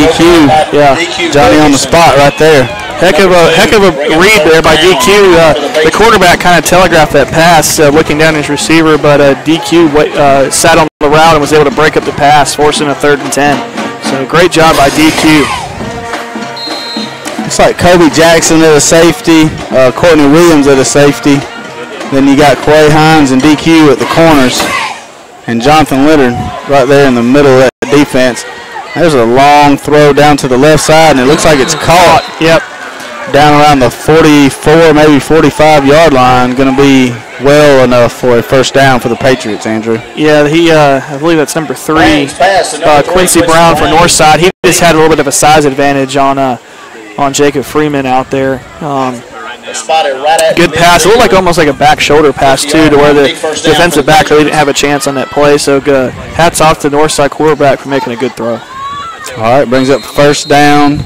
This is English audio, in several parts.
DQ. Yeah, Johnny on the spot right there. Heck of a read there by DQ. The quarterback kind of telegraphed that pass, looking down his receiver, but DQ sat on the route and was able to break up the pass, forcing a 3rd and 10. So great job by DQ. Looks like Kobe Jackson at a safety, Courtney Williams at a safety. Then you got Quay Hines and DQ at the corners, and Jonathan Leonard right there in the middle of that defense. There's a long throw down to the left side, and it looks like it's caught. Yep. Down around the 44, maybe 45-yard line. Going to be well enough for a first down for the Patriots, Andrew. Yeah, I believe that's number 3, Quincy Brown for Northside. He just had a little bit of a size advantage on Jacob Freeman out there. Good pass. It looked like almost like a back shoulder pass, too, to where the defensive back really didn't have a chance on that play. So hats off to the Northside quarterback for making a good throw. All right, brings up first down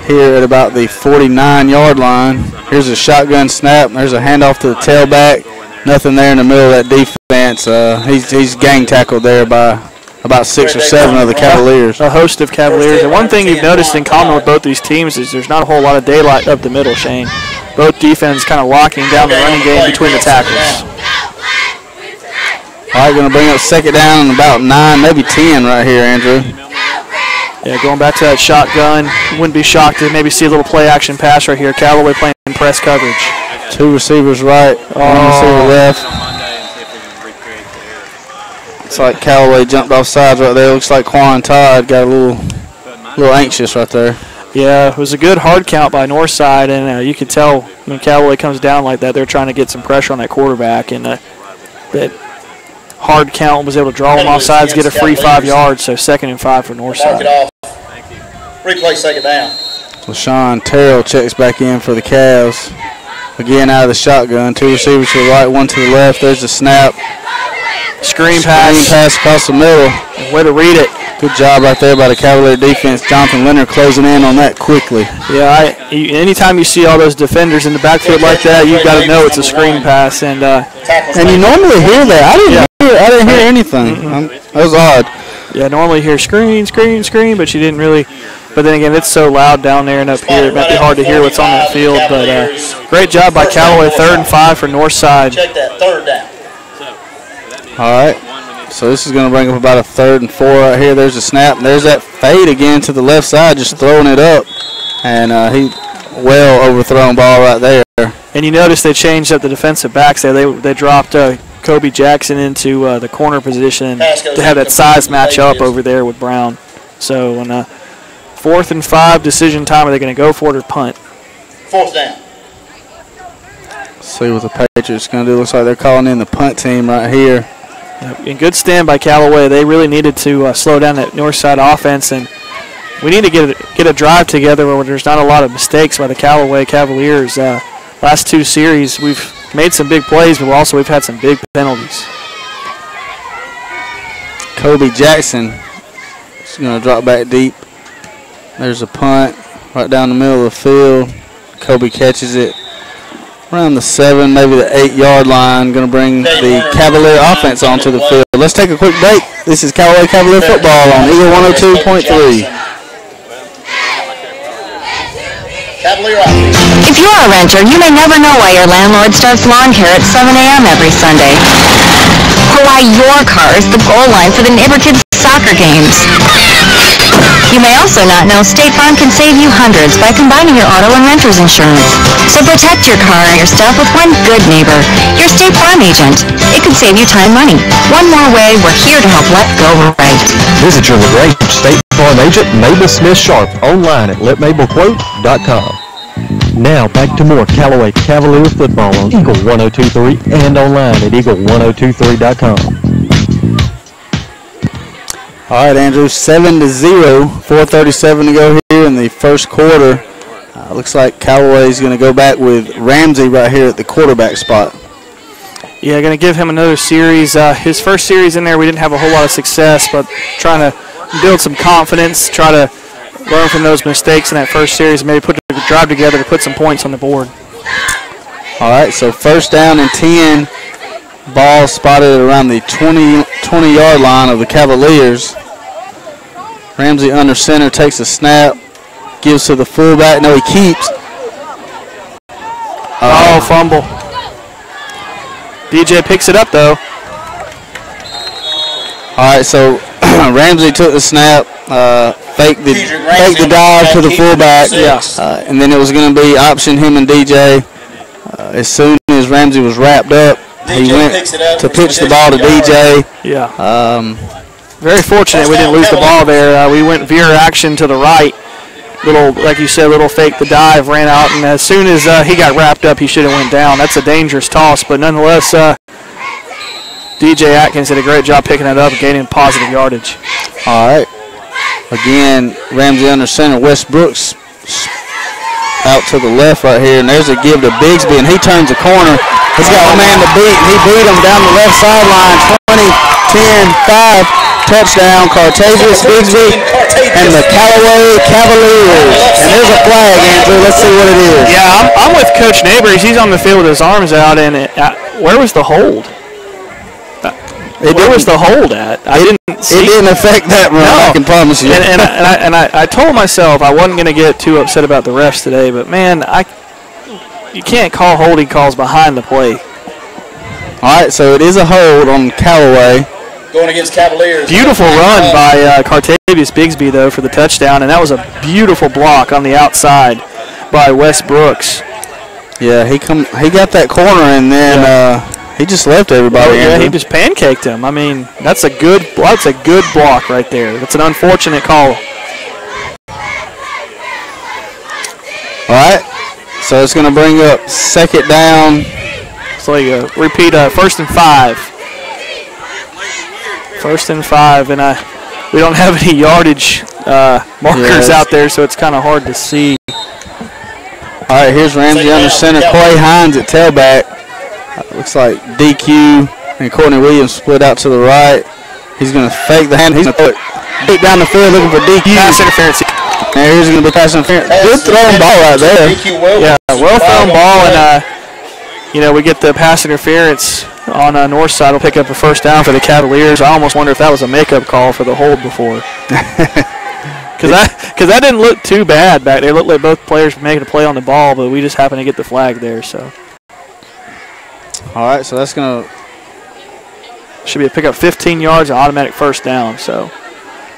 here at about the 49-yard line. Here's a shotgun snap. There's a handoff to the tailback. Nothing there in the middle of that defense. He's gang tackled there by about 6 or 7 of the Cavaliers. A host of Cavaliers. And one thing you've noticed in common with both these teams is there's not a whole lot of daylight up the middle, Shane. Both defenses kind of locking down the running game between the tackles. All right, going to bring up second down and about 9, maybe 10 right here, Andrew. Yeah, going back to that shotgun, wouldn't be shocked to maybe see a little play-action pass right here. Callaway playing press coverage. 2 receivers right, 1 receiver left. Looks like Callaway jumped off sides right there. Looks like Quan Todd got a little anxious right there. Yeah, it was a good hard count by Northside, and you could tell when Callaway comes down like that, they're trying to get some pressure on that quarterback, and that hard count was able to draw him off sides, get a free 5 yards, so 2nd and 5 for Northside. Replay second down. So Sean Terrell checks back in for the Cavs. Again out of the shotgun. 2 receivers to the right, 1 to the left. There's the snap. Screen pass across the middle. Way to read it. Good job right there by the Cavalier defense. Jonathan Leonard closing in on that quickly. Yeah, anytime you see all those defenders in the backfield like that, you've got to know it's a screen pass. And you normally hear that. I didn't hear anything. That was odd. Yeah, normally hear screen, but you didn't really. But then again, it's so loud down there and up here, it might be hard to hear what's on that field. But great job by Callaway, 3rd and 5 for Northside. Check that 3rd down. All right. So this is going to bring up about a 3rd and 4 right here. There's a snap. And there's that fade again to the left side, just throwing it up. And he well overthrown ball right there. And you notice they changed up the defensive backs there. They dropped Kobe Jackson into the corner position to have that size match up over there with Brown. So on 4th and 5 decision time, are they going to go for it or punt? 4th down. See what the Patriots going to do. Looks like they're calling in the punt team right here. And good stand by Callaway. They really needed to slow down that Northside offense, and we need to get a drive together where there's not a lot of mistakes by the Callaway Cavaliers. Last 2 series, we've made some big plays, but we've had some big penalties. Kobe Jackson is going to drop back deep. There's a punt right down the middle of the field. Kobe catches it around the 7, maybe the 8-yard line. Going to bring the Cavalier offense onto the field. Let's take a quick break. This is Callaway Cavalier football on Eagle 102.3. If you're a renter, you may never know why your landlord starts lawn care at 7 a.m. every Sunday. Or why your car is the goal line for the neighbor kids' soccer games. You may also not know State Farm can save you hundreds by combining your auto and renter's insurance. So protect your car and your stuff with one good neighbor, your State Farm agent. It could save you time and money. One more way, we're here to help let go right. Visit your LaGrange State Farm agent, Mabel Smith Sharp, online at letmabelquote.com. Now back to more Callaway Cavalier football on Eagle 102.3 and online at eagle1023.com. All right, Andrew, 7-0, 4:37 to go here in the first quarter. Looks like Callaway's going to go back with Ramsey right here at the quarterback spot. Yeah, going to give him another series. His first series in there, we didn't have a whole lot of success, but trying to build some confidence, try to learn from those mistakes in that first series, and maybe put a drive together to put some points on the board. All right, so first down and 10. Ball spotted around the 20-yard line of the Cavaliers. Ramsey under center, takes a snap, gives to the fullback. No, he keeps. Oh, fumble. DJ picks it up, though. All right, so Ramsey took the snap, faked the dive to the fullback, and then it was going to be option him and DJ. As soon as Ramsey was wrapped up, he went to pitch the ball to DJ. Yeah. Very fortunate we didn't lose the ball there. We went veer action to the right. Little, like you said, little fake the dive, ran out, and as soon as he got wrapped up, he should have went down. That's a dangerous toss, but nonetheless, DJ Atkins did a great job picking it up and gaining positive yardage. All right. Again, Ramsey under center. Wes Brooks out to the left right here, and there's a give to Bigsby, and he turns the corner. He's got a man to beat, and he beat him down the left sideline. 20, 10, 5. Touchdown, Cartavius Bigsby and the Callaway Cavaliers. And there's a flag, Andrew. Let's see what it is. Yeah, I'm with Coach Neighbors. He's on the field with his arms out, and where was the hold? Where was the hold at? I didn't see. It didn't affect that run, no. I can promise you. And I told myself I wasn't going to get too upset about the refs today, but, man, you can't call holding calls behind the play. All right, so it is a hold on Callaway. Going against Cavaliers. Beautiful run by Cartavius Bigsby, though, for the touchdown, and that was a beautiful block on the outside by Wes Brooks. Yeah, he got that corner, and then he just left everybody. Oh, yeah, he just pancaked him. I mean, that's a good block right there. That's an unfortunate call. All right, so it's going to bring up second down. So repeat, 1st and 5. 1st and 5, and we don't have any yardage markers out there, so it's kind of hard to see. All right, here's Ramsey under center. Clay Hines at tailback. Looks like DQ and Courtney Williams split out to the right. He's going to fake the hand. He's going to throw it deep down the field looking for DQ. Pass interference. And here's going to be pass interference. Good throwing ball right there. Yeah, well thrown ball, and we get the pass interference on Northside. Will pick up a 1st down for the Cavaliers. I almost wonder if that was a makeup call for the hold before. Because that didn't look too bad back there. It looked like both players were making a play on the ball, but we just happened to get the flag there. So. All right, so that's going to. Should be a pickup 15 yards, an automatic 1st down. So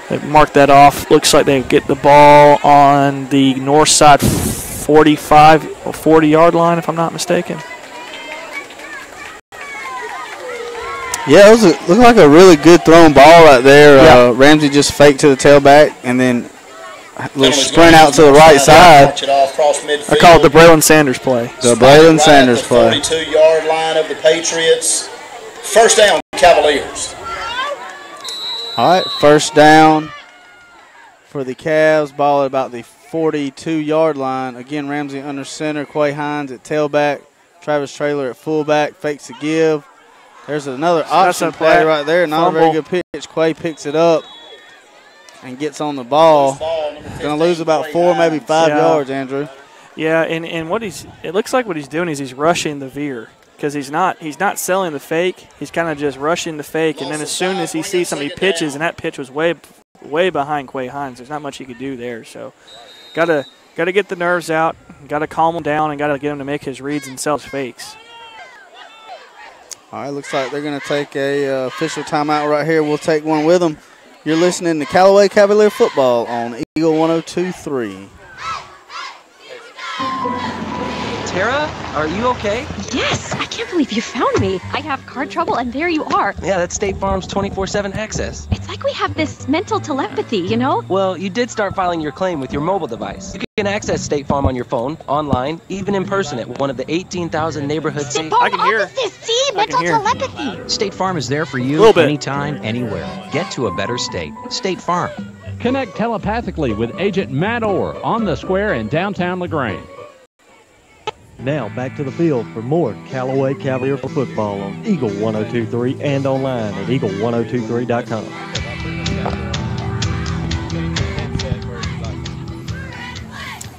they've marked that off. Looks like they get the ball on the Northside 45 or 40-yard line, if I'm not mistaken. Yeah, it looked like a really good thrown ball right there. Yeah. Ramsey just faked to the tailback and then a little sprint out to the right side. I call it the Braylon Sanders play. The Braylon Sanders play. 42-yard line of the Patriots. 1st down, Cavaliers. All right, 1st down for the Cavs. Ball at about the 42-yard line. Again, Ramsey under center. Quay Hines at tailback. Travis Traylor at fullback. Fakes a give. There's another option play right there. Not a very good pitch. Quay picks it up and gets on the ball. Going to lose about 4, maybe 5 yards, Andrew. Yeah, and it looks like what he's doing is he's rushing the veer because he's not selling the fake. He's kind of just rushing the fake, and then as soon as he sees somebody pitches, and that pitch was way behind Quay Hines, there's not much he could do there. So got to get the nerves out, got to calm him down, and got to get him to make his reads and sell his fakes. All right, looks like they're going to take a official timeout right here. We'll take one with them. You're listening to Callaway Cavalier Football on Eagle 102.3. Tara, are you okay? Yes, I can't believe you found me. I have car trouble, and there you are. Yeah, that's State Farm's 24/7 access. It's like we have this mental telepathy, you know? Well, you did start filing your claim with your mobile device. You can access State Farm on your phone, online, even in person at one of the 18,000 neighborhoods. State Farm, I can hear. See, mental telepathy. State Farm is there for you anytime, anywhere. Get to a better state. State Farm. Connect telepathically with Agent Matt Orr on the square in downtown LaGrange. Now back to the field for more Callaway Cavalier Football on Eagle 102.3 and online at eagle1023.com.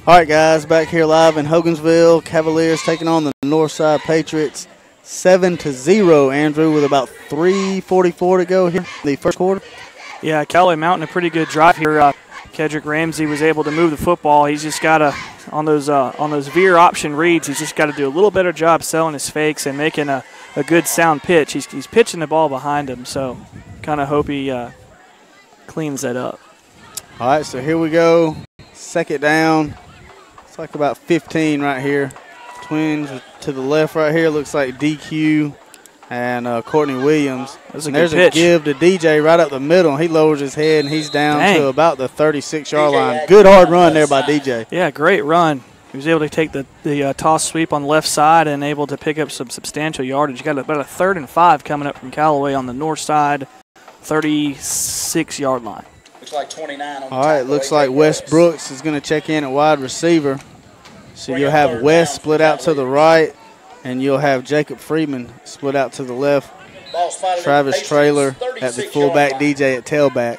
All right, guys, back here live in Hogansville. Cavaliers taking on the Northside Patriots 7-0, Andrew, with about 3:44 to go here in the 1st quarter. Yeah, Callaway mounting a pretty good drive here. Kedrick Ramsey was able to move the football. He's just got to, on those veer option reads, he's just got to do a little better job selling his fakes and making a good sound pitch. He's pitching the ball behind him, so kind of hope he cleans that up. All right, so here we go. Second down. It's like about 15 right here. Twins to the left right here. Looks like DQ and Courtney Williams. There's a give to DJ right up the middle. He lowers his head, and he's down to about the 36-yard line. Good hard run there by DJ. Yeah, great run. He was able to take the toss sweep on the left side and able to pick up some substantial yardage. You got about a 3rd and 5 coming up from Callaway on the north side, 36-yard line. Looks like 29 on the All right, looks like Wes Brooks is going to check in at wide receiver. So you'll have Wes split out to the right, and you'll have Jacob Freeman split out to the left. Travis Traylor at the fullback, DJ at tailback.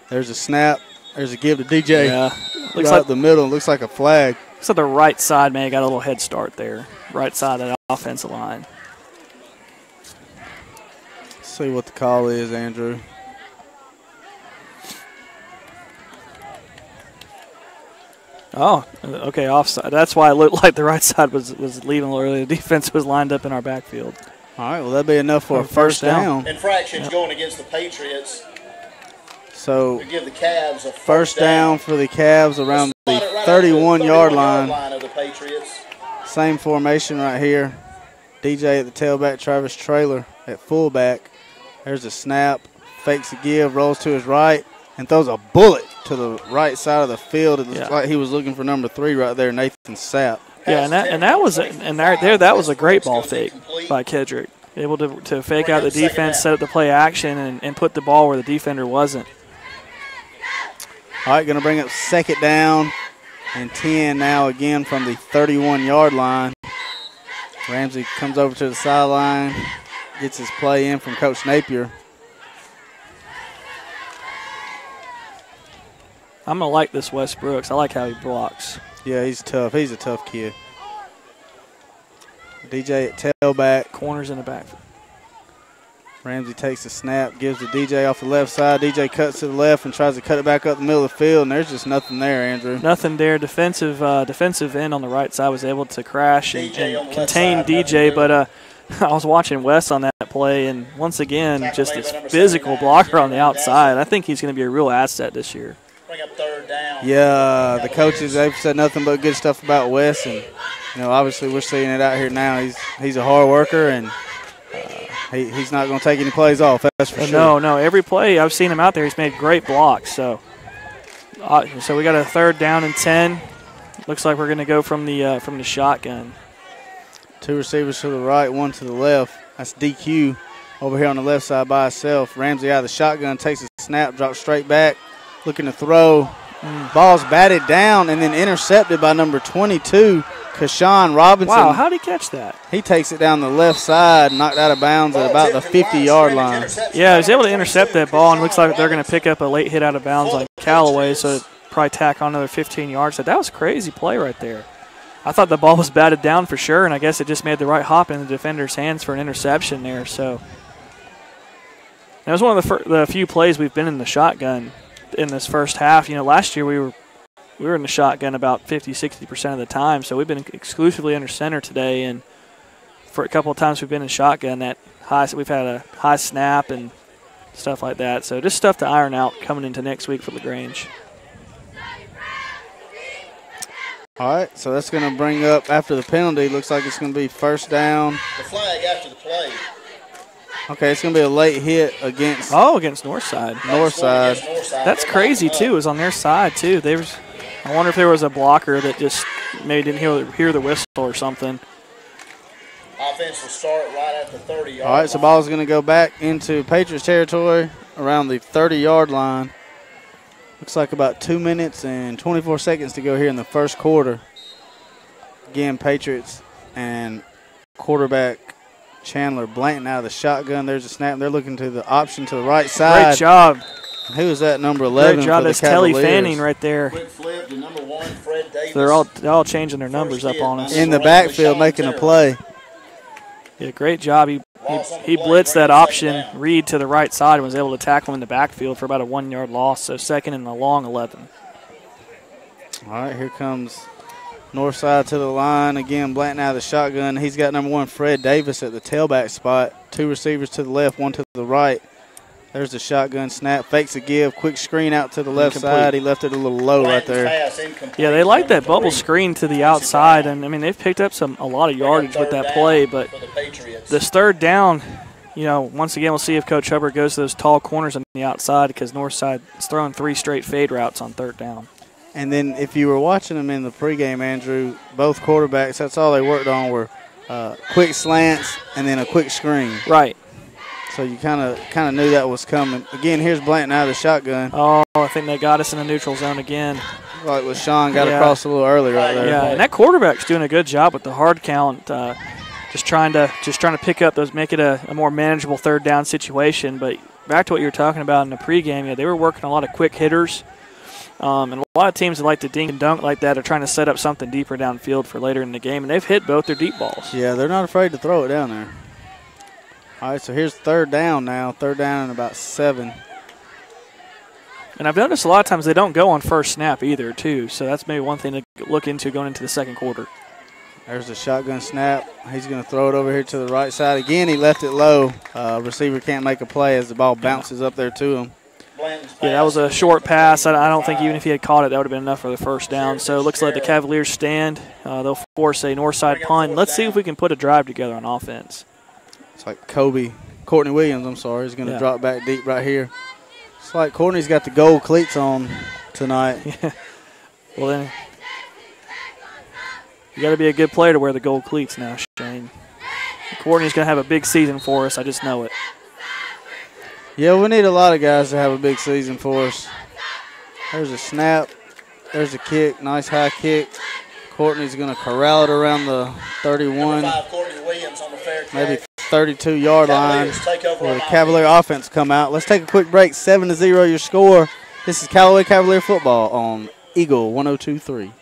There's a snap. There's a give to DJ. Yeah. Looks like the middle. Looks like a flag. Looks like the right side may have got a little head start there. Right side of the offensive line. Let's see what the call is, Andrew. Oh, okay, offside. That's why it looked like the right side was leaving a little early. The defense was lined up in our backfield. All right, well, that'll be enough for a first down. Infractions going against the Patriots. So to give the Cavs a first down for the Cavs around the 31-yard line. Of the Patriots. Same formation right here. DJ at the tailback, Travis Traylor at fullback. There's a snap, fakes a give, rolls to his right, and throws a bullet to the right side of the field. It looks like he was looking for number 3 right there, Nathan Sapp. Yeah, that was a great ball fake by Kedrick. Able to fake out the defense, set up the play action, and put the ball where the defender wasn't. All right, going to bring up second down and 10 now again from the 31-yard line. Ramsey comes over to the sideline, gets his play in from Coach Napier. I'm going to like this Wes Brooks. I like how he blocks. Yeah, he's tough. He's a tough kid. DJ at tailback. Corners in the back. Ramsey takes the snap, gives to DJ off the left side. DJ cuts to the left and tries to cut it back up the middle of the field, and there's just nothing there, Andrew. Nothing there. Defensive end on the right side was able to crash and contain DJ, but I was watching Wes on that play, and once again, just this physical blocker on the outside. I think he's going to be a real asset this year. Bring up third down. Yeah, the coaches, they've said nothing but good stuff about Wes, and obviously we're seeing it out here now. He's a hard worker, and he's not going to take any plays off, that's for sure. No, every play I've seen him out there, he's made great blocks. So we got a third down and 10. Looks like we're going to go from the shotgun. 2 receivers to the right, 1 to the left. That's DQ over here on the left side by himself. Ramsey out of the shotgun, takes a snap, drops straight back, looking to throw. Ball's batted down and then intercepted by number 22, Kashawn Robinson. Wow, how did he catch that? He takes it down the left side, knocked out of bounds at about the 50-yard line. Yeah, he was able to intercept that ball, and it looks like they're going to pick up a late hit out of bounds on Callaway, so probably tack on another 15 yards. That was a crazy play right there. I thought the ball was batted down for sure, and I guess it just made the right hop in the defender's hands for an interception there. So that was one of the few plays we've been in the shotgun in this first half. Last year we were in the shotgun about 50-60% of the time, so we've been exclusively under center today, and for a couple of times we've been in shotgun we've had a high snap and stuff like that. So just stuff to iron out coming into next week for LaGrange. All right, so that's going to bring up, after the penalty, looks like it's going to be first down. The flag after the play. Okay, it's going to be a late hit against Northside. Northside. That's crazy, too. It was on their side, too. I wonder if there was a blocker that just maybe didn't hear the whistle or something. Offense will start right at the 30-yard line. All right, so ball's going to go back into Patriots territory around the 30-yard line. Looks like about 2 minutes and 24 seconds to go here in the first quarter. Again, Patriots and quarterback Chandler Blanton out of the shotgun. There's a snap. They're looking to the option to the right side. Great job. Who is that, number 11? Great job. That's Kelly Fanning right there. Flip to number 1, Fred Davis. They're all changing their numbers up on us. In the backfield making a play. Yeah, great job. He He blitzed that option read to the right side and was able to tackle him in the backfield for about a 1-yard loss, so second and a long 11. All right, here comes Northside to the line. Again, Blanton out of the shotgun. He's got number 1, Fred Davis, at the tailback spot. 2 receivers to the left, 1 to the right. There's the shotgun snap. Fakes a give. Quick screen out to the left side. He left it a little low right there. Yeah, they like that bubble screen to the outside, and I mean they've picked up a lot of yardage with that play. But this third down, once again we'll see if Coach Hubbard goes to those tall corners on the outside because Northside is throwing 3 straight fade routes on third down. And then if you were watching them in the pregame, Andrew, both quarterbacks, that's all they worked on were quick slants and then a quick screen. Right. So you kind of knew that was coming. Again, here's Blanton out of the shotgun. Oh, I think they got us in the neutral zone again. Like LaShawn got across a little early right there. Yeah, and that quarterback's doing a good job with the hard count. Just trying to pick up those, make it a more manageable third down situation. But back to what you were talking about in the pregame, they were working a lot of quick hitters. And a lot of teams that like to dink and dunk like that are trying to set up something deeper downfield for later in the game, and they've hit both their deep balls. Yeah, they're not afraid to throw it down there. All right, so here's third down now. Third down and about 7. And I've noticed a lot of times they don't go on first snap either, too. So that's maybe one thing to look into going into the second quarter. There's the shotgun snap. He's going to throw it over here to the right side. Again, he left it low. Receiver can't make a play as the ball bounces up there to him. Yeah, that was a short pass. I don't think even if he had caught it, that would have been enough for the first down. So it looks like the Cavaliers stand. They'll force a Northside punt. Let's see if we can put a drive together on offense. It's like Courtney Williams, is going to drop back deep right here. It's like Courtney's got the gold cleats on tonight. Yeah. Well, then you got to be a good player to wear the gold cleats now, Shane. Courtney's going to have a big season for us. I just know it. Yeah, we need a lot of guys to have a big season for us. There's a snap. There's a kick. Nice high kick. Courtney's going to corral it around the 31, maybe 32-yard line where the Cavalier offense come out. Let's take a quick break. 7-0 your score. This is Callaway Cavalier football on Eagle 102.3.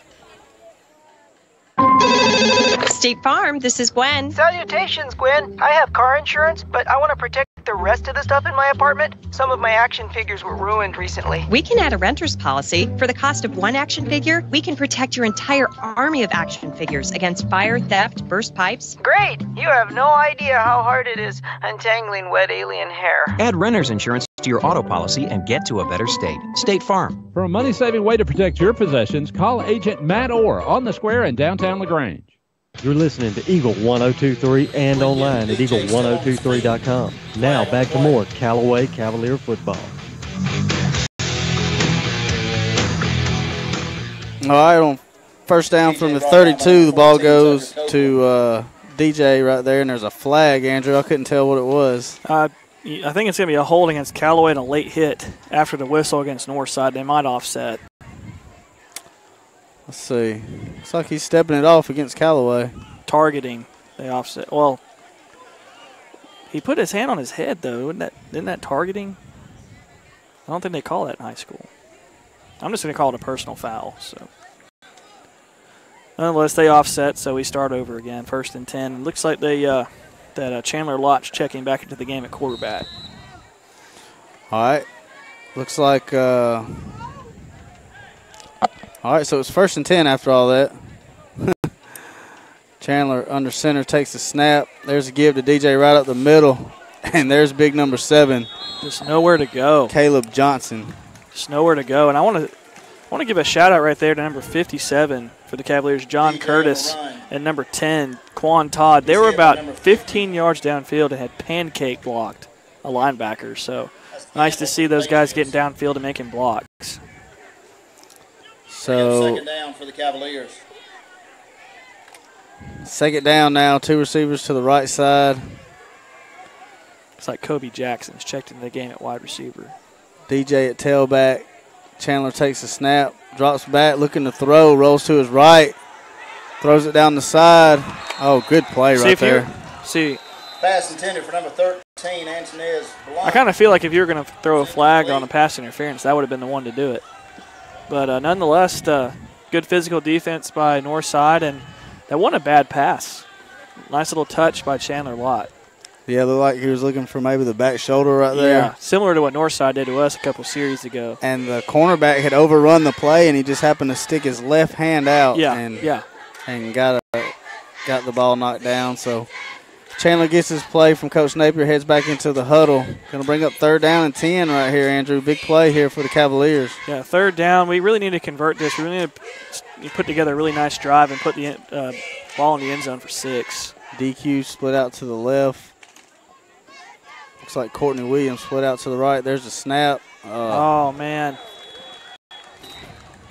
State Farm, this is Gwen. Salutations, Gwen. I have car insurance, but I want to protect the rest of the stuff in my apartment. Some of my action figures were ruined recently. We can add a renter's policy. For the cost of one action figure, we can protect your entire army of action figures against fire, theft, burst pipes. Great! You have no idea how hard it is untangling wet alien hair. Add renter's insurance to your auto policy and get to a better state. State Farm. For a money-saving way to protect your possessions, call Agent Matt Orr on the square in downtown LaGrange. You're listening to Eagle 102.3 and online at eagle1023.com. Now back to more Callaway Cavalier football. All right, on first down from the 32, the ball goes to DJ right there, and there's a flag, Andrew. I couldn't tell what it was. I think it's going to be a hold against Callaway and a late hit after the whistle against Northside. They might offset. Let's see. Looks like he's stepping it off against Callaway. Targeting. They offset. Well, he put his hand on his head, though. Isn't that targeting? I don't think they call that in high school. I'm just going to call it a personal foul. So, nonetheless, they offset, so we start over again. 1st and 10. It looks like that Chandler Lott's checking back into the game at quarterback. All right. Looks like all right, so it's 1st and 10 after all that. Chandler under center takes the snap. There's a give to DJ right up the middle. And there's big number 7. Just nowhere to go. Caleb Johnson. Just nowhere to go. And I want to give a shout-out right there to number 57 for the Cavaliers, John Curtis, and number 10, Quan Todd. They were about 15 yards downfield and had pancake blocked a linebacker. So nice to see those guys getting downfield and making blocks. So, 2nd down for the Cavaliers. 2nd down now, 2 receivers to the right side. It's like Kobe Jackson's checked into the game at wide receiver. DJ at tailback. Chandler takes the snap, drops back, looking to throw, rolls to his right, throws it down the side. Oh, good play right there. Pass intended for number 13, Antonez Blunt. I kind of feel like if you were going to throw a flag on a pass interference, that would have been the one to do it. But nonetheless, good physical defense by Northside, and that wasn't a bad pass. Nice little touch by Chandler Lott. Yeah, looked like he was looking for maybe the back shoulder right there. Yeah, similar to what Northside did to us a couple series ago. And the cornerback had overrun the play, and he just happened to stick his left hand out. And got the ball knocked down. So Chandler gets his play from Coach Napier, heads back into the huddle. Going to bring up 3rd down and 10 right here, Andrew. Big play here for the Cavaliers. Yeah, 3rd down. We really need to convert this. We really need to put together a really nice drive and put the ball in the end zone for 6. DQ split out to the left. Looks like Courtney Williams split out to the right. There's a snap. Oh, man.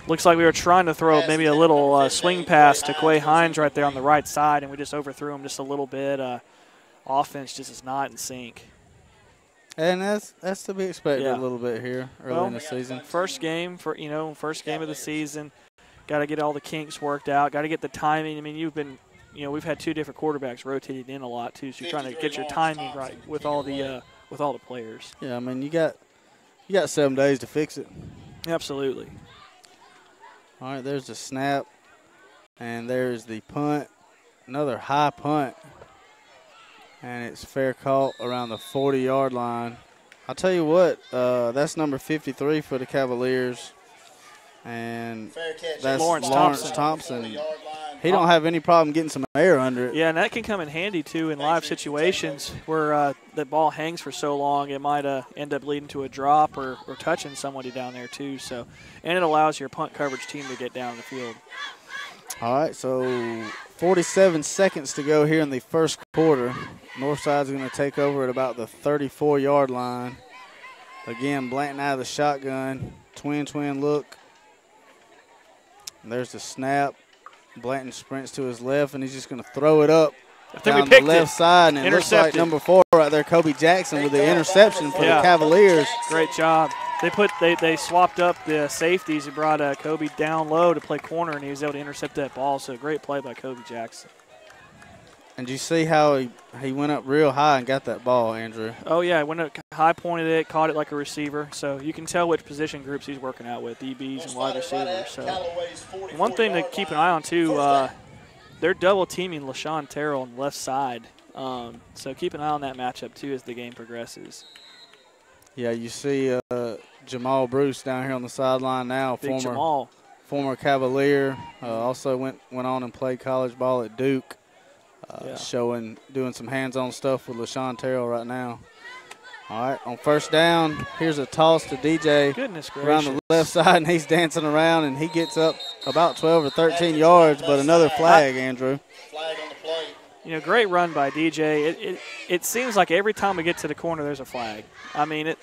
Looks like we were trying to throw maybe a little swing pass to Quay Hines right there on the right side, and we just overthrew him just a little bit. Offense just is not in sync. And that's to be expected a little bit here early in the season. First game first game of the season. Got to get all the kinks worked out. Got to get the timing. I mean, we've had 2 different quarterbacks rotating in a lot too, so you're trying to get your timing right with all the players. Yeah, I mean you got 7 days to fix it. Absolutely. All right, there's the snap, and there's the punt. Another high punt, and it's fair caught around the 40-yard line. I'll tell you what, that's number 53 for the Cavaliers, and that's Lawrence Thompson. He don't have any problem getting some air under it. Yeah, and that can come in handy, too, in live situations where the ball hangs for so long, it might end up leading to a drop or touching somebody down there, too. So, and it allows your punt coverage team to get down the field. All right, so 47 seconds to go here in the first quarter. Northside's going to take over at about the 34-yard line. Again, Blanton out of the shotgun. Twin look. And there's the snap. Blanton sprints to his left, and he's just going to throw it up down the left side. And it looks like number 4 right there, Kobe Jackson, with the interception for the Cavaliers. Great job. They swapped up the safeties. He brought Kobe down low to play corner, and he was able to intercept that ball. So great play by Kobe Jackson. And you see how he went up real high and got that ball, Andrew? Oh, yeah. Went up high, pointed it, caught it like a receiver. So you can tell which position groups he's working out with, DBs and wide receivers. So one thing to keep an eye on, too, they're double-teaming LaShawn Terrell on the left side. So keep an eye on that matchup, too, as the game progresses. Yeah, you see Jamal Bruce down here on the sideline now. Big Jamal. Former Cavalier. Also went on and played college ball at Duke. Doing some hands-on stuff with LaShawn Terrell right now. All right, on first down, here's a toss to DJ. Goodness gracious. Around the left side, and he's dancing around, and he gets up about 12 or 13 yards, but another flag, Andrew. Flag on the play. Great run by DJ. It seems like every time we get to the corner, there's a flag. I mean,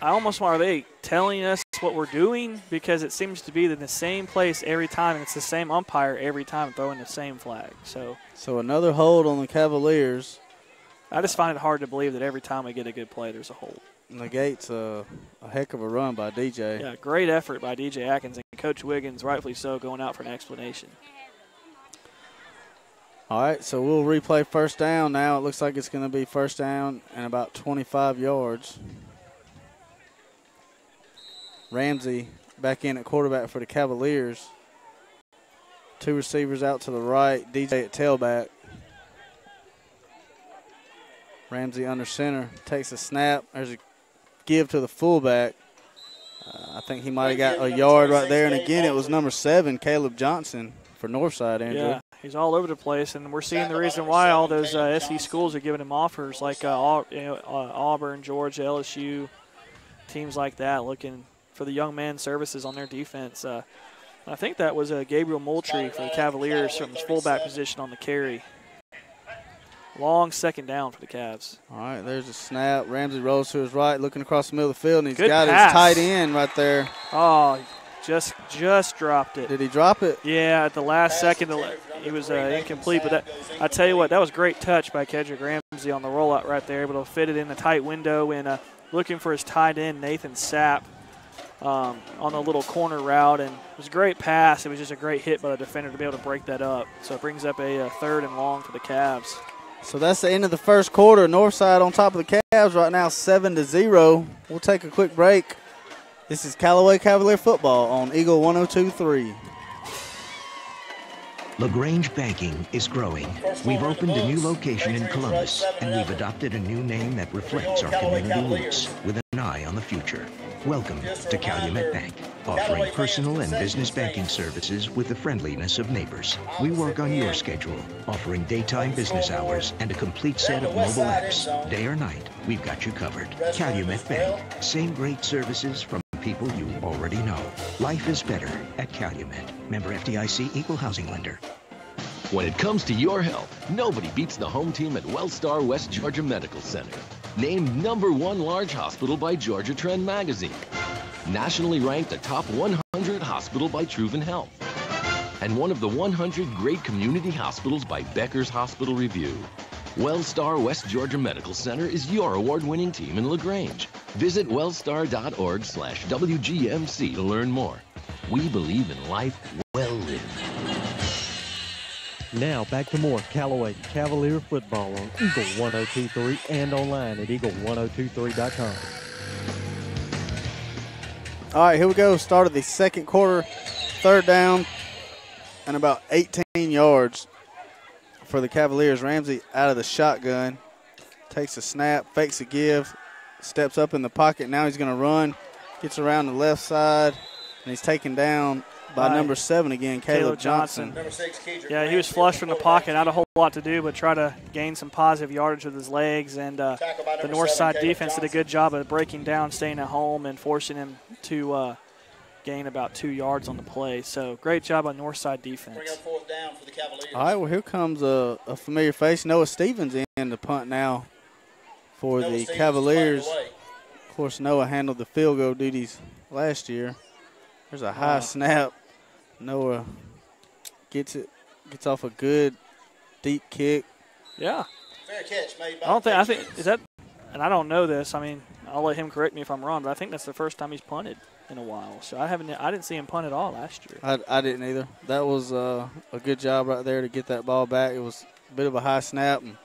I almost wonder, are they telling us what we're doing? Because it seems to be in the same place every time, and it's the same umpire every time throwing the same flag. So another hold on the Cavaliers. I just find it hard to believe that every time we get a good play, there's a hold. Negates a heck of a run by DJ. Yeah, great effort by DJ Atkins, and Coach Wiggins, rightfully so, going out for an explanation. All right, so we'll replay first down now. It looks like it's going to be first down and about 25 yards. Ramsey back in at quarterback for the Cavaliers. 2 receivers out to the right, DJ at tailback. Ramsey under center, takes a snap. There's a give to the fullback. I think he might have got a yard right there. And again, it was number 7, Caleb Johnson for Northside, Andrew. Yeah, he's all over the place, and we're seeing the reason why all those SE schools are giving him offers, like Auburn, Georgia, LSU, teams like that, looking for the young man services on their defense. I think that was Gabriel Moultrie for the Cavaliers from his fullback position on the carry. Long second down for the Cavs. All right, there's a snap. Ramsey rolls to his right, looking across the middle of the field, and he's Good got pass. his tight end right there. Oh, just dropped it. Did he drop it? Yeah, at the last second, he was incomplete. But I tell you what, that was a great touch by Kedrick Ramsey on the rollout right there, able to fit it in the tight window and looking for his tight end, Nathan Sapp, on the little corner route. And it was a great pass. It was just a great hit by the defender to be able to break that up. So it brings up a 3rd and long for the Cavs. So that's the end of the first quarter. Northside on top of the Cavs right now, 7-0. We'll take a quick break. This is Callaway Cavalier football on Eagle 102.3. LaGrange Banking is growing. We've opened a new location in Columbus, and we've adopted a new name that reflects our community roots with an eye on the future. Welcome to Calumet Bank, offering personal and business banking services with the friendliness of neighbors. We work on your schedule, offering daytime business hours and a complete set of mobile apps. Day or night, we've got you covered. Calumet Bank, same great services from people you already know. Life is better at Calumet. Member FDIC, equal housing lender. When it comes to your health, nobody beats the home team at WellStar West Georgia Medical Center. Named #1 large hospital by Georgia Trend Magazine. Nationally ranked a top 100 hospital by Truven Health. And one of the 100 great community hospitals by Becker's Hospital Review. WellStar West Georgia Medical Center is your award-winning team in LaGrange. Visit wellstar.org/WGMC to learn more. We believe in life well lived. Now back to more Callaway Cavalier football on Eagle 1023 and online at eagle1023.com. All right, here we go. Start of the second quarter. Third down and about 18 yards for the Cavaliers. Ramsey out of the shotgun. Takes a snap, fakes a give, steps up in the pocket. Now he's going to run. Gets around the left side, and he's taken down by number 7 again, Caleb Johnson. Yeah, he was flush from the pocket. Not a whole lot to do, but try to gain some positive yardage with his legs. And the Northside defense did a good job of breaking down, staying at home, and forcing him to gain about 2 yards on the play. So great job on Northside defense. Bring up fourth down for the Cavaliers. All right, well, here comes a familiar face. Noah Stevens in the punt now for the Cavaliers. Of course, Noah handled the field goal duties last year. There's a high snap. Noah gets off a good deep kick. Yeah. Fair catch made by I think is that, and I don't know this. I mean, I'll let him correct me if I'm wrong, but I think that's the first time he's punted in a while. So I didn't see him punt at all last year. I didn't either. That was a good job right there to get that ball back. It was a bit of a high snap, and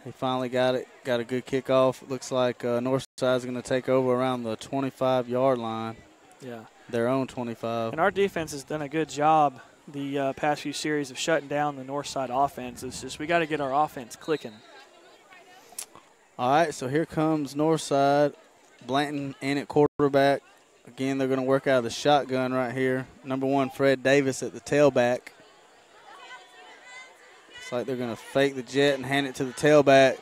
he finally got it. Got a good kickoff. It looks like Northside's going to take over around the 25-yard line. Yeah. Their own 25. And our defense has done a good job the past few series of shutting down the Northside offense. It's just we got to get our offense clicking. All right, so here comes Northside. Blanton in at quarterback. Again, they're going to work out of the shotgun right here. Number 1, Fred Davis at the tailback. It's like they're going to fake the jet and hand it to the tailback.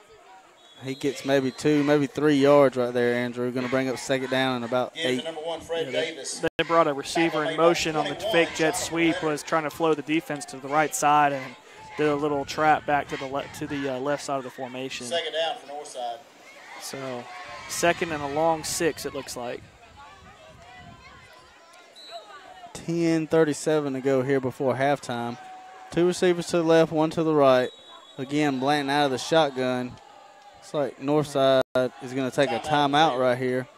He gets maybe 2, maybe 3 yards right there, Andrew. Going to bring up second down in about 8. Number 1, Fred Davis. They brought a receiver in motion on the fake jet sweep, was trying to flow the defense to the right side and did a little trap back to the left side of the formation. Second down for Northside. So second and a long 6, it looks like. 10:37 to go here before halftime. 2 receivers to the left, 1 to the right. Again, Blanton out of the shotgun. Looks like Northside is going to take a timeout right here.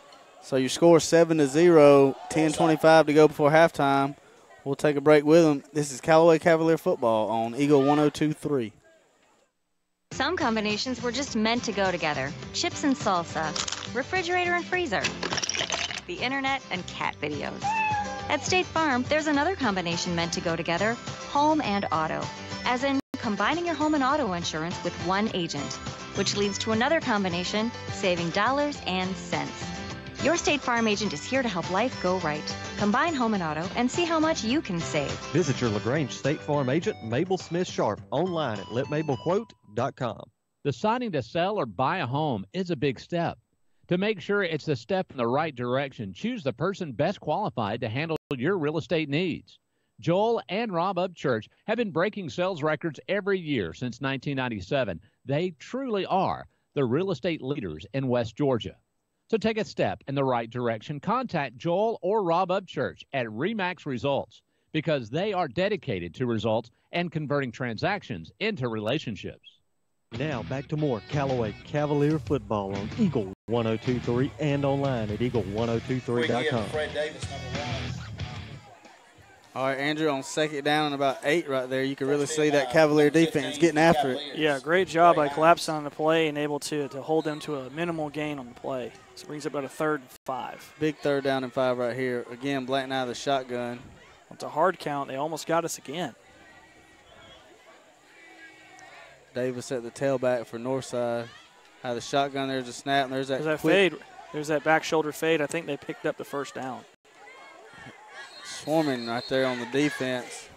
So you score 7-0, 10:25 to go before halftime. We'll take a break with them. This is Callaway Cavalier football on Eagle 102.3. Some combinations were just meant to go together. Chips and salsa, refrigerator and freezer, the internet and cat videos. At State Farm, there's another combination meant to go together, home and auto. As in, combining your home and auto insurance with one agent, which leads to another combination, saving dollars and cents. Your State Farm agent is here to help life go right. Combine home and auto and see how much you can save. Visit your LaGrange State Farm agent, Mabel Smith Sharp, online at letmabelquote.com. Deciding to sell or buy a home is a big step. To make sure it's a step in the right direction, choose the person best qualified to handle your real estate needs. Joel and Rob Upchurch have been breaking sales records every year since 1997. They truly are the real estate leaders in West Georgia. So take a step in the right direction. Contact Joel or Rob Upchurch at RE/MAX Results because they are dedicated to results and converting transactions into relationships. Now back to more Callaway Cavalier football on Eagle 102.3 and online at eagle1023.com. Fred Davis, number 1. All right, Andrew, on second down and about 8 right there, you can really see that Cavalier defense getting after it. Yeah, great job by collapsing on the play and able to hold them to a minimal gain on the play. So it brings up about a 3rd and 5. Big 3rd down and 5 right here. Again, Blanton out of the shotgun. It's a hard count. They almost got us again. Davis at the tailback for Northside. Out of the shotgun, there's a snap, and there's that fade. There's that back shoulder fade. I think they picked up the first down. Swarming right there on the defense.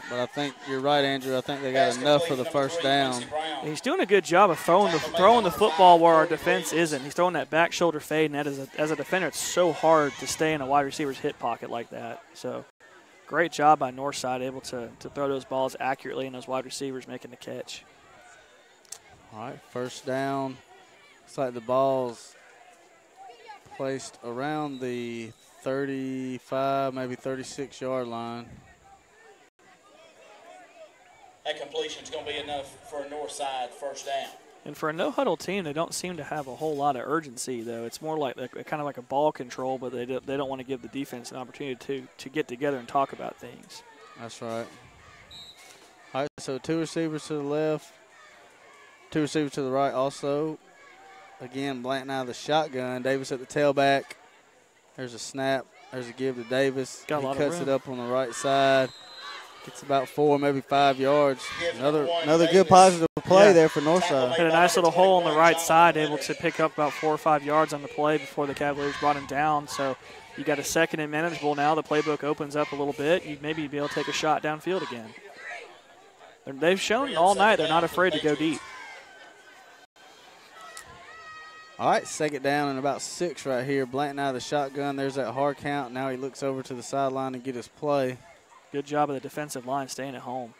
But I think you're right, Andrew. I think they got enough for the first down. He's doing a good job of throwing the football where our defense isn't. He's throwing that back shoulder fade, and that is as a defender, it's so hard to stay in a wide receiver's hip pocket like that. So great job by Northside, able to throw those balls accurately, and those wide receivers making the catch. All right, first down. Looks like the ball's placed around the 35, maybe 36-yard line. That completion is going to be enough for a Northside first down. And for a no-huddle team, they don't seem to have a whole lot of urgency, though. It's more like kind of like a ball control, but they don't want to give the defense an opportunity to get together and talk about things. That's right. All right, so 2 receivers to the left, 2 receivers to the right also. Again, Blanton out of the shotgun. Davis at the tailback. There's a snap. There's a give to Davis. He cuts it up on the right side. Gets about 4, maybe 5 yards. Another good positive play there for Northside. Had a nice little hole on the right side, able to pick up about 4 or 5 yards on the play before the Cavaliers brought him down. So you got a second and manageable now. The playbook opens up a little bit. You'd maybe be able to take a shot downfield again. They've shown all night they're not afraid to go deep. All right, second down and about 6 right here. Blanton out of the shotgun. There's that hard count. Now he looks over to the sideline to get his play. Good job of the defensive line staying at home.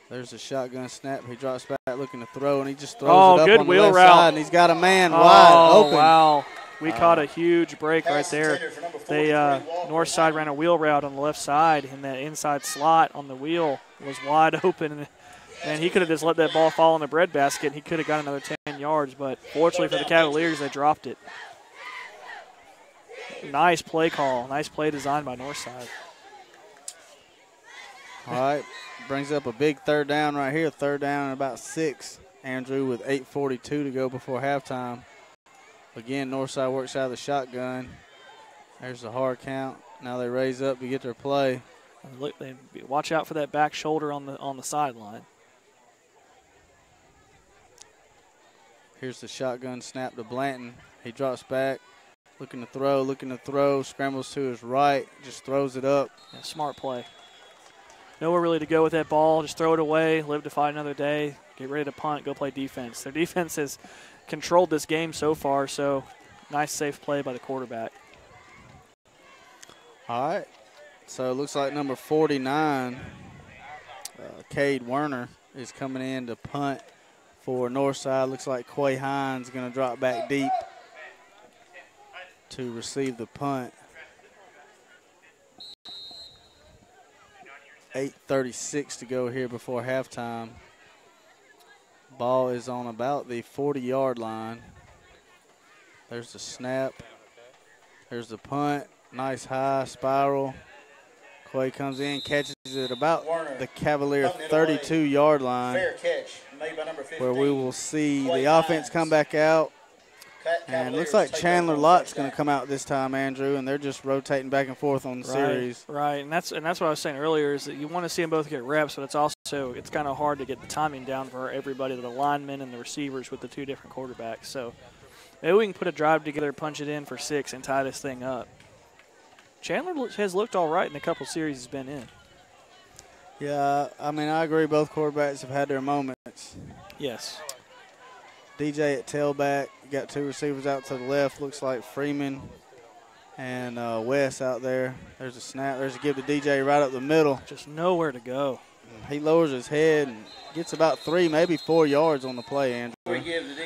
There's a shotgun snap. He drops back looking to throw, and he just throws it up good on the wheel left route. side, and he's got a man wide open. Wow. We caught a huge break right there. They Northside ran a wheel route on the left side, and that inside slot on the wheel was wide open. And he could have just let that ball fall in the breadbasket, and he could have got another 10 yards. But fortunately for the Cavaliers, they dropped it. Nice play call. Nice play design by Northside. All right. Brings up a big third down right here. Third down and about 6. Andrew with 8:42 to go before halftime. Again, Northside works out of the shotgun. There's the hard count. Now they raise up to get their play. And look, they watch out for that back shoulder on the sideline. Here's the shotgun snap to Blanton. He drops back, looking to throw, scrambles to his right, just throws it up. Yeah, smart play. Nowhere really to go with that ball. Just throw it away, live to fight another day, get ready to punt, go play defense. Their defense has controlled this game so far, so nice safe play by the quarterback. All right. So it looks like number 49, Cade Werner, is coming in to punt for Northside. Looks like Quay Hines going to drop back deep to receive the punt. 8:36 to go here before halftime. Ball is on about the 40-yard line. There's the snap. There's the punt. Nice high spiral. Quay comes in, catches it about the Cavalier 32-yard line. Fair catch made by number 15. Where we will see the offense come back out. And it looks like Chandler Lott's going to come out this time, Andrew, and they're just rotating back and forth on the series. Right, and that's what I was saying earlier is that you want to see them both get reps, but it's kind of hard to get the timing down for everybody, the linemen and the receivers with the 2 different quarterbacks. So maybe we can put a drive together, punch it in for 6, and tie this thing up. Chandler has looked all right in the couple series he's been in. Yeah, I mean, I agree both quarterbacks have had their moments. Yes. DJ at tailback. You got 2 receivers out to the left. Looks like Freeman and Wes out there. There's a snap. There's a give to DJ right up the middle. Just nowhere to go. He lowers his head and gets about 3, maybe 4 yards on the play, Andrew.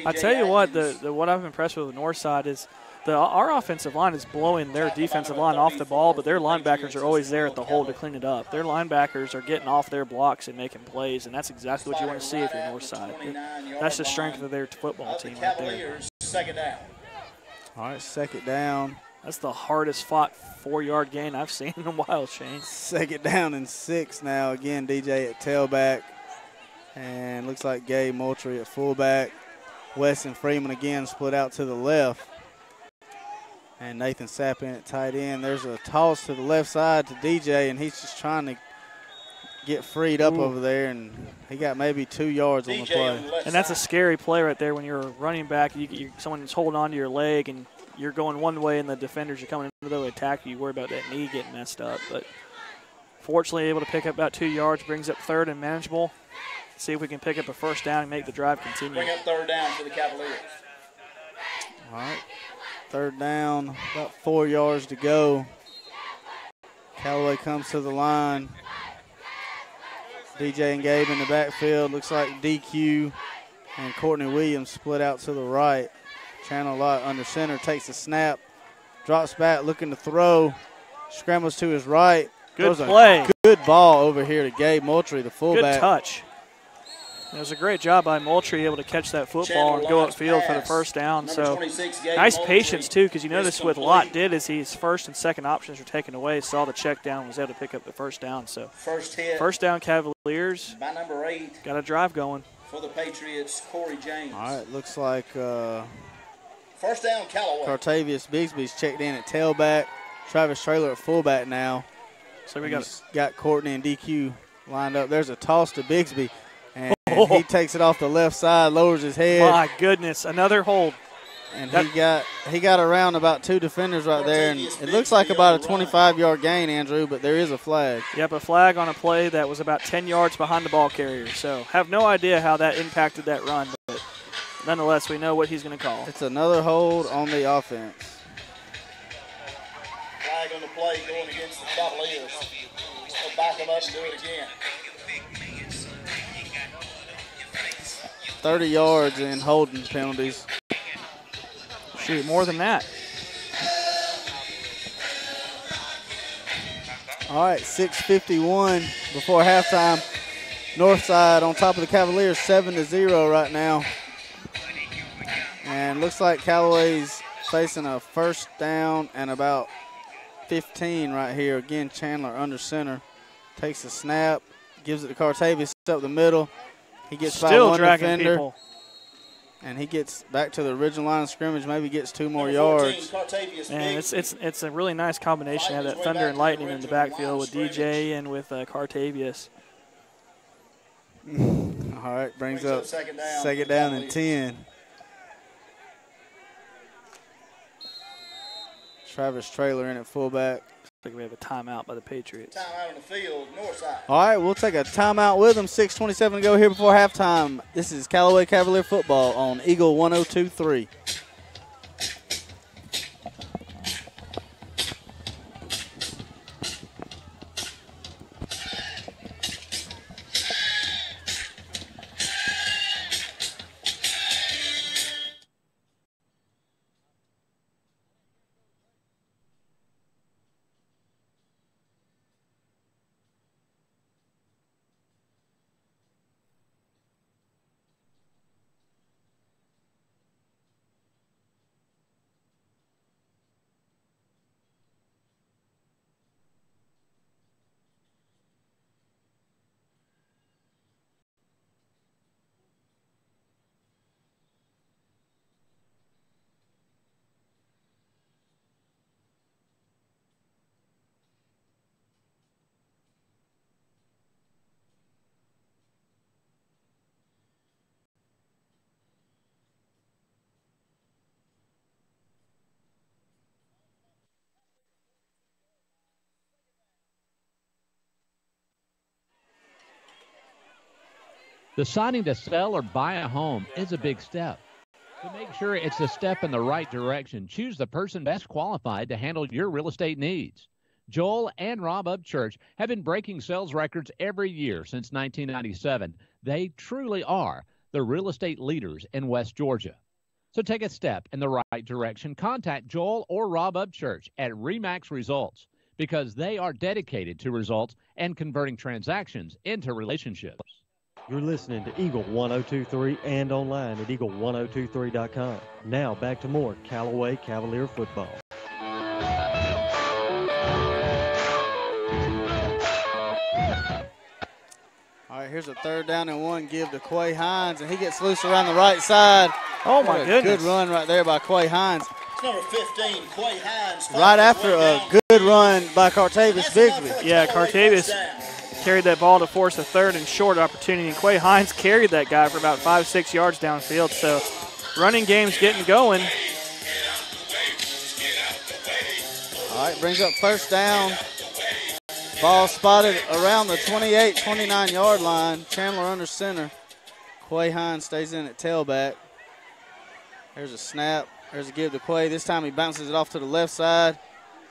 I tell you what, what I'm impressed with Northside is our offensive line is blowing their defensive line off the ball, but their linebackers are always there at the hole to clean it up. Their linebackers are getting off their blocks and making plays, and that's exactly what you want to see if you're Northside. That's the strength of their football team right there. Second down. All right, second down. That's the hardest fought 4-yard gain I've seen in a while, Shane. Second down and 6 now. Again, DJ at tailback. And looks like Gabe Moultrie at fullback. Wes and Freeman again split out to the left. And Nathan Sapp in at tight end. There's a toss to the left side to DJ, and he's just trying to get freed up over there, and he got maybe 2 yards on the play. And that's a scary play right there when you're running back. Someone's holding on to your leg, and you're going one way, and the defenders are coming in the way to attack you. You worry about that knee getting messed up. But fortunately, able to pick up about 2 yards, brings up 3rd and manageable. See if we can pick up a first down and make the drive continue. Bring up 3rd down for the Cavaliers. All right, 3rd down, about 4 yards to go. Callaway comes to the line. DJ and Gabe in the backfield. Looks like DQ and Courtney Williams split out to the right. Chandler Lott under center, takes a snap, drops back, looking to throw, scrambles to his right. Good play. Good ball over here to Gabe Moultrie, the fullback. Good touch. It was a great job by Moultrie, able to catch that football and go upfield for the first down. So nice patience, too, because you notice what Lott did is his first and second options were taken away, saw the check down, was able to pick up the first down. So first down Cavaliers. By number 8. Got a drive going. For the Patriots, Corey James. All right, looks like first down Callaway. Cartavius Bigsby's checked in at tailback. Travis Traylor at fullback now. So we got Courtney and DQ lined up. There's a toss to Bigsby. And he takes it off the left side, lowers his head. My goodness, another hold. And he got around about 2 defenders right there, and it looks like about a 25-yard gain, Andrew, but there is a flag. Yep, a flag on a play that was about 10 yards behind the ball carrier. So have no idea how that impacted that run, but nonetheless, we know what he's going to call. It's another hold on the offense. Flag on the play going against the Cavaliers. They'll back them up and do it again. 30 yards in holding penalties. Shoot, more than that. All right, 6:51 before halftime. Northside on top of the Cavaliers, 7-0 right now. And looks like Callaway's facing a first down and about 15 right here. Again, Chandler under center. Takes a snap, gives it to Cartavius up the middle. He gets by one defender. People. And he gets back to the original line of scrimmage, maybe gets 2 more yards. And it's a really nice combination. Have that thunder and lightning in the backfield with DJ and with Cartavius. All right, brings up second down and 10. Travis Traylor in at fullback. I think we have a timeout by the Patriots. Timeout on the field, Northside. All right, we'll take a timeout with them. 6:27 to go here before halftime. This is Callaway Cavalier football on Eagle 102.3. Deciding to sell or buy a home is a big step. To make sure it's a step in the right direction, choose the person best qualified to handle your real estate needs. Joel and Rob Upchurch have been breaking sales records every year since 1997. They truly are the real estate leaders in West Georgia. So take a step in the right direction. Contact Joel or Rob Upchurch at RE/MAX Results because they are dedicated to results and converting transactions into relationships. You're listening to Eagle 102.3 and online at eagle1023.com. Now back to more Callaway Cavalier football. All right, here's a 3rd down and 1. Give to Quay Hines, and he gets loose around the right side. Oh, my goodness. Good run right there by Quay Hines. It's number 15, Quay Hines. Right after a good run by Cartavius Bigsby. Yeah, Cartavius carried that ball to force a 3rd and short opportunity, and Quay Hines carried that guy for about 5-6 yards downfield. So running game's getting going. All right, brings up first down. Ball spotted around the 28, 29-yard line. Chandler under center. Quay Hines stays in at tailback. There's a snap. There's a give to Quay. This time he bounces it off to the left side,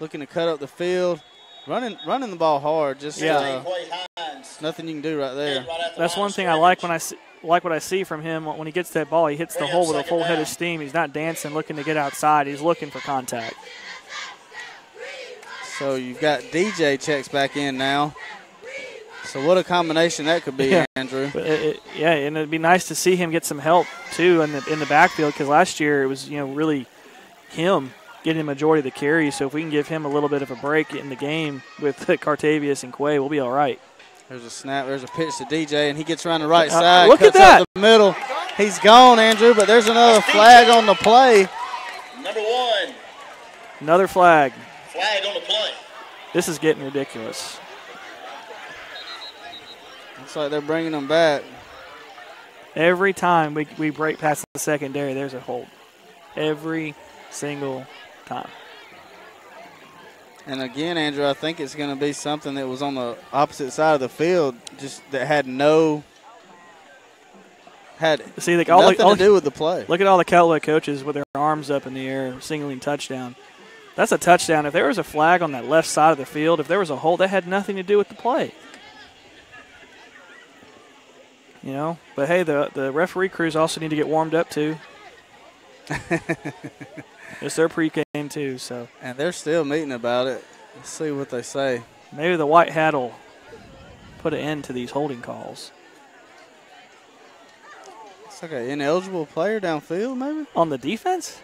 looking to cut up the field. Running the ball hard. Just nothing you can do right there. That's one thing I like when I see, what I see from him. When he gets that ball, he hits the hole with a full head of steam. He's not dancing, looking to get outside. He's looking for contact. So you've got DJ checks back in now. So what a combination that could be, yeah. Andrew. Yeah, and it'd be nice to see him get some help too in the backfield, because last year it was really him getting the majority of the carries. So if we can give him a little bit of a break in the game with Cartavius and Quay, we'll be all right. There's a snap. There's a pitch to DJ, and he gets around the right side. Look cuts at that. Up the middle. He's gone, Andrew, but there's another flag on the play. Number 1. Another flag. Flag on the play. This is getting ridiculous. Looks like they're bringing them back. Every time we break past the secondary, there's a hold. Every single time. And again, Andrew, I think it's going to be something that was on the opposite side of the field, just that had nothing to do with the play. Look at all the Callaway coaches with their arms up in the air, signaling touchdown. That's a touchdown. If there was a flag on that left side of the field, if there was a hold, that had nothing to do with the play. But hey, the referee crews also need to get warmed up too. It's their pregame too, so. And they're still meeting about it. Let's see what they say. Maybe the white hat will put an end to these holding calls. It's like an ineligible player downfield, maybe? On the defense?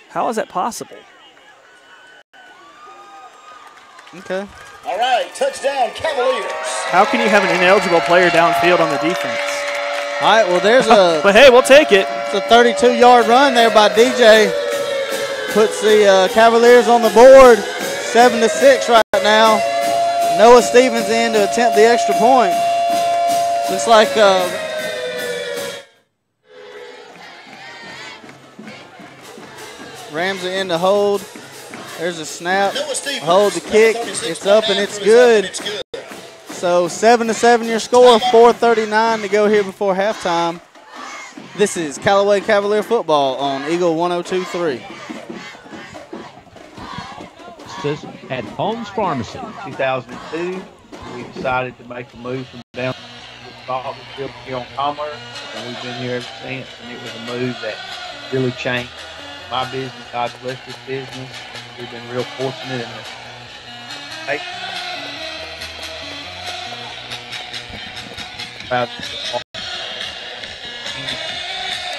How is that possible? Okay. All right, touchdown, Cavaliers. How can you have an ineligible player downfield on the defense? All right, well, there's a... But hey, we'll take it. It's a 32-yard run there by DJ. Puts the Cavaliers on the board, 7-6 right now. Noah Stevens in to attempt the extra point. Looks like Ramsey in the hold. There's a snap. Hold the kick. It's up and it's good. So 7-7 your score. 4:39 to go here before halftime. This is Callaway Cavalier football on Eagle 102.3. This at Holmes Pharmacy. 2002, we decided to make a move from down to the ball field here on Commerce, and we've been here ever since. And it was a move that really changed my business. God bless this business. We've been real fortunate in it.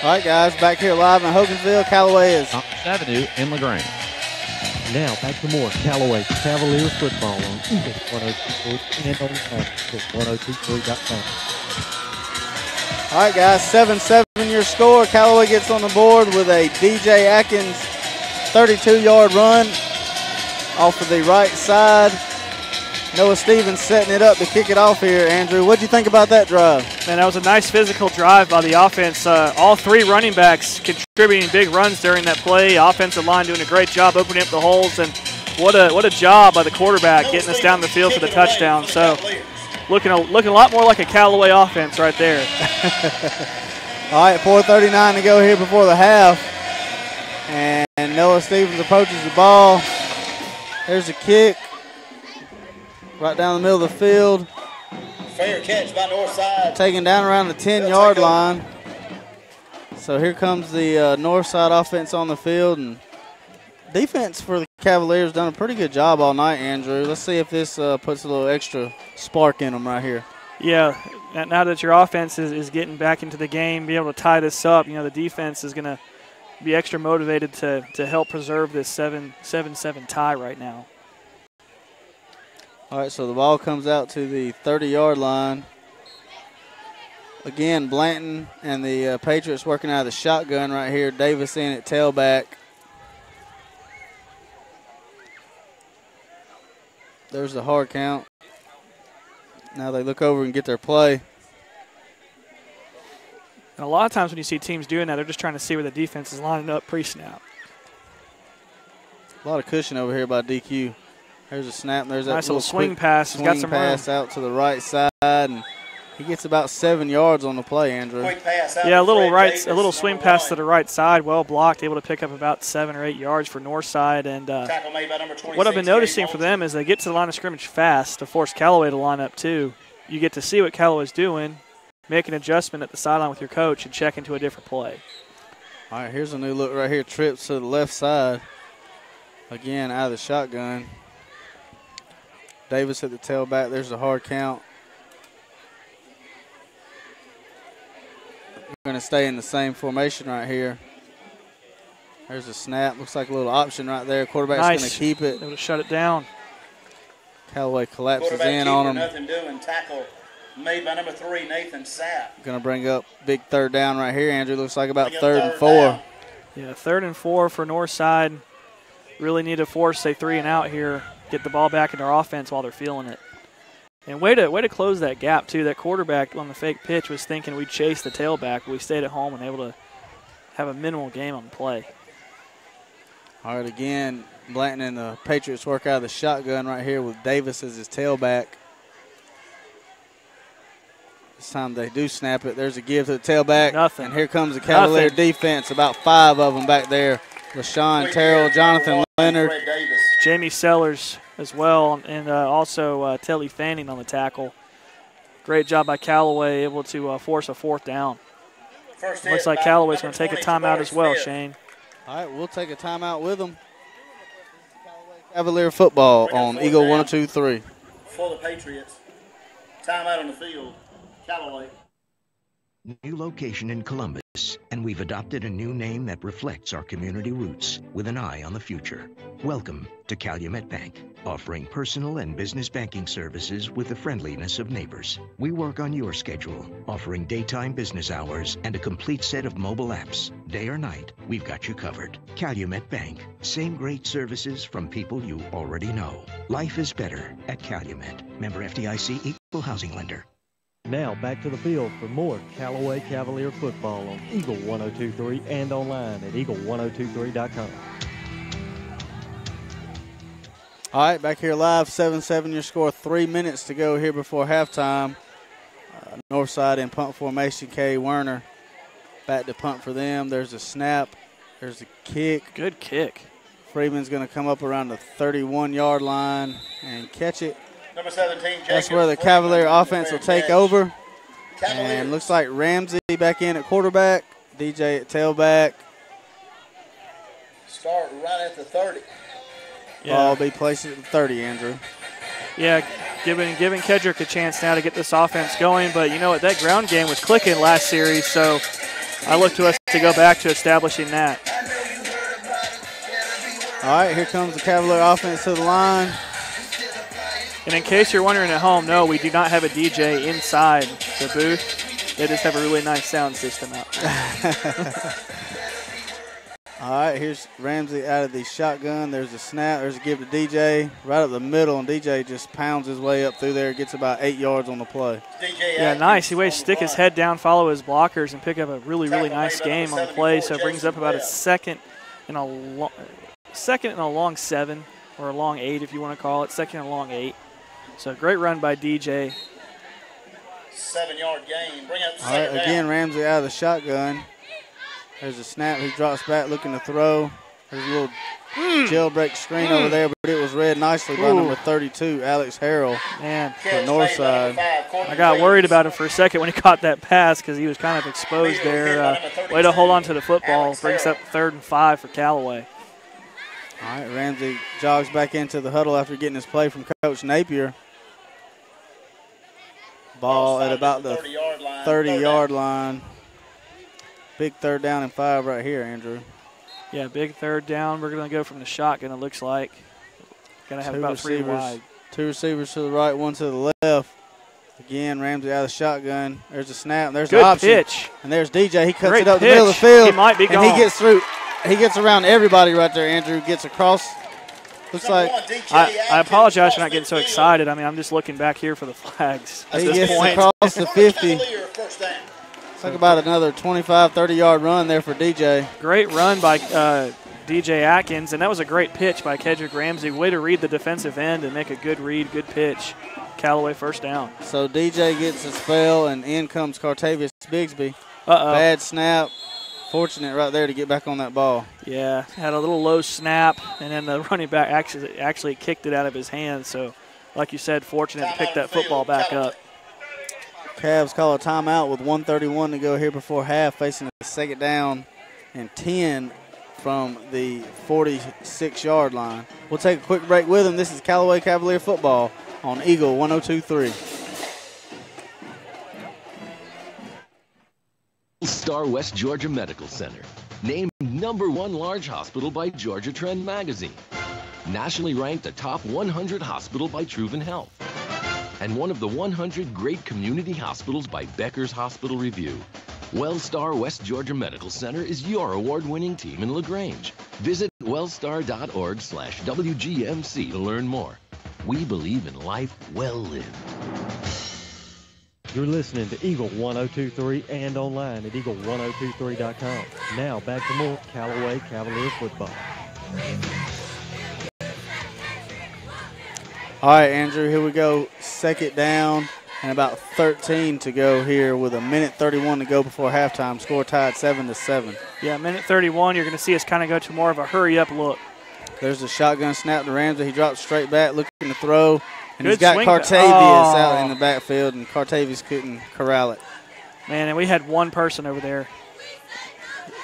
All right, guys, back here live in Hogansville. Callaway is Avenue in LaGrange. Now back to more Callaway Cavalier football on Eagle 102.3 and on 102.3.com. All right, guys, 7-7 your score. Callaway gets on the board with a DJ Atkins 32-yard run off of the right side. Noah Stevens setting it up to kick it off here. Andrew, what do you think about that drive? Man, that was a nice physical drive by the offense. All three running backs contributing big runs during that play. Offensive line doing a great job opening up the holes, and what a job by the quarterback getting us down the field for the touchdown. So looking a lot more like a Callaway offense right there. All right, 4:39 to go here before the half. And Noah Stevens approaches the ball. There's a kick. Right down the middle of the field. Fair catch by Northside. Taken down around the 10-yard line. So here comes the Northside offense on the field. And defense for the Cavaliers done a pretty good job all night, Andrew. Let's see if this puts a little extra spark in them right here. Yeah, now that your offense is getting back into the game, be able to tie this up, the defense is going to be extra motivated to help preserve this 7-7 tie right now. All right, so the ball comes out to the 30-yard line. Again, Blanton and the Patriots working out of the shotgun right here. Davis in at tailback. There's the hard count. Now they look over and get their play. And a lot of times when you see teams doing that, they're just trying to see where the defense is lining up pre-snap. A lot of cushion over here by DQ. There's a snap. There's that nice little swing pass. He's swing got some pass room. out to the right side, and he gets about 7 yards on the play, Andrew. Yeah, a little swing pass to the right side, well blocked, able to pick up about 7 or 8 yards for Northside. And what I've been noticing for them is they get to the line of scrimmage fast to force Callaway to line up too. You get to see what Callaway's doing, make an adjustment at the sideline with your coach, and check into a different play. All right, here's a new look right here. Trips to the left side. Again, out of the shotgun. Davis at the tailback. There's a hard count. We're going to stay in the same formation right here. There's a snap. Looks like a little option right there. Quarterback's going to keep it. Able to shut it down. Callaway collapses in on him. Nothing doing. Tackle made by number 3, Nathan Sapp. Going to bring up big third down right here, Andrew. Looks like about third and 4. Yeah, 3rd and 4 for Northside. Really need to force a 3 and out here. Get the ball back in their offense while they're feeling it. And way to close that gap, too. That quarterback on the fake pitch was thinking we'd chase the tailback, but we stayed at home and able to have a minimal game on the play. All right, again, Blanton and the Patriots work out of the shotgun right here with Davis as his tailback. This time they do snap it. There's a give to the tailback. Nothing. And here comes the Cavalier defense, about 5 of them back there. LaShawn Terrell, Jonathan Leonard. Jamie Sellers as well, and also Telly Fanning on the tackle. Great job by Callaway, able to force a 4th down. Looks like Callaway's going to take a timeout as well, Shane. All right, we'll take a timeout with them. Cavalier football on Eagle 102.3. For the Patriots. Timeout on the field. Callaway. New location in Columbus, and we've adopted a new name that reflects our community roots with an eye on the future. Welcome to Calumet Bank, offering personal and business banking services with the friendliness of neighbors. We work on your schedule, offering daytime business hours and a complete set of mobile apps. Day or night, we've got you covered. Calumet Bank, same great services from people you already know. Life is better at Calumet. Member FDIC, equal housing lender. Now back to the field for more Callaway Cavalier football on Eagle 102.3 and online at eagle1023.com. All right, back here live, 7-7 your score. 3 minutes to go here before halftime. Northside in punt formation, Kay Werner back to punt for them. There's a snap. There's a kick. Good kick. Freeman's going to come up around the 31-yard line and catch it. Number 17, Jacob. That's where the Cavalier offense will take over. And looks like Ramsey back in at quarterback, DJ at tailback. Start right at the 30. Yeah. Ball be placed at the 30, Andrew. Yeah, giving Kedrick a chance now to get this offense going. But you know what? That ground game was clicking last series, so I look to us to go back to establishing that. All right, here comes the Cavalier offense to the line. And in case you're wondering at home, no, we do not have a DJ inside the booth. They just have a really nice sound system out there. All right, here's Ramsey out of the shotgun. There's a snap. There's a give to DJ right up the middle, and DJ just pounds his way up through there. Gets about 8 yards on the play. Yeah, nice. He ways to stick his head down, follow his blockers, and pick up a really, really nice game on the play. So it brings up about a second and a long 7, or a long 8 if you want to call it. Second and a long 8. So great run by DJ. 7-yard gain. Bring up All right, again, Ramsey out of the shotgun. There's a snap. He drops back looking to throw. There's a little jailbreak screen over there, but it was read nicely by number 32, Alex Harrell. Man, for Northside. I got worried about him for a second when he caught that pass because he was kind of exposed there. Way to hold on to the football. Brings up 3rd and 5 for Callaway. All right, Ramsey jogs back into the huddle after getting his play from Coach Napier. Ball at about the 30-yard line. Big 3rd down and 5 right here, Andrew. Yeah, big 3rd down. We're going to go from the shotgun, it looks like. Going to have about 3 wide. 2 receivers to the right, 1 to the left. Again, Ramsey out of the shotgun. There's a snap. There's an option. Pitch. And there's DJ. He cuts Great it up pitch. the middle of the field. He might be gone. And he gets through. He gets around everybody right there, Andrew. Gets across Looks like I apologize for not getting so excited. I mean, I'm just looking back here for the flags. He gets across the 50. It's like about another 25, 30-yard run there for DJ. Great run by DJ Atkins, and that was a great pitch by Kedrick Ramsey. Way to read the defensive end and make a good read, good pitch. Callaway first down. So DJ gets a spell, and in comes Cartavius Bigsby. Uh-oh. Bad snap. Fortunate right there to get back on that ball. Yeah, had a little low snap, and then the running back actually kicked it out of his hands. So, like you said, fortunate to pick that football back up. Cavs call a timeout with 1:31 to go here before half, facing a second down and 10 from the 46-yard line. We'll take a quick break with them. This is Callaway Cavalier football on Eagle 102.3. Star West Georgia Medical Center, named #1 large hospital by Georgia Trend Magazine, nationally ranked a top 100 hospital by Truven Health, and one of the 100 great community hospitals by Becker's Hospital Review. WellStar West Georgia Medical Center is your award-winning team in LaGrange. Visit wellstar.org/WGMC to learn more. We believe in life well lived. You're listening to Eagle 102.3 and online at eagle1023.com. Now back to more Callaway Cavalier football. All right, Andrew, here we go. Second down and about 13 to go here with a minute 31 to go before halftime. Score tied 7-7. Yeah, minute 31, you're going to see us kind of go to more of a hurry-up look. There's a shotgun snap to Ramsey. He drops straight back, looking to throw. And Good he's got swing. Cartavius out in the backfield, and Cartavius couldn't corral it. Man, and we had one person over there.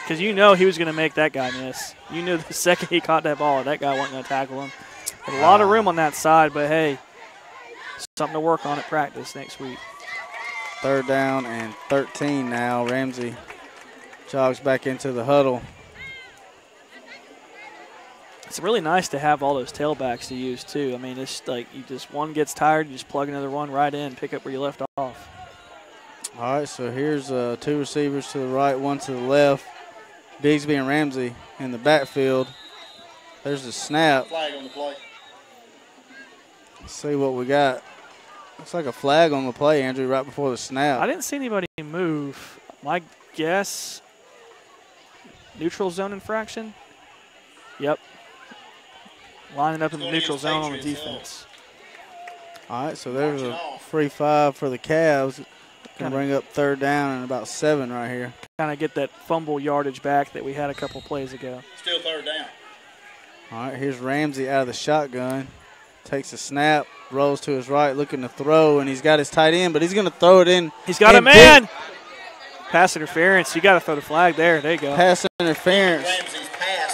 Because you know he was going to make that guy miss. You knew the second he caught that ball, that guy wasn't going to tackle him. Had a lot of room on that side, but hey, something to work on at practice next week. Third down and 13 now. Ramsey jogs back into the huddle. It's really nice to have all those tailbacks to use, too. I mean, it's like one gets tired, you just plug another one right in, pick up where you left off. All right, so here's two receivers to the right, one to the left. Bigsby and Ramsey in the backfield. There's the snap. Flag on the play. Let's see what we got. Looks like a flag on the play, Andrew, right before the snap. I didn't see anybody move. My guess, neutral zone infraction? Yep. Lining up in the neutral zone on the defense. All right, so there's a free 5 for the Cavs. Going to bring up third down and about 7 right here. Kind of get that fumble yardage back that we had a couple plays ago. Still third down. All right, here's Ramsey out of the shotgun. Takes a snap, rolls to his right, looking to throw, and he's got his tight end, but he's going to throw it in. He's got a man. Pass interference. You got to throw the flag there. There you go. Pass interference.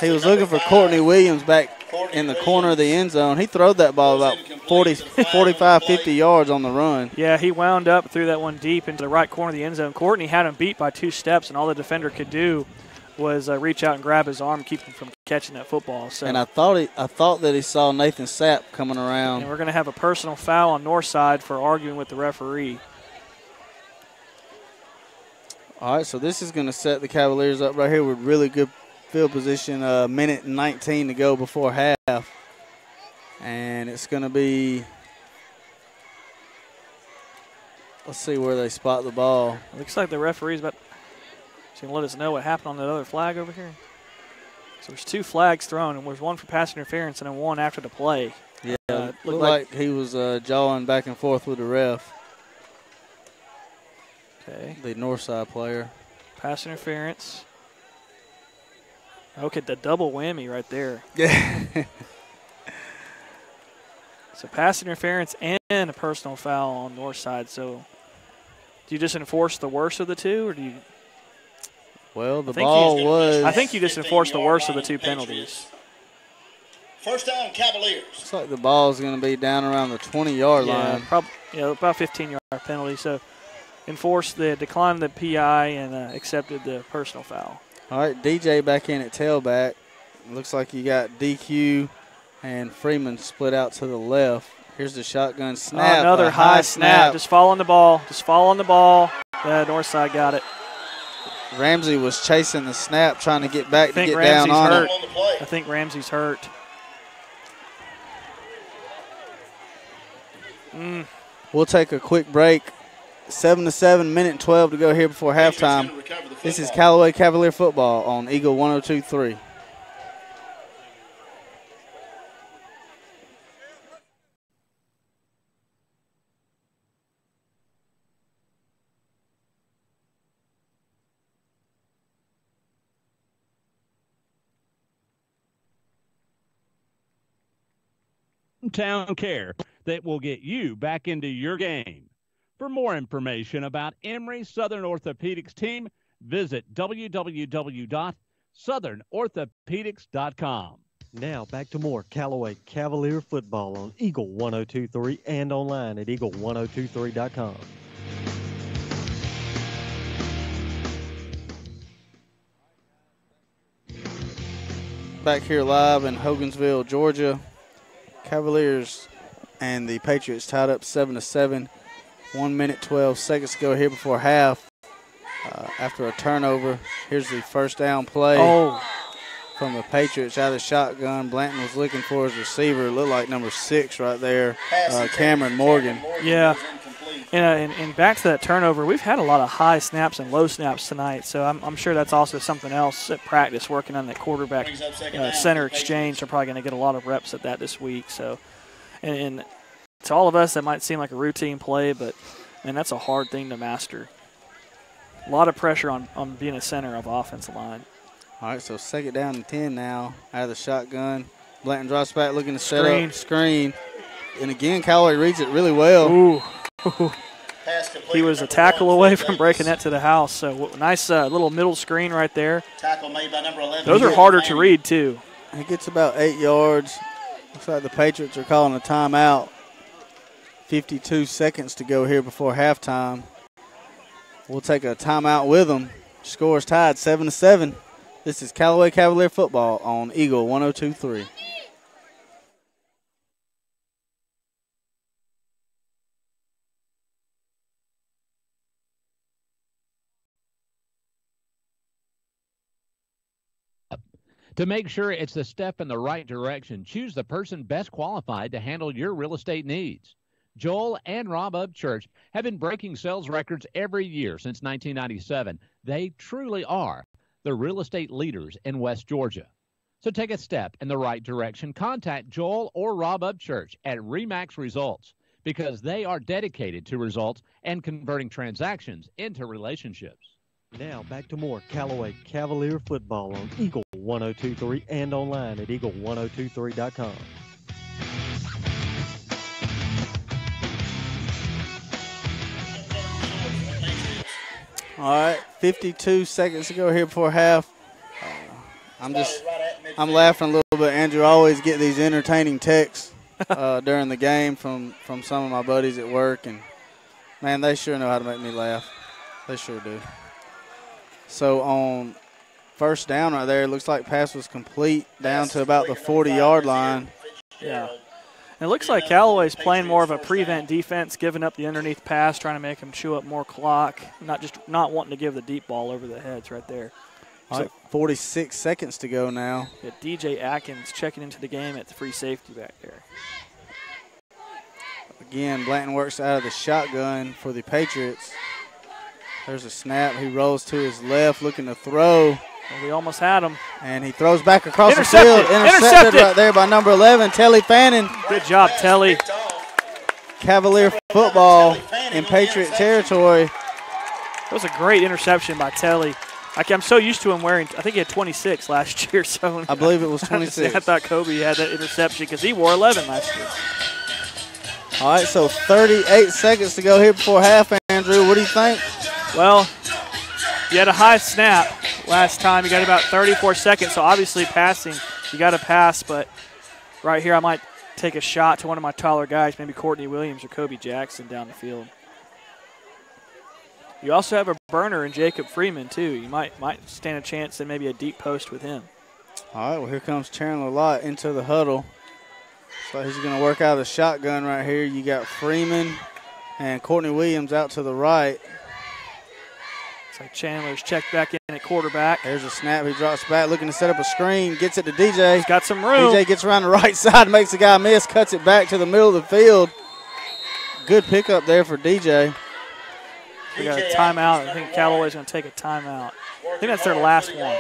He was looking for Courtney Williams back in the corner of the end zone. He throwed that ball about 45, 50 yards on the run. Yeah, he wound up, threw that one deep into the right corner of the end zone. Courtney had him beat by 2 steps, and all the defender could do was reach out and grab his arm, keep him from catching that football. So, and I thought that he saw Nathan Sapp coming around. And we're going to have a personal foul on Northside for arguing with the referee. All right, so this is going to set the Cavaliers up right here with really good field position. Minute 19 to go before half. And it's going to be, let's see where they spot the ball. It looks like the referee's about to let us know what happened on that other flag over here. So there's 2 flags thrown, and there's one for pass interference and then one after the play. Yeah, looked like he was jawing back and forth with the ref. Okay. The Northside player. Pass interference. Okay, the double whammy right there. Yeah. So pass interference and a personal foul on Northside. So do you just enforce the worst of the two, or do you? Well, the ball was. I think you just enforce the worst of the 2 penalties. First down, Cavaliers. Looks like the ball is going to be down around the 20-yard line. About 15-yard penalty. So enforced the decline of the PI and accepted the personal foul. All right, DJ back in at tailback. Looks like you got DQ and Freeman split out to the left. Here's the shotgun snap. Another high snap. Just fall on the ball. Just fall on the ball. Northside got it. Ramsey was chasing the snap, trying to get back to get Ramsey's down on hurt. it. I think Ramsey's hurt. We'll take a quick break. 7-7, minute and 12 to go here before halftime. This is Callaway Cavalier football on Eagle 102.3. Town care that will get you back into your game. For more information about Emory Southern Orthopedics team, visit www.southernorthopedics.com. Now back to more Callaway Cavalier football on Eagle 102.3 and online at eagle1023.com. Back here live in Hogansville, Georgia. Cavaliers and the Patriots tied up 7-7. 1 minute, 12 seconds to go here before half. After a turnover, here's the first down play from the Patriots out of the shotgun. Blanton was looking for his receiver. It looked like number 6 right there, Cameron Morgan. Yeah. And back to that turnover, we've had a lot of high snaps and low snaps tonight, so I'm sure that's also something else at practice, working on that quarterback center exchange. They're probably going to get a lot of reps at that this week. So, and to all of us, that might seem like a routine play, but, man, that's a hard thing to master. A lot of pressure on being a center of offensive line. All right, so second down and 10 now out of the shotgun. Blanton drops back looking to set up screen. And again, Callaway reads it really well. Ooh. He was a tackle away from breaking that to the house. So nice little middle screen right there. Tackle made by number 11. Those are harder to read, too. He gets about 8 yards. Looks like the Patriots are calling a timeout. 52 seconds to go here before halftime. We'll take a timeout with them. Scores tied 7-7. This is Callaway Cavalier football on Eagle 102.3. To make sure it's the step in the right direction, choose the person best qualified to handle your real estate needs. Joel and Rob Upchurch have been breaking sales records every year since 1997. They truly are the real estate leaders in West Georgia. So take a step in the right direction. Contact Joel or Rob Upchurch at RE/MAX Results because they are dedicated to results and converting transactions into relationships. Now back to more Callaway Cavalier football on Eagle 102.3 and online at eagle1023.com. All right, 52 seconds to go here before half. I'm laughing a little bit. Andrew, I always get these entertaining texts during the game from some of my buddies at work, and man, they sure know how to make me laugh. They sure do. So on first down right there, it looks like pass was complete down to about the 40-yard line. Yeah. And it looks like Callaway's playing more of a prevent defense, giving up the underneath pass, trying to make them chew up more clock, not wanting to give the deep ball over the heads right there. All right, 46 seconds to go now. Yeah, DJ Atkins checking into the game at the free safety back there. Again, Blanton works out of the shotgun for the Patriots. There's a snap. He rolls to his left, looking to throw. Well, we almost had him. And he throws back across the field. Intercepted right there by number 11, Telly Fannin. Good job, Telly. Cavalier football in Patriot territory. That was a great interception by Telly. I'm so used to him wearing, I think he had 26 last year. So I believe it was 26. I thought Kobe had that interception because he wore 11 last year. All right, so 38 seconds to go here before half, Andrew. What do you think? Well, you had a high snap last time. You got about 34 seconds, so obviously passing, you got to pass. But right here I might take a shot to one of my taller guys, maybe Courtney Williams or Kobe Jackson down the field. You also have a burner in Jacob Freeman, too. You might stand a chance in maybe a deep post with him. All right, well, here comes Chandler Lott into the huddle. So he's going to work out of the shotgun right here. You got Freeman and Courtney Williams out to the right. So Chandler's checked back in at quarterback. There's a snap. He drops back, looking to set up a screen. Gets it to DJ. He's got some room. DJ gets around the right side, makes the guy miss, cuts it back to the middle of the field. good pickup there for DJ. We got a timeout. I think Callaway's going to take a timeout. I think that's their last one.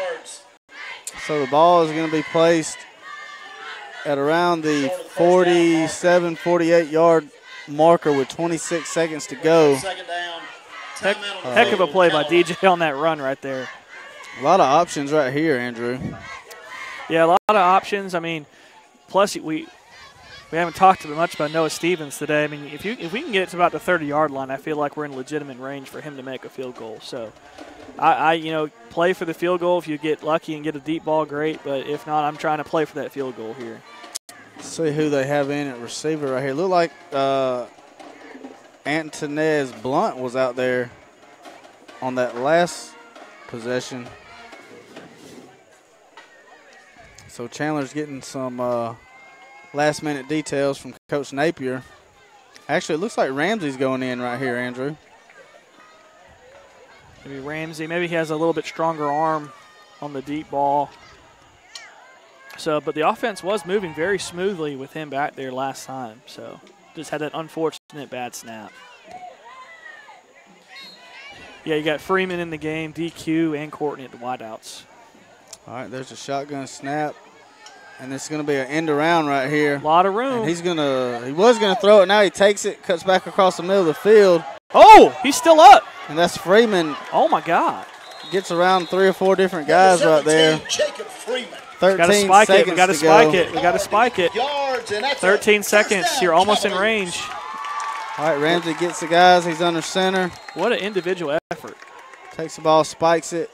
So the ball is going to be placed at around the 47, 48-yard marker with 26 seconds to go. Heck of a play by DJ on that run right there. A lot of options right here, Andrew. Yeah, a lot of options. I mean, plus we haven't talked much about Noah Stevens today. I mean, if we can get to about the 30-yard line, I feel like we're in legitimate range for him to make a field goal. So, I play for the field goal. If you get lucky and get a deep ball, great. But if not, I'm trying to play for that field goal here. See who they have in at receiver right here. Look like Antonez Blunt was out there on that last possession. So Chandler's getting some last-minute details from Coach Napier. Actually, it looks like Ramsey's going in right here, Andrew. Maybe Ramsey. Maybe he has a little bit stronger arm on the deep ball. So, but the offense was moving very smoothly with him back there last time. So, just had that unfortunate bad snap. Yeah, you got Freeman in the game, DQ, and Courtney at the wideouts. All right, there's a shotgun snap. And it's going to be an end around right here. A lot of room. And he was going to throw it. Now he takes it, cuts back across the middle of the field. Oh, he's still up. And that's Freeman. Oh, my God. Gets around 3 or 4 different guys right there. Jacob Freeman. 13 seconds to go. We got to spike it. We got to spike it. 13 seconds. You're almost in range. All right, Ramsey gets the guys. He's under center. What an individual effort. Takes the ball, spikes it.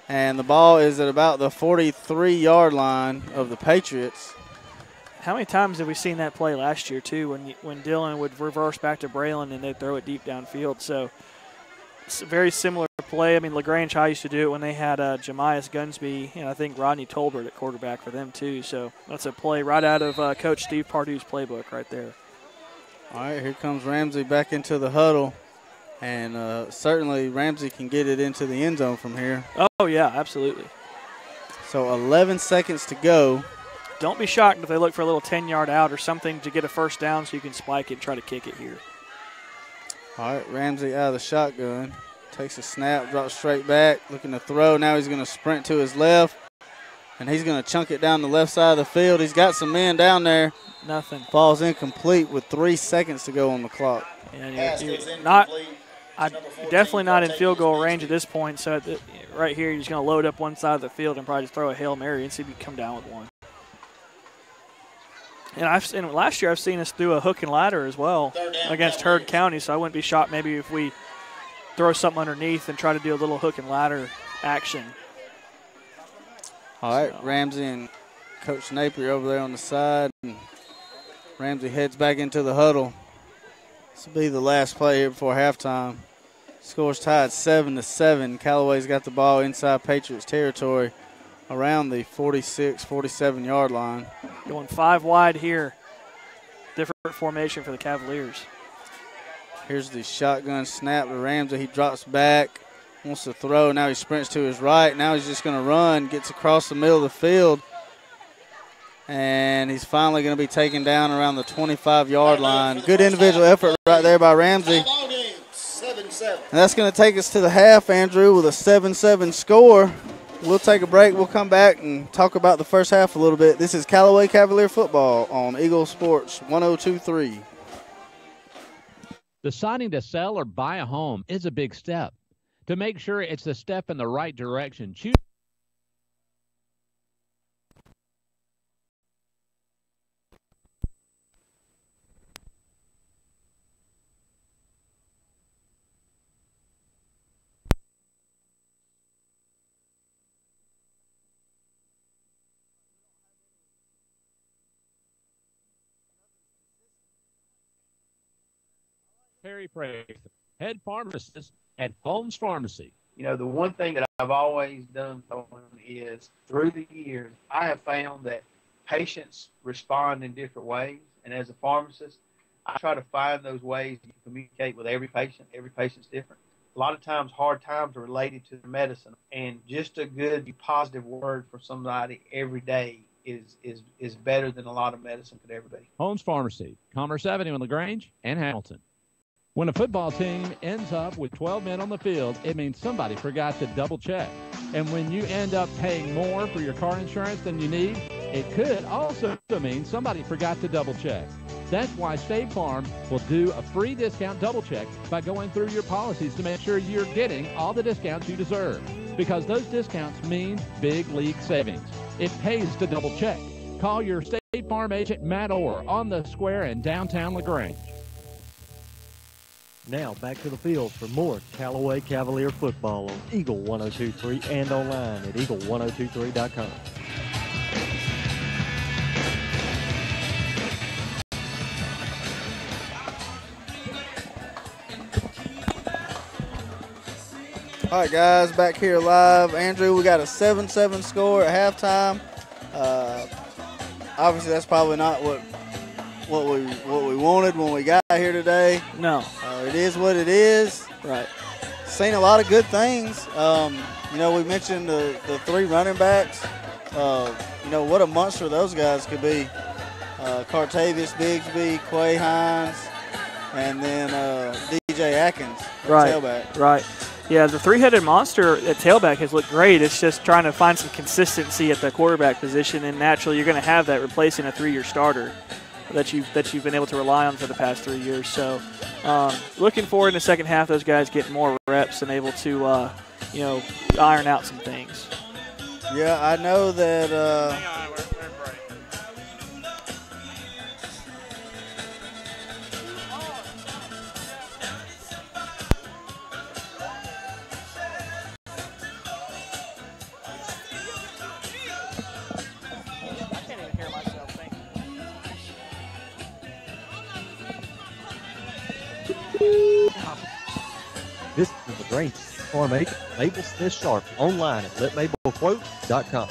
And the ball is at about the 43-yard line of the Patriots. How many times have we seen that play last year, too, when Dylan would reverse back to Braylon and they'd throw it deep downfield? So it's a very similar play. I mean, LaGrange High used to do it when they had Jemias Gunsby, and I think Rodney Tolbert at quarterback for them, too. So that's a play right out of Coach Steve Pardue's playbook right there. All right, here comes Ramsey back into the huddle. And certainly Ramsey can get it into the end zone from here. Oh, yeah, absolutely. So 11 seconds to go. Don't be shocked if they look for a little 10-yard out or something to get a first down so you can spike it and try to kick it here. All right, Ramsey out of the shotgun. Takes a snap, drops straight back, looking to throw. Now he's going to sprint to his left, and he's going to chunk it down the left side of the field. He's got some men down there. Nothing. Falls incomplete with 3 seconds to go on the clock. And you're definitely not in field goal range at this point. So right here, you're just going to load up one side of the field and probably just throw a Hail Mary and see if you can come down with one. And last year I've seen us do a hook and ladder as well against Heard County. So I wouldn't be shocked maybe if we throw something underneath and try to do a little hook and ladder action. All right, Ramsey and Coach Napier over there on the side. And Ramsey heads back into the huddle. This will be the last play here before halftime. Score's tied 7-7. Callaway's got the ball inside Patriots territory around the 46, 47-yard line. Going 5 wide here. Different formation for the Cavaliers. Here's the shotgun snap to Ramsey. He drops back, wants to throw. Now he sprints to his right. Now he's just going to run, gets across the middle of the field. And he's finally going to be taken down around the 25-yard line. Good individual effort right there by Ramsey. And that's going to take us to the half, Andrew, with a 7-7 score. We'll take a break. We'll come back and talk about the first half a little bit. This is Callaway Cavalier football on Eagle Sports 102.3. Deciding to sell or buy a home is a big step. To make sure it's a step in the right direction, choose Perry Praise, head pharmacist at Holmes Pharmacy. You know, the one thing that I've always done is through the years, I have found that patients respond in different ways. And as a pharmacist, I try to find those ways to communicate with every patient. Every patient's different. A lot of times, hard times are related to the medicine. And just a good, positive word for somebody every day is better than a lot of medicine could ever be. Holmes Pharmacy, Commerce Avenue in LaGrange and Hamilton. When a football team ends up with 12 men on the field, it means somebody forgot to double check. And when you end up paying more for your car insurance than you need, it could also mean somebody forgot to double check. That's why State Farm will do a free discount double check by going through your policies to make sure you're getting all the discounts you deserve. Because those discounts mean big league savings. It pays to double check. Call your State Farm agent, Matt Orr, on the square in downtown LaGrange. Now back to the field for more Callaway Cavalier football on Eagle 1023 and online at eagle1023.com. All right, guys, back here live. Andrew, we got a 7-7 score at halftime. Obviously, that's probably not what we wanted when we got here today. No. It is what it is. Right. Seen a lot of good things. We mentioned the three running backs. What a monster those guys could be. Cartavius Bigsby, Quay Hines, and then DJ Atkins, tailback. Right. Yeah, the three-headed monster at tailback has looked great. It's just trying to find some consistency at the quarterback position, and naturally you're going to have that replacing a three-year starter that you've been able to rely on for the past 3 years. So looking forward in the second half, those guys getting more reps and able to, iron out some things. Yeah, I know that This is the Grange Farm agent, Mabel Smith Sharp, online at letmabelquote.com.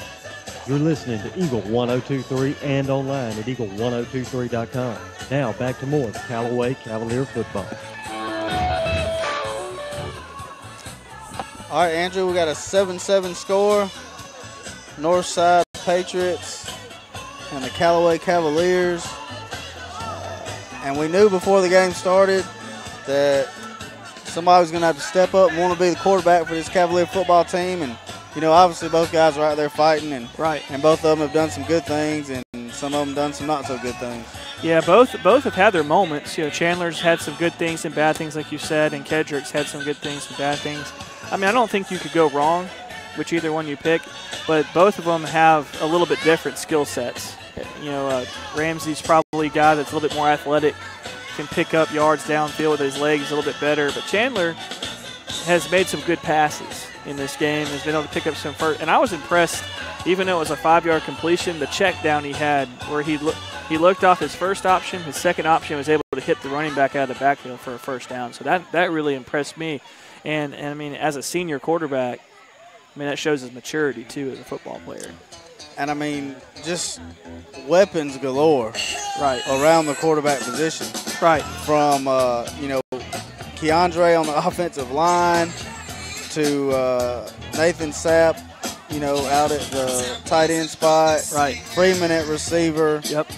You're listening to Eagle 1023 and online at eagle1023.com. Now back to more Callaway Cavalier football. All right, Andrew, we got a 7-7 score. Northside Patriots and the Callaway Cavaliers. And we knew before the game started that somebody was going to have to step up and want to be the quarterback for this Cavalier football team. And, obviously both guys are out there fighting. And both of them have done some good things, and some of them done some not so good things. Yeah, both have had their moments. Chandler's had some good things and bad things, like you said, and Kedrick's had some good things and bad things. I don't think you could go wrong with either one you pick, but both of them have a little bit different skill sets. Ramsey's probably a guy that's a little bit more athletic, can pick up yards downfield with his legs a little bit better, but Chandler has made some good passes in this game, has been able to pick up some first, and I was impressed, even though it was a 5-yard completion, the check down he had where he looked off his first option, his second option was able to hit the running back out of the backfield for a first down, so that really impressed me, and as a senior quarterback, that shows his maturity too as a football player. And just weapons galore, right, around the quarterback position, right, from Keandre on the offensive line to Nathan Sapp, out at the tight end spot, right, Freeman at receiver, yep,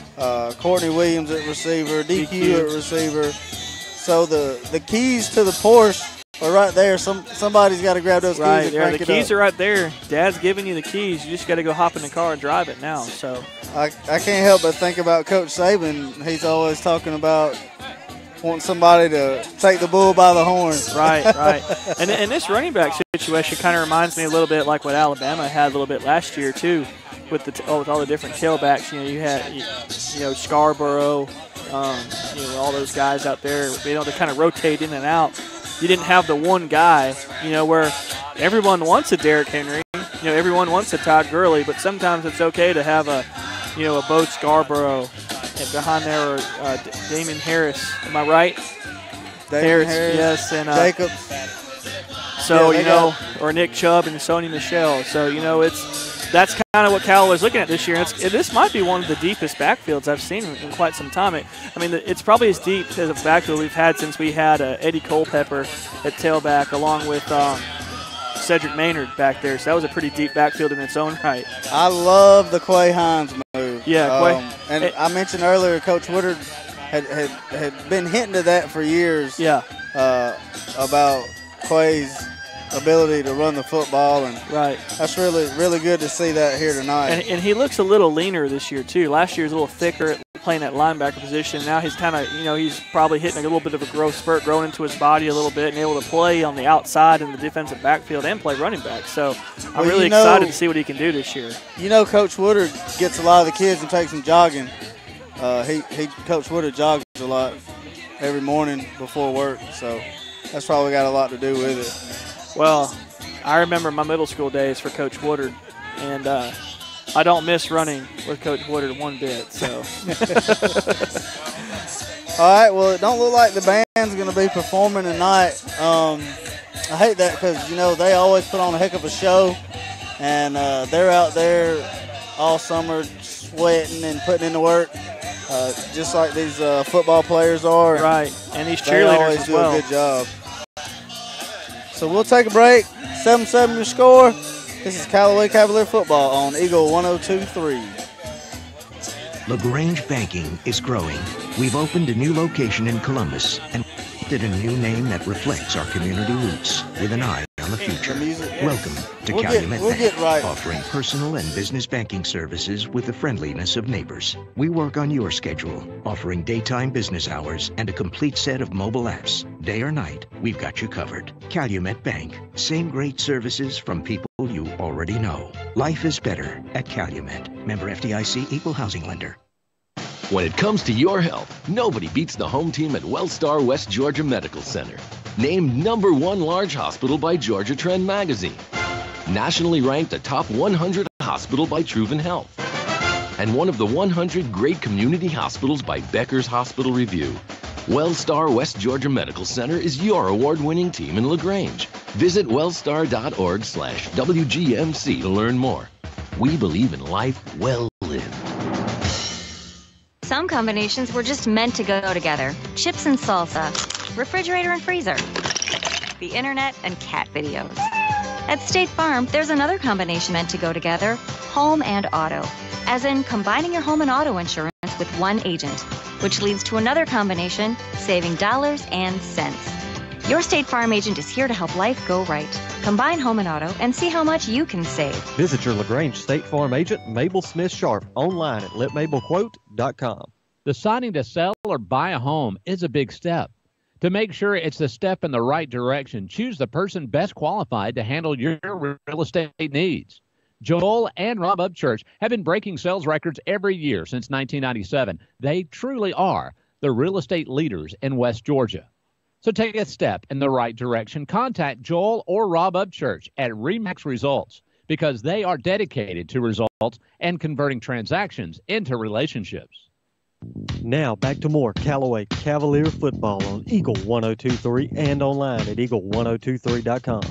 Courtney Williams at receiver, DQ at receiver. So the keys to the Porsche are right there. Somebody's got to grab those keys and crank the it keys up. are right there. Dad's giving you the keys. You just got to go hop in the car and drive it now. So I can't help but think about Coach Saban. He's always talking about wanting somebody to take the bull by the horns. Right. And this running back situation kind of reminds me a little bit like what Alabama had a little bit last year too, with all the different tailbacks. You had Scarborough, all those guys out there being able to kind of rotate in and out. You didn't have the one guy, where everyone wants a Derrick Henry, everyone wants a Todd Gurley, but sometimes it's okay to have a Bo Scarborough, and behind there are Damon Harris. Am I right? Harris, yes, and Jacobs. So or Nick Chubb and Sony Michel. So that's kind of what Callaway's looking at this year. This might be one of the deepest backfields I've seen in quite some time. It's probably as deep as a backfield we've had since we had Eddie Culpepper at tailback, along with Cedric Maynard back there. So that was a pretty deep backfield in its own right. I love the Quay Hines move. Yeah, and I mentioned earlier, Coach Woodard had been hinting to that for years. Yeah. About Quay's ability to run the football, and that's really good to see that here tonight. And he looks a little leaner this year too. Last year he was a little thicker playing that linebacker position. Now he's kind of, he's probably hitting a little bit of a growth spurt, growing into his body a little bit, and able to play on the outside in the defensive backfield and play running back. So I'm really excited to see what he can do this year. Coach Woodard gets a lot of the kids and takes them jogging. Coach Woodard jogs a lot every morning before work, so that's probably got a lot to do with it. Well, I remember my middle school days for Coach Woodard, and I don't miss running with Coach Woodard one bit. So, all right. Well, it don't look like the band's going to be performing tonight. I hate that because they always put on a heck of a show, and they're out there all summer sweating and putting in the work, just like these football players are. Right, and these they cheerleaders always as do well. a good job. So we'll take a break. 7-7 your score. This is Callaway Cavalier football on Eagle 102.3. LaGrange Banking is growing. We've opened a new location in Columbus and did a new name that reflects our community roots with an eye on the future. Welcome to Calumet Bank, offering personal and business banking services with the friendliness of neighbors. We work on your schedule, offering daytime business hours and a complete set of mobile apps. Day or night, we've got you covered. Calumet Bank, same great services from people you already know. Life is better at Calumet. Member FDIC, Equal Housing Lender. When it comes to your health, nobody beats the home team at WellStar West Georgia Medical Center. Named #1 large hospital by Georgia Trend Magazine. Nationally ranked a top 100 hospital by Truven Health. And one of the 100 great community hospitals by Becker's Hospital Review. WellStar West Georgia Medical Center is your award-winning team in LaGrange. Visit wellstar.org/WGMC to learn more. We believe in life well lived. Some combinations were just meant to go together. Chips and salsa, refrigerator and freezer, the internet and cat videos. At State Farm, there's another combination meant to go together, home and auto. As in combining your home and auto insurance with one agent, which leads to another combination, saving dollars and cents. Your State Farm agent is here to help life go right. Combine home and auto and see how much you can save. Visit your LaGrange State Farm agent, Mabel Smith Sharp, online at letmabelquote.com. Deciding to sell or buy a home is a big step. To make sure it's a step in the right direction, choose the person best qualified to handle your real estate needs. Joel and Rob Upchurch have been breaking sales records every year since 1997. They truly are the real estate leaders in West Georgia. So take a step in the right direction. Contact Joel or Rob Upchurch at Remax Results because they are dedicated to results and converting transactions into relationships. Now back to more Callaway Cavalier football on Eagle 102.3 and online at eagle1023.com.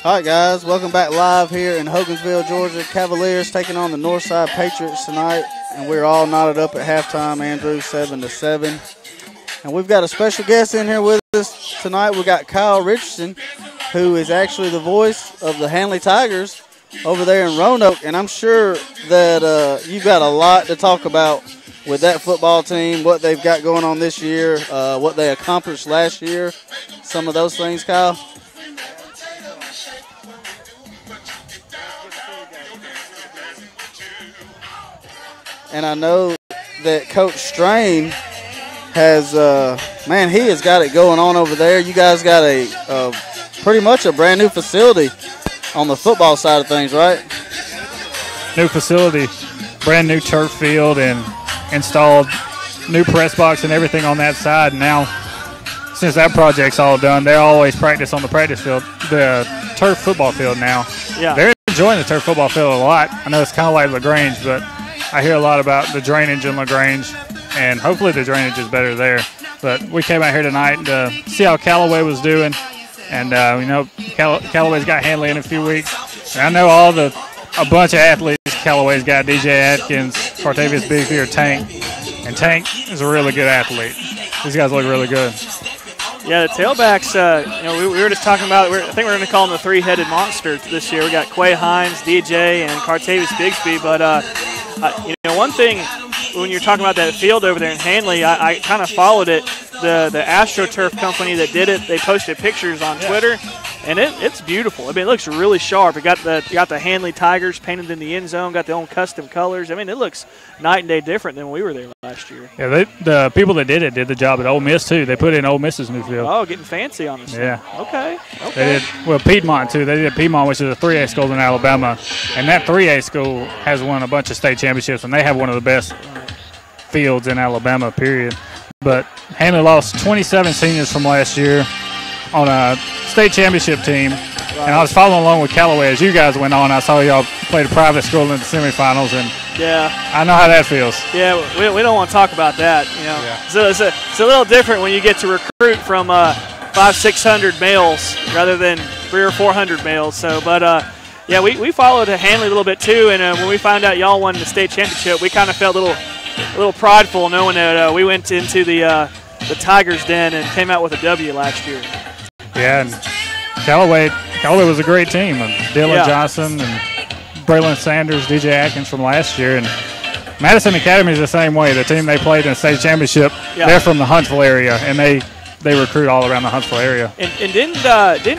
All right, guys, welcome back live here in Hogansville, Georgia. Cavaliers taking on the Northside Patriots tonight, and we're all knotted up at halftime, Andrew, 7-7. And we've got a special guest in here with us tonight. We've got Kyle Richardson, who is actually the voice of the Hanley Tigers over there in Roanoke, and I'm sure that you've got a lot to talk about with that football team, what they've got going on this year, what they accomplished last year, some of those things, Kyle. And I know that Coach Strain has, he has got it going on over there. You guys got a pretty much a brand new facility on the football side of things, right? New facility, brand new turf field, and installed new press box and everything on that side. Now, since that project's all done, they always practice on the practice field, the turf football field now. Yeah. They're enjoying the turf football field a lot. I know it's kind of like LaGrange, but I hear a lot about the drainage in LaGrange, and hopefully the drainage is better there. But we came out here tonight to see how Callaway was doing, and Callaway's got Hanley in a few weeks. And I know a bunch of athletes Callaway's got: DJ Atkins, Cartavius Bigby, or Tank, and Tank is a really good athlete. These guys look really good. Yeah, the tailbacks, we were just talking about it. I think we're going to call them the three-headed monster this year. We got Quay Hines, DJ, and Cartavius Bigsby. But, one thing when you're talking about that field over there in Hanley, I kind of followed it. The AstroTurf company that did it, they posted pictures on Twitter, and it's beautiful. I mean, it looks really sharp. It got the Hanley Tigers painted in the end zone, got their own custom colors. I mean, it looks night and day different than when we were there last year. Yeah, the people that did it did the job at Ole Miss, too. They put in Ole Miss's new field. Oh, getting fancy on this. Yeah. Okay. They did, Piedmont, too. They did Piedmont, which is a 3A school in Alabama, and that 3A school has won a bunch of state championships, and they have one of the best fields in Alabama, period. But Hanley lost 27 seniors from last year on a state championship team. Right. And I was following along with Callaway as you guys went on. I saw y'all played a private school in the semifinals, and I know how that feels. Yeah, we don't want to talk about that. Yeah. So it's a little different when you get to recruit from 500-600 males rather than 300 or 400 males. So, but we followed Hanley a little bit too, and when we found out y'all won the state championship, we kind of felt a little prideful knowing that we went into the Tigers' den and came out with a W last year. Yeah, and Callaway was a great team. Dylan Johnson and Braylon Sanders, DJ Atkins from last year. And Madison Academy is the same way. The team they played in the state championship, they're from the Huntsville area, and they recruit all around the Huntsville area. And didn't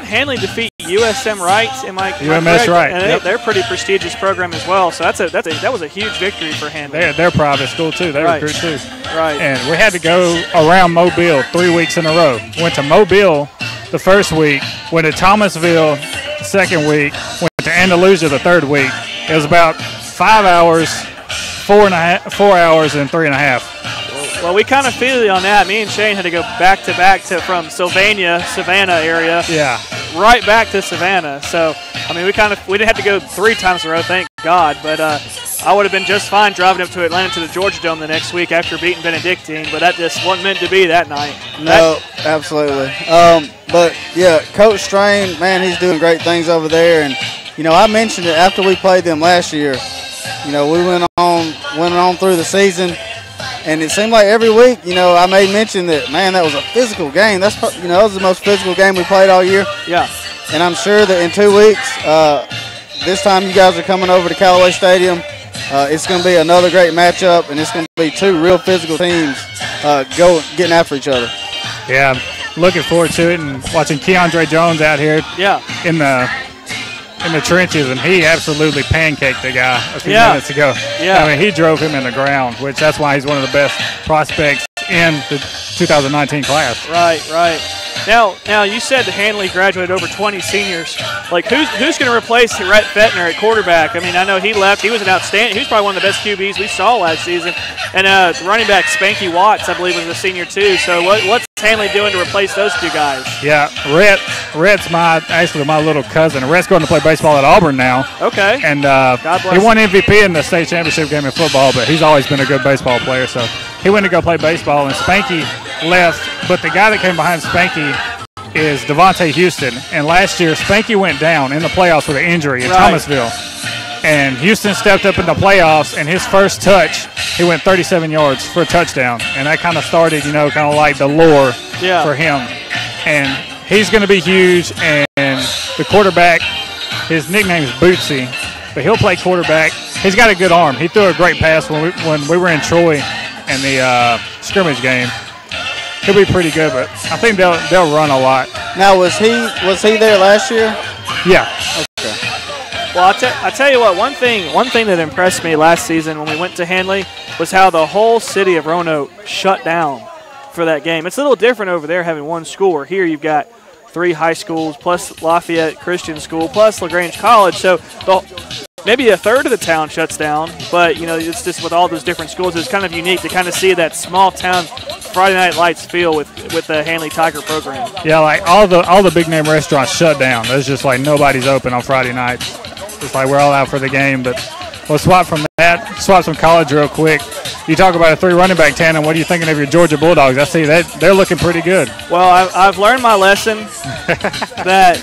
Hanley defeat USM Wright? UMS Wright. And they're a pretty prestigious program as well. So that was a huge victory for Hanley. They're private school too. They recruit too. Right. And we had to go around Mobile 3 weeks in a row. Went to Mobile the first week. Went to Thomasville the second week. Went to Andalusia the third week. It was about 5 hours, 4 hours, and 3.5. Well, we kind of feel you on that. Me and Shane had to go back to back from Savannah area, right back to Savannah. So, I mean, we didn't have to go 3 times in a row, thank God. But I would have been just fine driving up to Atlanta to the Georgia Dome the next week after beating Benedictine. But that just wasn't meant to be that night. No, absolutely. But yeah, Coach Strain, man, he's doing great things over there. And I mentioned it after we played them last year. We went on through the season. And it seemed like every week, I made mention that, man, that was a physical game. That was the most physical game we played all year. Yeah. And I'm sure that in 2 weeks, this time you guys are coming over to Callaway Stadium. It's going to be another great matchup, and it's going to be 2 real physical teams getting after each other. Yeah, I'm looking forward to it and watching Keandre Jones out here in the trenches, and he absolutely pancaked the guy a few minutes ago. Yeah. I mean, he drove him in the ground, which that's why he's one of the best prospects in the 2019 class. Right. Now you said the Hanley graduated over 20 seniors. Like, who's going to replace Rhett Fettner at quarterback? I mean, I know he left. He was an outstanding. He was probably one of the best QBs we saw last season. And the running back Spanky Watts, I believe, was a senior too. So what's Hanley doing to replace those 2 guys? Yeah, Rhett's my little cousin. Rhett's going to play baseball at Auburn now. Okay. And God bless he won MVP in the state championship game in football, but he's always been a good baseball player. So he went to go play baseball, and Spanky left. But the guy that came behind Spanky is Devontae Houston. And last year, Spanky went down in the playoffs with an injury in Thomasville. And Houston stepped up in the playoffs, and his first touch, he went 37 yards for a touchdown. And that kind of started, kind of like the lore for him. And he's going to be huge. And the quarterback, his nickname is Bootsy, but he'll play quarterback. He's got a good arm. He threw a great pass when we were in Troy in the scrimmage game. He'll be pretty good, but I think they'll run a lot. Now, was he there last year? Yeah. Okay. Well, I tell you what, one thing that impressed me last season when we went to Hanley was how the whole city of Roanoke shut down for that game. It's a little different over there having one school, where here you've got 3 high schools plus Lafayette Christian School plus LaGrange College. So maybe a third of the town shuts down, but it's just with all those different schools, it's kind of unique to kind of see that small town Friday Night Lights feel with the Hanley Tiger program. Yeah, like all the big name restaurants shut down. There's just like nobody's open on Friday nights. It's like we're all out for the game. But we'll swap some college real quick. You talk about a 3 running back tandem. What are you thinking of your Georgia Bulldogs? I see that they're looking pretty good. Well, I've learned my lesson that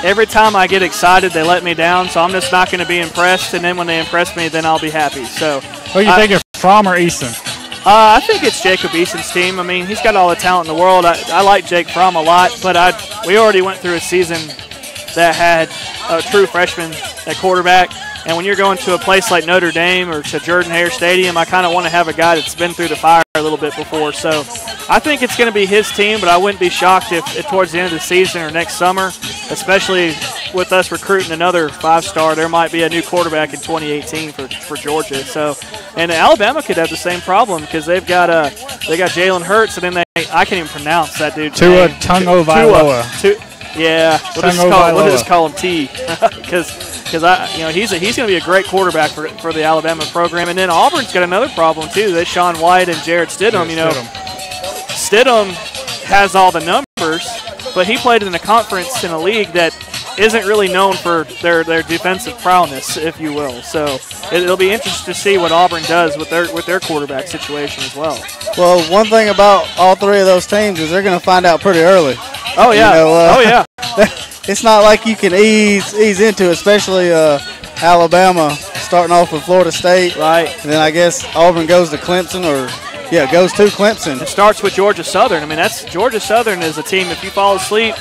every time I get excited, they let me down. So I'm just not going to be impressed. And then when they impress me, then I'll be happy. So. Who are you thinking, Fromm or Easton? I think it's Jacob Eason's team. I mean, he's got all the talent in the world. I like Jake Fromm a lot, but we already went through a season that had a true freshman at quarterback. And when you're going to a place like Notre Dame or to Jordan-Hare Stadium, I kind of want to have a guy that's been through the fire a little bit before. So I think it's going to be his team, but I wouldn't be shocked if towards the end of the season or next summer, especially with us recruiting another 5-star, there might be a new quarterback in 2018 for Georgia. So, and Alabama could have the same problem because they've got Jalen Hurts, and then I can't even pronounce that dude. Tua Tagovailoa. Yeah, we'll just call him T because he's going to be a great quarterback for the Alabama program. And then Auburn's got another problem too. They Sean White and Jarrett Stidham. Stidham has all the numbers, but he played in a conference in a league that isn't really known for their defensive prowess, if you will. So it'll be interesting to see what Auburn does with their quarterback situation as well. Well, one thing about all three of those teams is they're going to find out pretty early. Oh yeah, It's not like you can ease into, especially Alabama starting off with Florida State. Right. And then I guess Auburn goes to Clemson goes to Clemson. It starts with Georgia Southern. I mean, Georgia Southern is a team, if you fall asleep,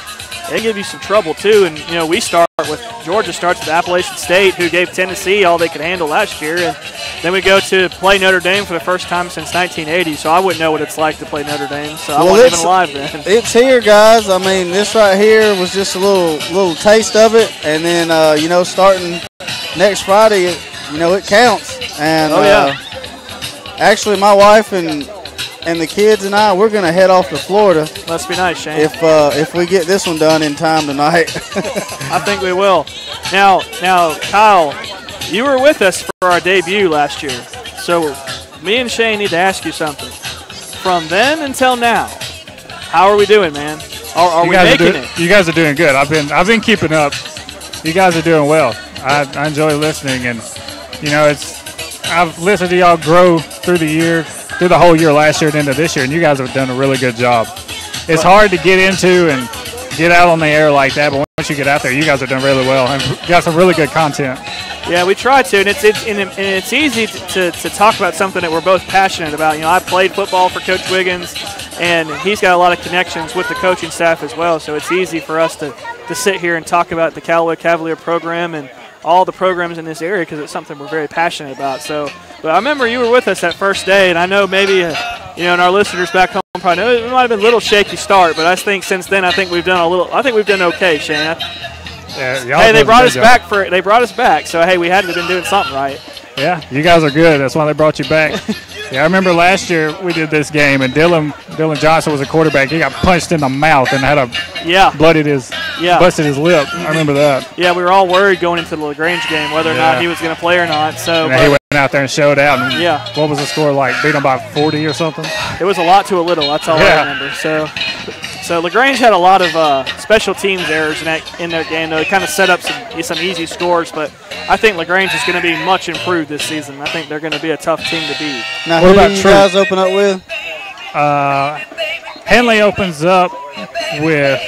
they give you some trouble too. And, we start with Georgia starts with Appalachian State, who gave Tennessee all they could handle last year. And then we go to play Notre Dame for the first time since 1980. So I wouldn't know what it's like to play Notre Dame. So I wasn't even alive then. It's here, guys. I mean, this right here was just a little taste of it. And then, starting next Friday, it counts. And actually, my wife and the kids and I, we're going to head off to Florida. Must be nice, Shane. If we get this one done in time tonight. I think we will. Now, Kyle, you were with us for our debut last year. So me and Shane need to ask you something. From then until now, how are we doing, man? Are we making it? You guys are doing good. I've been keeping up. You guys are doing well. I enjoy listening, and I've listened to y'all grow through the whole year last year and into this year, and you guys have done a really good job. It's hard to get into and get out on the air like that, but once you get out there, you guys have done really well and got some really good content. Yeah, we try to, and it's easy to talk about something that we're both passionate about. I played football for Coach Wiggins, and he's got a lot of connections with the coaching staff as well, so it's easy for us to sit here and talk about the Callaway Cavalier program and all the programs in this area because it's something we're very passionate about. So, but I remember you were with us that first day, and I know maybe and our listeners back home probably know it might have been a little shaky start, but I think since then we've done okay, Shane. Hey, they brought us back. So hey, we had to have been doing something right. Yeah, you guys are good. That's why they brought you back. Yeah, I remember last year we did this game, and Dylan Johnson was a quarterback. He got punched in the mouth and had busted his lip. I remember that. Yeah, we were all worried going into the LaGrange game whether or not he was going to play or not. So he went out there and showed out. And what was the score like? Beat them by 40 or something? It was a lot to a little. That's all I remember. So LaGrange had a lot of special teams errors in their game. They kind of set up some easy scores, but I think LaGrange is going to be much improved this season. I think they're going to be a tough team to beat. Now, what about you guys open up with? Henley opens up with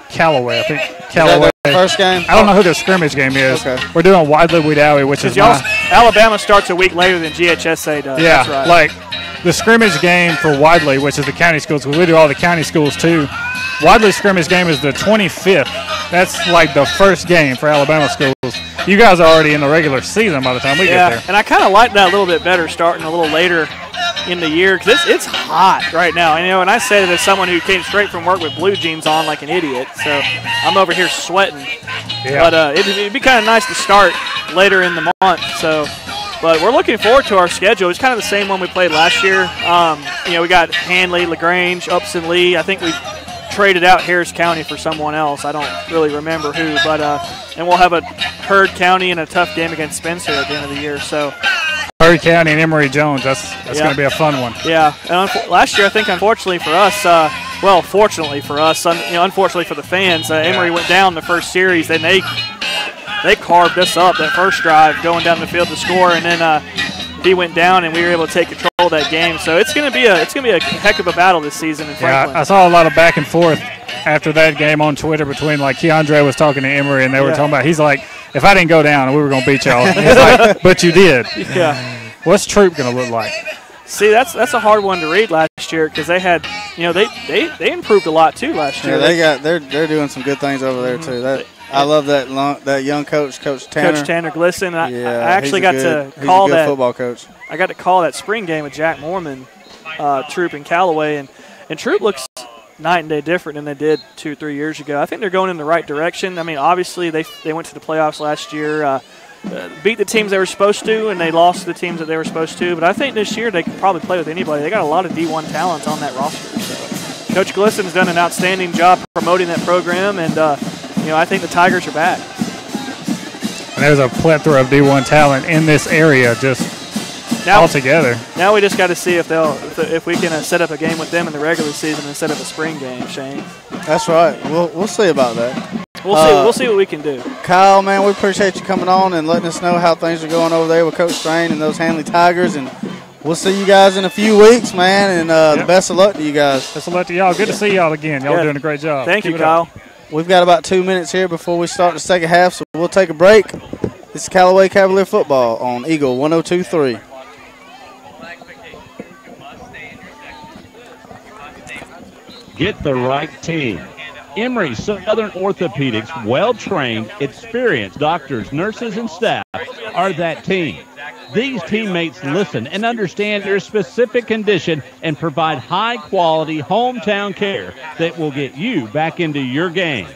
Callaway. I think Callaway. The first game? I don't know who their scrimmage game is. Okay. We're doing Widely Wedowee, which is Alabama starts a week later than GHSA does. Yeah, that's right. Like the scrimmage game for Widely, which is the county schools, because we do all the county schools too. Widley's scrimmage game is the 25th. That's like the first game for Alabama schools. You guys are already in the regular season by the time we get there. And I kind of like that a little bit better, starting a little later in the year, because it's hot right now. And I say that as someone who came straight from work with blue jeans on like an idiot, so I'm over here sweating. Yeah. But it'd be kind of nice to start later in the month. But we're looking forward to our schedule. It's kind of the same one we played last year. We got Hanley, LaGrange, Upson Lee. I think we traded out Harris County for someone else. I don't really remember who, but and we'll have a Heard County and a tough game against Spencer at the end of the year. So Heard County and Emory Jones. That's going to be a fun one. Yeah. And last year, I think, unfortunately for us, fortunately for us, unfortunately for the fans, Emory went down the first series, and they carved us up that first drive going down the field to score, and then he went down, and we were able to take control of that game. So it's going to be a heck of a battle this season in Franklin. Yeah, I saw a lot of back and forth after that game on Twitter between, like, Keandre was talking to Emory, and they were talking about, he's like, if I didn't go down, we were going to beat y'all. He's like, but you did. Yeah. What's Troop going to look like? See, that's a hard one to read last year because they had, they improved a lot too last year. Yeah, they're doing some good things over there too. I love that young coach, Coach Tanner. Coach Tanner Glisson. I actually he's a good football coach. I got to call that spring game with Jack Mormon, Troop and Callaway, and Troop looks night and day different than they did 2 or 3 years ago. I think they're going in the right direction. I mean, obviously they went to the playoffs last year, beat the teams they were supposed to, and they lost to the teams that they were supposed to. But I think this year they can probably play with anybody. They got a lot of D1 talents on that roster. So Coach Glisson's done an outstanding job promoting that program, and I think the Tigers are back. And there's a plethora of D1 talent in this area all together. Now we just got to see if we can set up a game with them in the regular season instead of a spring game, Shane. That's right. We'll see about that. We'll see what we can do. Kyle, man, we appreciate you coming on and letting us know how things are going over there with Coach Strain and those Hanley Tigers. And we'll see you guys in a few weeks, man. And best of luck to you guys. Best of luck to y'all. Good to see y'all again. Y'all doing a great job. Thank you, Kyle. We've got about 2 minutes here before we start the second half, so we'll take a break. This is Callaway Cavalier Football on Eagle 102.3. Get the right team. Emory Southern Orthopedics, well-trained, experienced doctors, nurses, and staff are that team. These teammates listen and understand your specific condition and provide high-quality hometown care that will get you back into your game.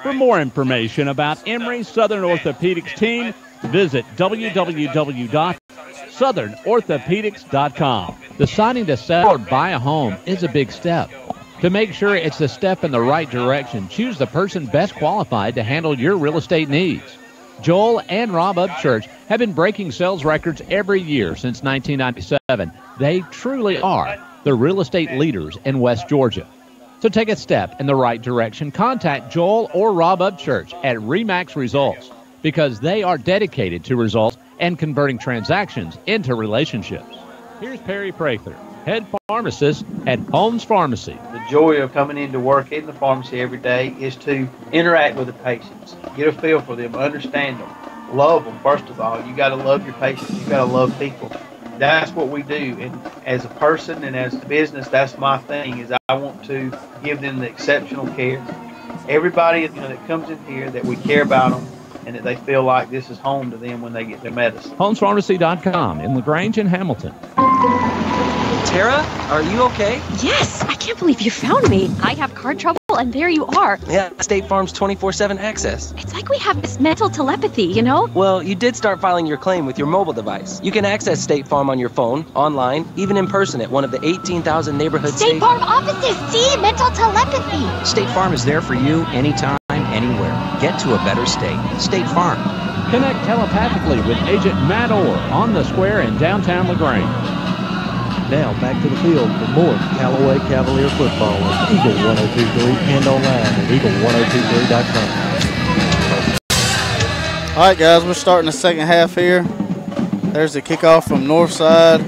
For more information about Emory Southern Orthopedics team, visit www.southernorthopedics.com. Deciding to sell or buy a home is a big step. To make sure it's a step in the right direction, choose the person best qualified to handle your real estate needs. Joel and Rob Upchurch have been breaking sales records every year since 1997. They truly are the real estate leaders in West Georgia. So take a step in the right direction. Contact Joel or Rob Upchurch at RE/MAX Results because they are dedicated to results and converting transactions into relationships. Here's Perry Prather, head pharmacist at Holmes Pharmacy. The joy of coming into work in the pharmacy every day is to interact with the patients, get a feel for them, understand them, love them. First of all, you got to love your patients. You got to love people. That's what we do. And as a person and as a business, that's my thing. Is I want to give them the exceptional care. Everybody that comes in here, that we care about them, and that they feel like this is home to them when they get their medicine. HolmesPharmacy.com in LaGrange and Hamilton. Tara, are you okay? Yes, I can't believe you found me. I have car trouble, and there you are. Yeah, State Farm's 24/7 access. It's like we have this mental telepathy, Well, you did start filing your claim with your mobile device. You can access State Farm on your phone, online, even in person at one of the 18,000 neighborhood State Farm offices. See, mental telepathy. State Farm is there for you anytime, anywhere. Get to a better state. State Farm. Connect telepathically with Agent Matt Orr on the square in downtown LaGrange. Now back to the field for more Callaway Cavalier football on Eagle 102.3 and online at eagle1023.com. All right, guys, we're starting the second half here. There's the kickoff from Northside.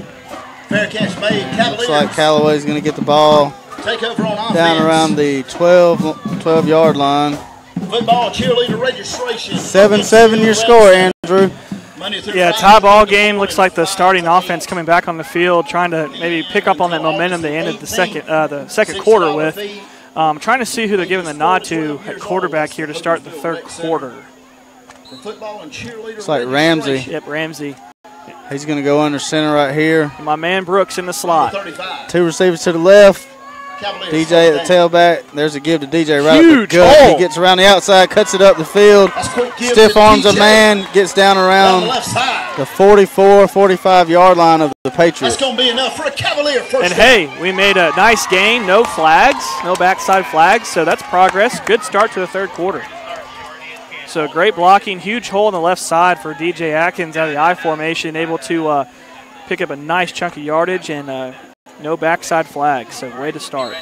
Fair catch made. Cavaliers. Looks like Callaway's going to get the ball Take over on offense. down around the 12-yard line. Football cheerleader registration. 7-7 your score, Andrew. Yeah, tie ball game. Looks like the starting offense coming back on the field, trying to maybe pick up on that momentum they ended the second quarter with. Trying to see who they're giving the nod to at quarterback here to start the third quarter. It's like Ramsey. Yep, Ramsey. He's going to go under center right here. My man Brooks in the slot. 2 receivers to the left. DJ at the tailback. There's a give to DJ right Huge up the gut. hole. He gets around the outside, cuts it up the field. Stiff arms a man, gets down around the 44, 45-yard line of the Patriots. That's going to be enough for a Cavalier first And down. hey, we made a nice gain. No flags, no backside flags, so that's progress. Good start to the third quarter. So great blocking, huge hole on the left side for DJ Atkins out of the I formation, able to pick up a nice chunk of yardage and no backside flags, so way to start.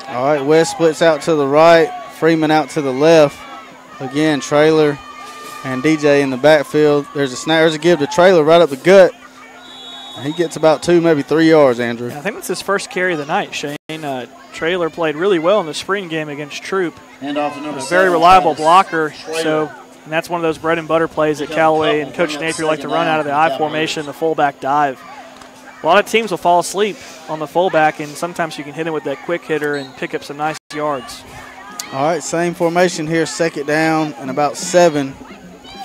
All right, West splits out to the right, Freeman out to the left. Again, Trailer and DJ in the backfield. There's a snap, there's a give to Trailer right up the gut. He gets about 2, maybe 3 yards, Andrew. I think that's his first carry of the night, Shane. Trailer played really well in the spring game against Troop. And off the number a very reliable blocker, and that's one of those bread and butter plays that Callaway and Coach Napier like to run out of the I formation, the fullback dive. A lot of teams will fall asleep on the fullback, and sometimes you can hit him with that quick hitter and pick up some nice yards. All right, same formation here, second down and about 7.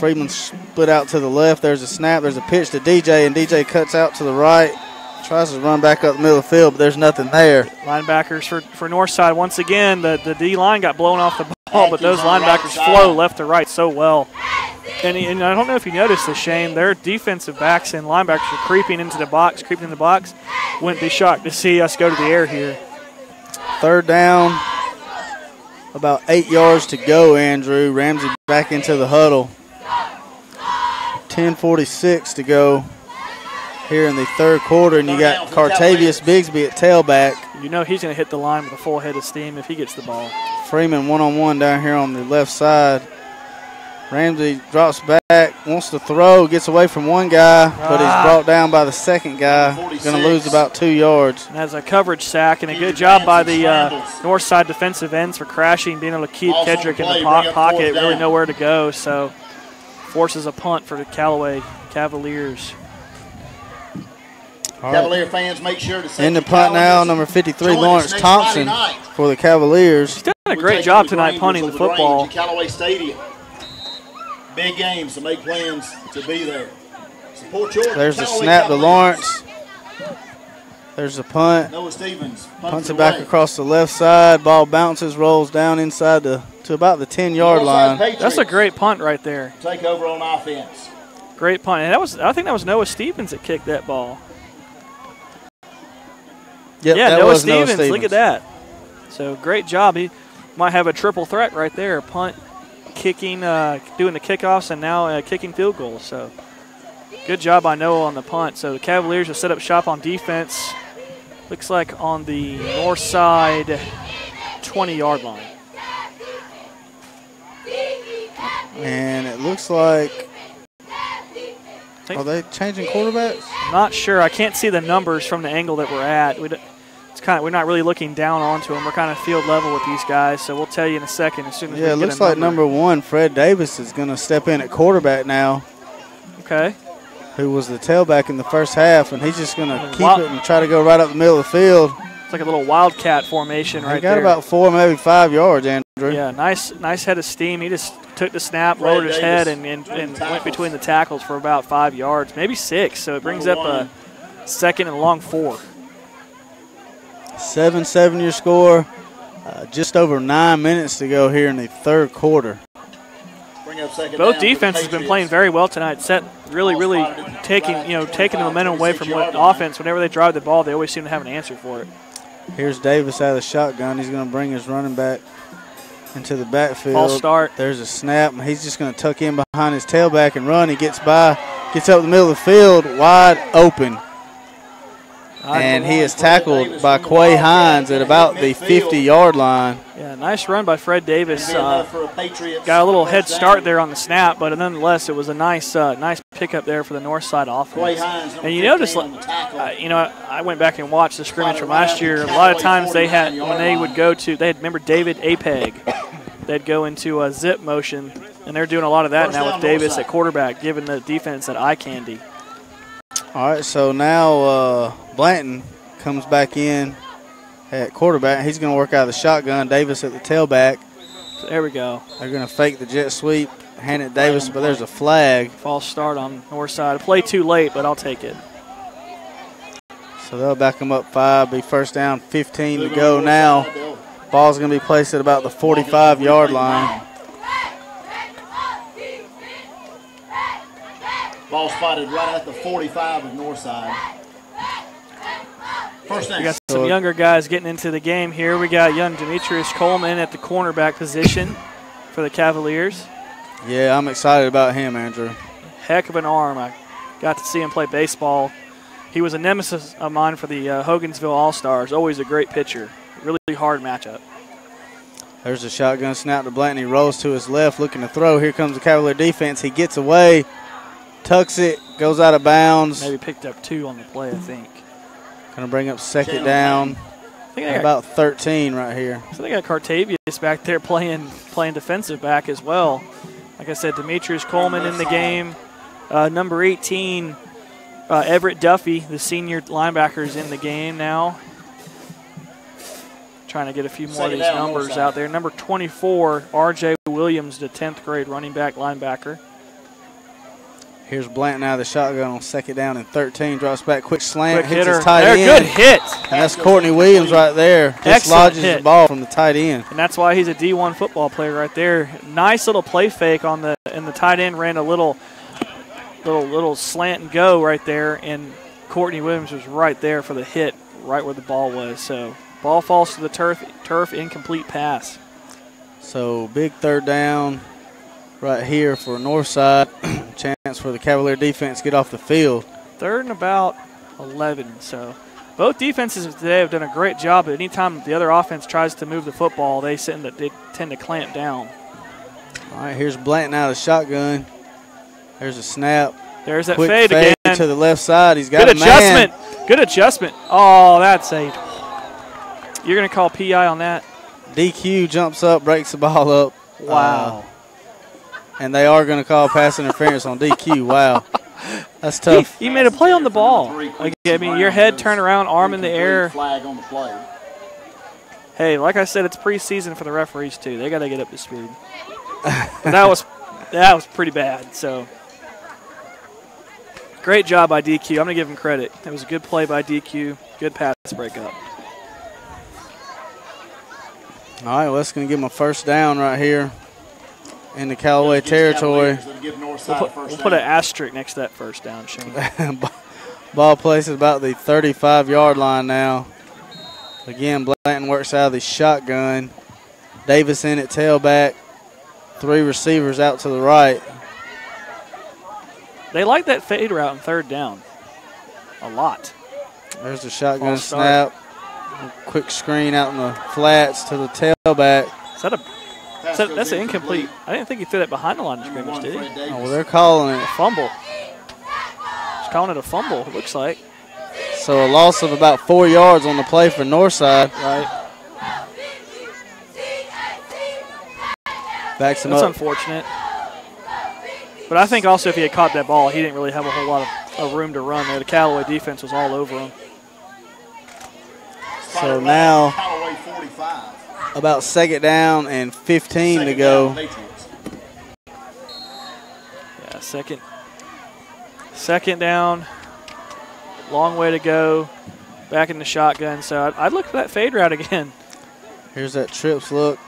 Freeman split out to the left. There's a snap. There's a pitch to DJ, and DJ cuts out to the right. Tries to run back up the middle of the field, but there's nothing there. Linebackers for Northside. Once again, the D-line got blown off the ball, but those linebackers flow left to right so well. And I don't know if you noticed this, Shane, their defensive backs and linebackers are creeping into the box. Wouldn't be shocked to see us go to the air here. Third down, about 8 yards to go, Andrew. Ramsey back into the huddle. 10:46 to go here in the third quarter, and you got Cartavius Bigsby at tailback. You know he's going to hit the line with a full head of steam if he gets the ball. Freeman one-on-one down here on the left side. Ramsey drops back, wants to throw, gets away from one guy, but he's brought down by the second guy. Going to lose about 2 yards. And has a coverage sack, and a good job by the Northside defensive ends for crashing, being able to keep Kedrick in the pocket, really nowhere to go. So forces a punt for the Callaway Cavaliers. Cavalier fans, make sure to in the punt now, number 53, Lawrence Thompson for the Cavaliers. He's done a great job tonight punting the football. Callaway Stadium. Big games to make plans to be there. Support your There's a snap to Lawrence. There's a punt. Noah Stevens punts it back across the left side. Ball bounces, rolls down inside to about the 10-yard line. That's a great punt right there. Take over on offense. Great punt. And I think that was Noah Stevens that kicked that ball. Yep, yeah, Noah Stevens. Look at that. So great job. He might have a triple threat right there. Punt, kicking, doing the kickoffs, and now kicking field goals. So good job by Noah on the punt. So the Cavaliers will set up shop on defense. Looks like on the north side 20-yard line. And it looks like, are they changing quarterbacks? I'm not sure. I can't see the numbers from the angle that we're at. We're not really looking down onto them. We're kind of field level with these guys, so we'll tell you in a second as soon as we get a number. Yeah, it looks like number 1, Fred Davis, is going to step in at quarterback now. Okay. Who was the tailback in the first half, and he's just going to keep it and try to go right up the middle of the field. It's like a little wildcat formation right there. He got about 4, maybe 5 yards, Andrew. Yeah, nice head of steam. He just took the snap, lowered his head, and went between the tackles for about 5 yards, maybe 6. So it brings up a second and long 4. 7-7 your score. Just over 9 minutes to go here in the third quarter. Both defenses have been playing very well tonight. Really taking the momentum away from offense. Whenever they drive the ball, they always seem to have an answer for it. Here's Davis out of the shotgun. He's going to bring his running back into the backfield. False start. There's a snap. He's just going to tuck in behind his tailback and run. He gets up the middle of the field, wide open. And he is tackled by Quay Hines at about the 50-yard line. Yeah, nice run by Fred Davis. Got a little head start there on the snap, but nonetheless, it was a nice pickup there for the Northside offense. And you notice, I went back and watched the scrimmage from last year. A lot of times they had remember David Apeg. They'd go into a zip motion, and they're doing a lot of that now with Davis at quarterback, giving the defense that eye candy. All right, so now Blanton comes back in at quarterback. He's going to work out of the shotgun. Davis at the tailback. So there we go. They're going to fake the jet sweep, hand it to Davis, but there's a flag. False start on north side. Play too late, but I'll take it. So they'll back them up 5, be first down, 15 to go now. Ball's going to be placed at about the 45-yard line. Ball spotted right at the 45 of Northside. First down. We got some younger guys getting into the game here. We got young Demetrius Coleman at the cornerback position for the Cavaliers. Yeah, I'm excited about him, Andrew. Heck of an arm. I got to see him play baseball. He was a nemesis of mine for the Hogansville All-Stars. Always a great pitcher. Really hard matchup. There's a shotgun snap to Blanton. He rolls to his left looking to throw. Here comes the Cavalier defense. He gets away. Tucks it, goes out of bounds. Maybe picked up 2 on the play, I think. Going to bring up second down. About 13 right here. So they got Cartavius back there playing defensive back as well. Like I said, Demetrius Coleman in the game. Number 18, Everett Duffy, the senior linebacker, is in the game now. Trying to get a few more of these numbers out there. Number 24, R.J. Williams, the 10th grade running back linebacker. Here's Blanton out of the shotgun on 2nd down and 13. Drops back, quick slant, Quick hits hitter. his tight There, end. good hit. And that's Courtney Williams right there. Dislodges the ball from the tight end. And that's why he's a D1 football player right there. Nice little play fake on the, and the tight end ran a little slant and go right there, and Courtney Williams was right there for the hit, right where the ball was. So ball falls to the turf, incomplete pass. So big 3rd down right here for Northside. Chance for the Cavalier defense to get off the field. 3rd and about 11. So both defenses today have done a great job. But anytime the other offense tries to move the football, they tend to clamp down. All right, here's Blanton out of the shotgun. There's a snap. There's that quick fade again. To the left side. He's got good a man. adjustment. Good adjustment. Oh, that's a. You're going to call PI on that? DQ jumps up, breaks the ball up. Wow. And they are going to call pass interference on DQ. Wow. That's tough. He made a play on the ball. Like, I mean, your head turn around, arm in the air. Flag on the play. Hey, like I said, it's preseason for the referees too. They got to get up to speed. But that was pretty bad. So great job by DQ. I'm going to give him credit. It was a good play by DQ. Good pass breakup. All right, well, that's going to give him a 1st down right here in the Callaway territory. We'll put an asterisk next to that 1st down, Shane. Ball placed at about the 35-yard line now. Again, Blanton works out of the shotgun. Davis in at tailback. 3 receivers out to the right. They like that fade route in 3rd down a lot. There's the shotgun snap. Quick screen out in the flats to the tailback. That's an incomplete. I didn't think he threw that behind the line of scrimmage, did he? Oh, well, they're calling it a fumble. Just calling it a fumble, it looks like. So a loss of about 4 yards on the play for Northside. Right. Backs him That's up. unfortunate. But I think also if he had caught that ball, he didn't really have a whole lot of room to run there. The Callaway defense was all over him. So now about 2nd down and 15 to go. Yeah, second down. Long way to go. Back in the shotgun. So I'd look for that fade route again. Here's that trips look.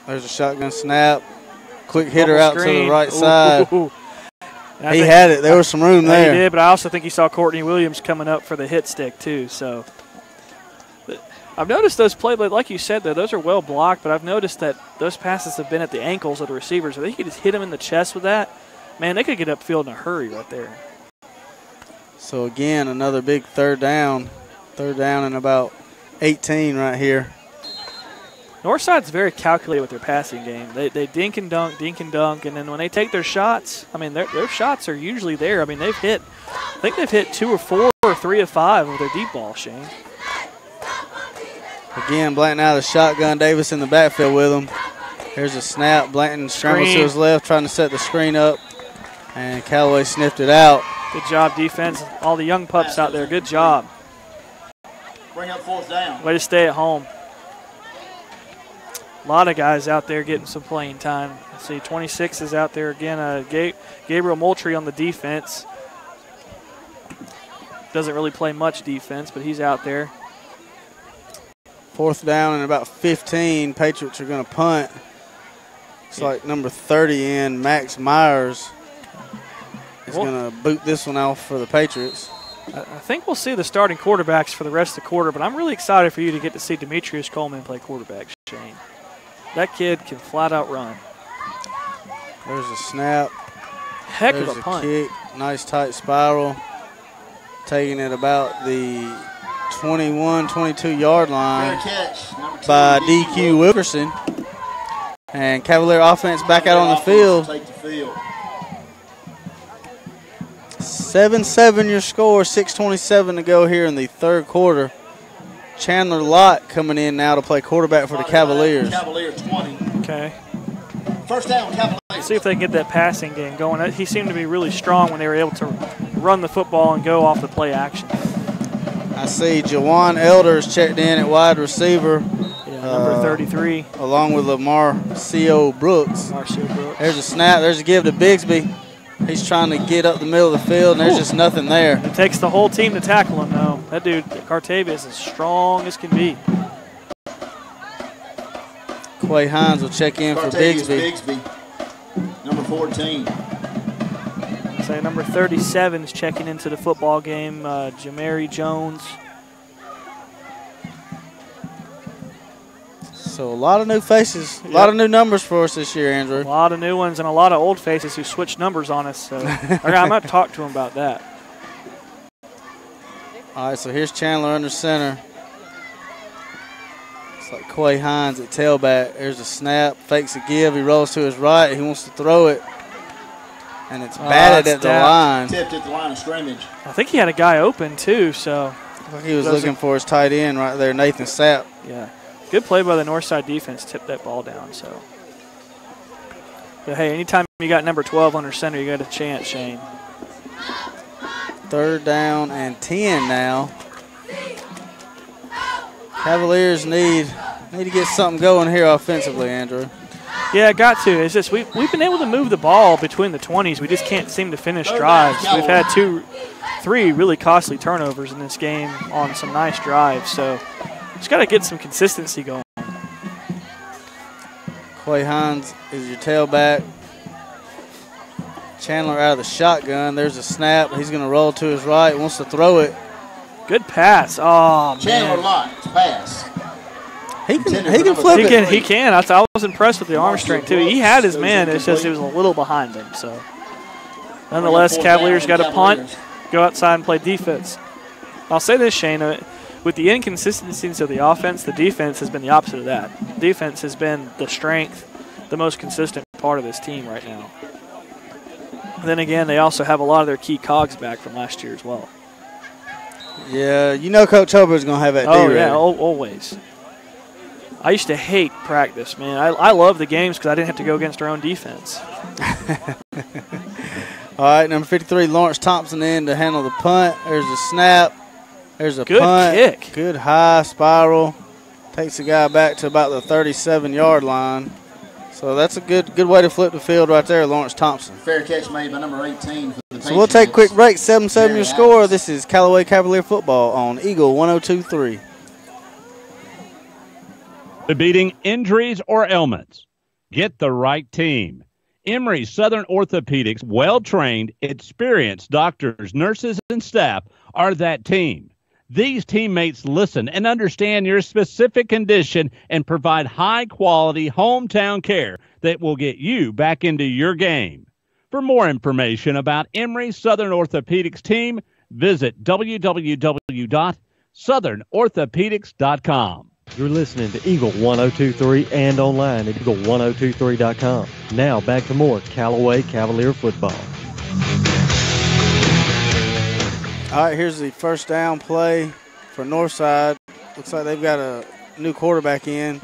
There's a shotgun snap. Quick hitter out to the right side. He had it. There was some room there. He did, but I also think he saw Courtney Williams coming up for the hit stick too. So I've noticed those plays, like you said, though, those are well blocked, but I've noticed that those passes have been at the ankles of the receivers. If they could just hit him in the chest with that, man, they could get upfield in a hurry right there. So, again, another big 3rd down. 3rd down and about 18 right here. Northside's very calculated with their passing game. They dink and dunk, and then when they take their shots, I mean, their shots are usually there. I mean, I think they've hit 2 or 4 or 3 of 5 with their deep ball, Shane. Again, Blanton out of the shotgun. Davis in the backfield with him. Here's a snap. Blanton scrambles to his left, trying to set the screen up. And Callaway sniffed it out. Good job, defense. All the young pups out there, good job. Bring up 4th down. Way to stay at home. A lot of guys out there getting some playing time. Let's see, 26 is out there again. Gabriel Moultrie on the defense. Doesn't really play much defense, but he's out there. 4th down and about 15. Patriots are going to punt. Looks like number 30 in, Max Myers, is going to boot this one off for the Patriots. I think we'll see the starting quarterbacks for the rest of the quarter, but I'm really excited for you to get to see Demetrius Coleman play quarterback, Shane. That kid can flat out run. There's a snap. Heck of a punt. Kick. Nice tight spiral. Taking it about the 21, 22-yard line by DQ Wilkerson. And Cavalier offense back out on the field. 7-7 your score, 6:27 to go here in the 3rd quarter. Chandler Lott coming in now to play quarterback for the Cavaliers. Cavalier 20. Okay. 1st down, Cavaliers. See if they can get that passing game going. He seemed to be really strong when they were able to run the football and go off the play action. I see Jawan Elders checked in at wide receiver. Yeah, number 33. Along with Marcio Brooks. There's a snap. There's a give to Bigsby. He's trying to get up the middle of the field, and there's just nothing there. It takes the whole team to tackle him, though. That dude, Cartavia, is as strong as can be. Quay Hines will check in for Bigsby. Number 14. So number 37 is checking into the football game, Jamari Jones. So a lot of new faces, a lot of new numbers for us this year, Andrew. A lot of new ones and a lot of old faces who switched numbers on us. So I'm going to talk to him about that. All right, so here's Chandler under center. It's like Quay Hines at tailback. There's a snap, fakes a give. He rolls to his right. He wants to throw it, and it's batted at the line. Tipped at the line of scrimmage. I think he had a guy open too. So he was looking for his tight end right there, Nathan Sapp. Yeah. Good play by the Northside defense, tipped that ball down. So, but hey, anytime you got number 12 under center, you got a chance, Shane. 3rd down and 10 now. Cavaliers need to get something going here offensively, Andrew. Yeah, got to. It's just we've been able to move the ball between the 20s. We just can't seem to finish drives. We've had 3 really costly turnovers in this game on some nice drives. So. Just got to get some consistency going. Quay Hines is your tailback. Chandler out of the shotgun. There's a snap. He's going to roll to his right. Wants to throw it. Good pass. Oh, man. Chandler Lott pass. He can flip it. He can. I was impressed with the arm strength, too. He had his man. It's just he was a little behind him. So, nonetheless, Cavaliers got a punt, go outside and play defense. I'll say this, Shane. With the inconsistencies of the offense, the defense has been the opposite of that. Defense has been the strength, the most consistent part of this team right now. Then again, they also have a lot of their key cogs back from last year as well. Yeah, you know Coach Hober's going to have that D ready. Yeah, always. I used to hate practice, man. I love the games because I didn't have to go against our own defense. All right, number 53, Lawrence Thompson in to handle the punt. There's a snap. There's a good punt. Kick. Good high spiral. Takes the guy back to about the 37-yard line. So that's a good way to flip the field right there, Lawrence Thompson. Fair catch made by number 18 for the So we'll take a quick break. 7-7 your score. This is Callaway Cavalier football on Eagle 102.3. Beating injuries or ailments. Get the right team. Emory Southern Orthopedics, well-trained, experienced doctors, nurses, and staff are that team. These teammates listen and understand your specific condition and provide high-quality hometown care that will get you back into your game. For more information about Emory Southern Orthopedics team, visit www.southernorthopedics.com. You're listening to Eagle 102.3 and online at eagle1023.com. Now back to more Callaway Cavalier football. All right, here's the first down play for Northside. Looks like they've got a new quarterback in.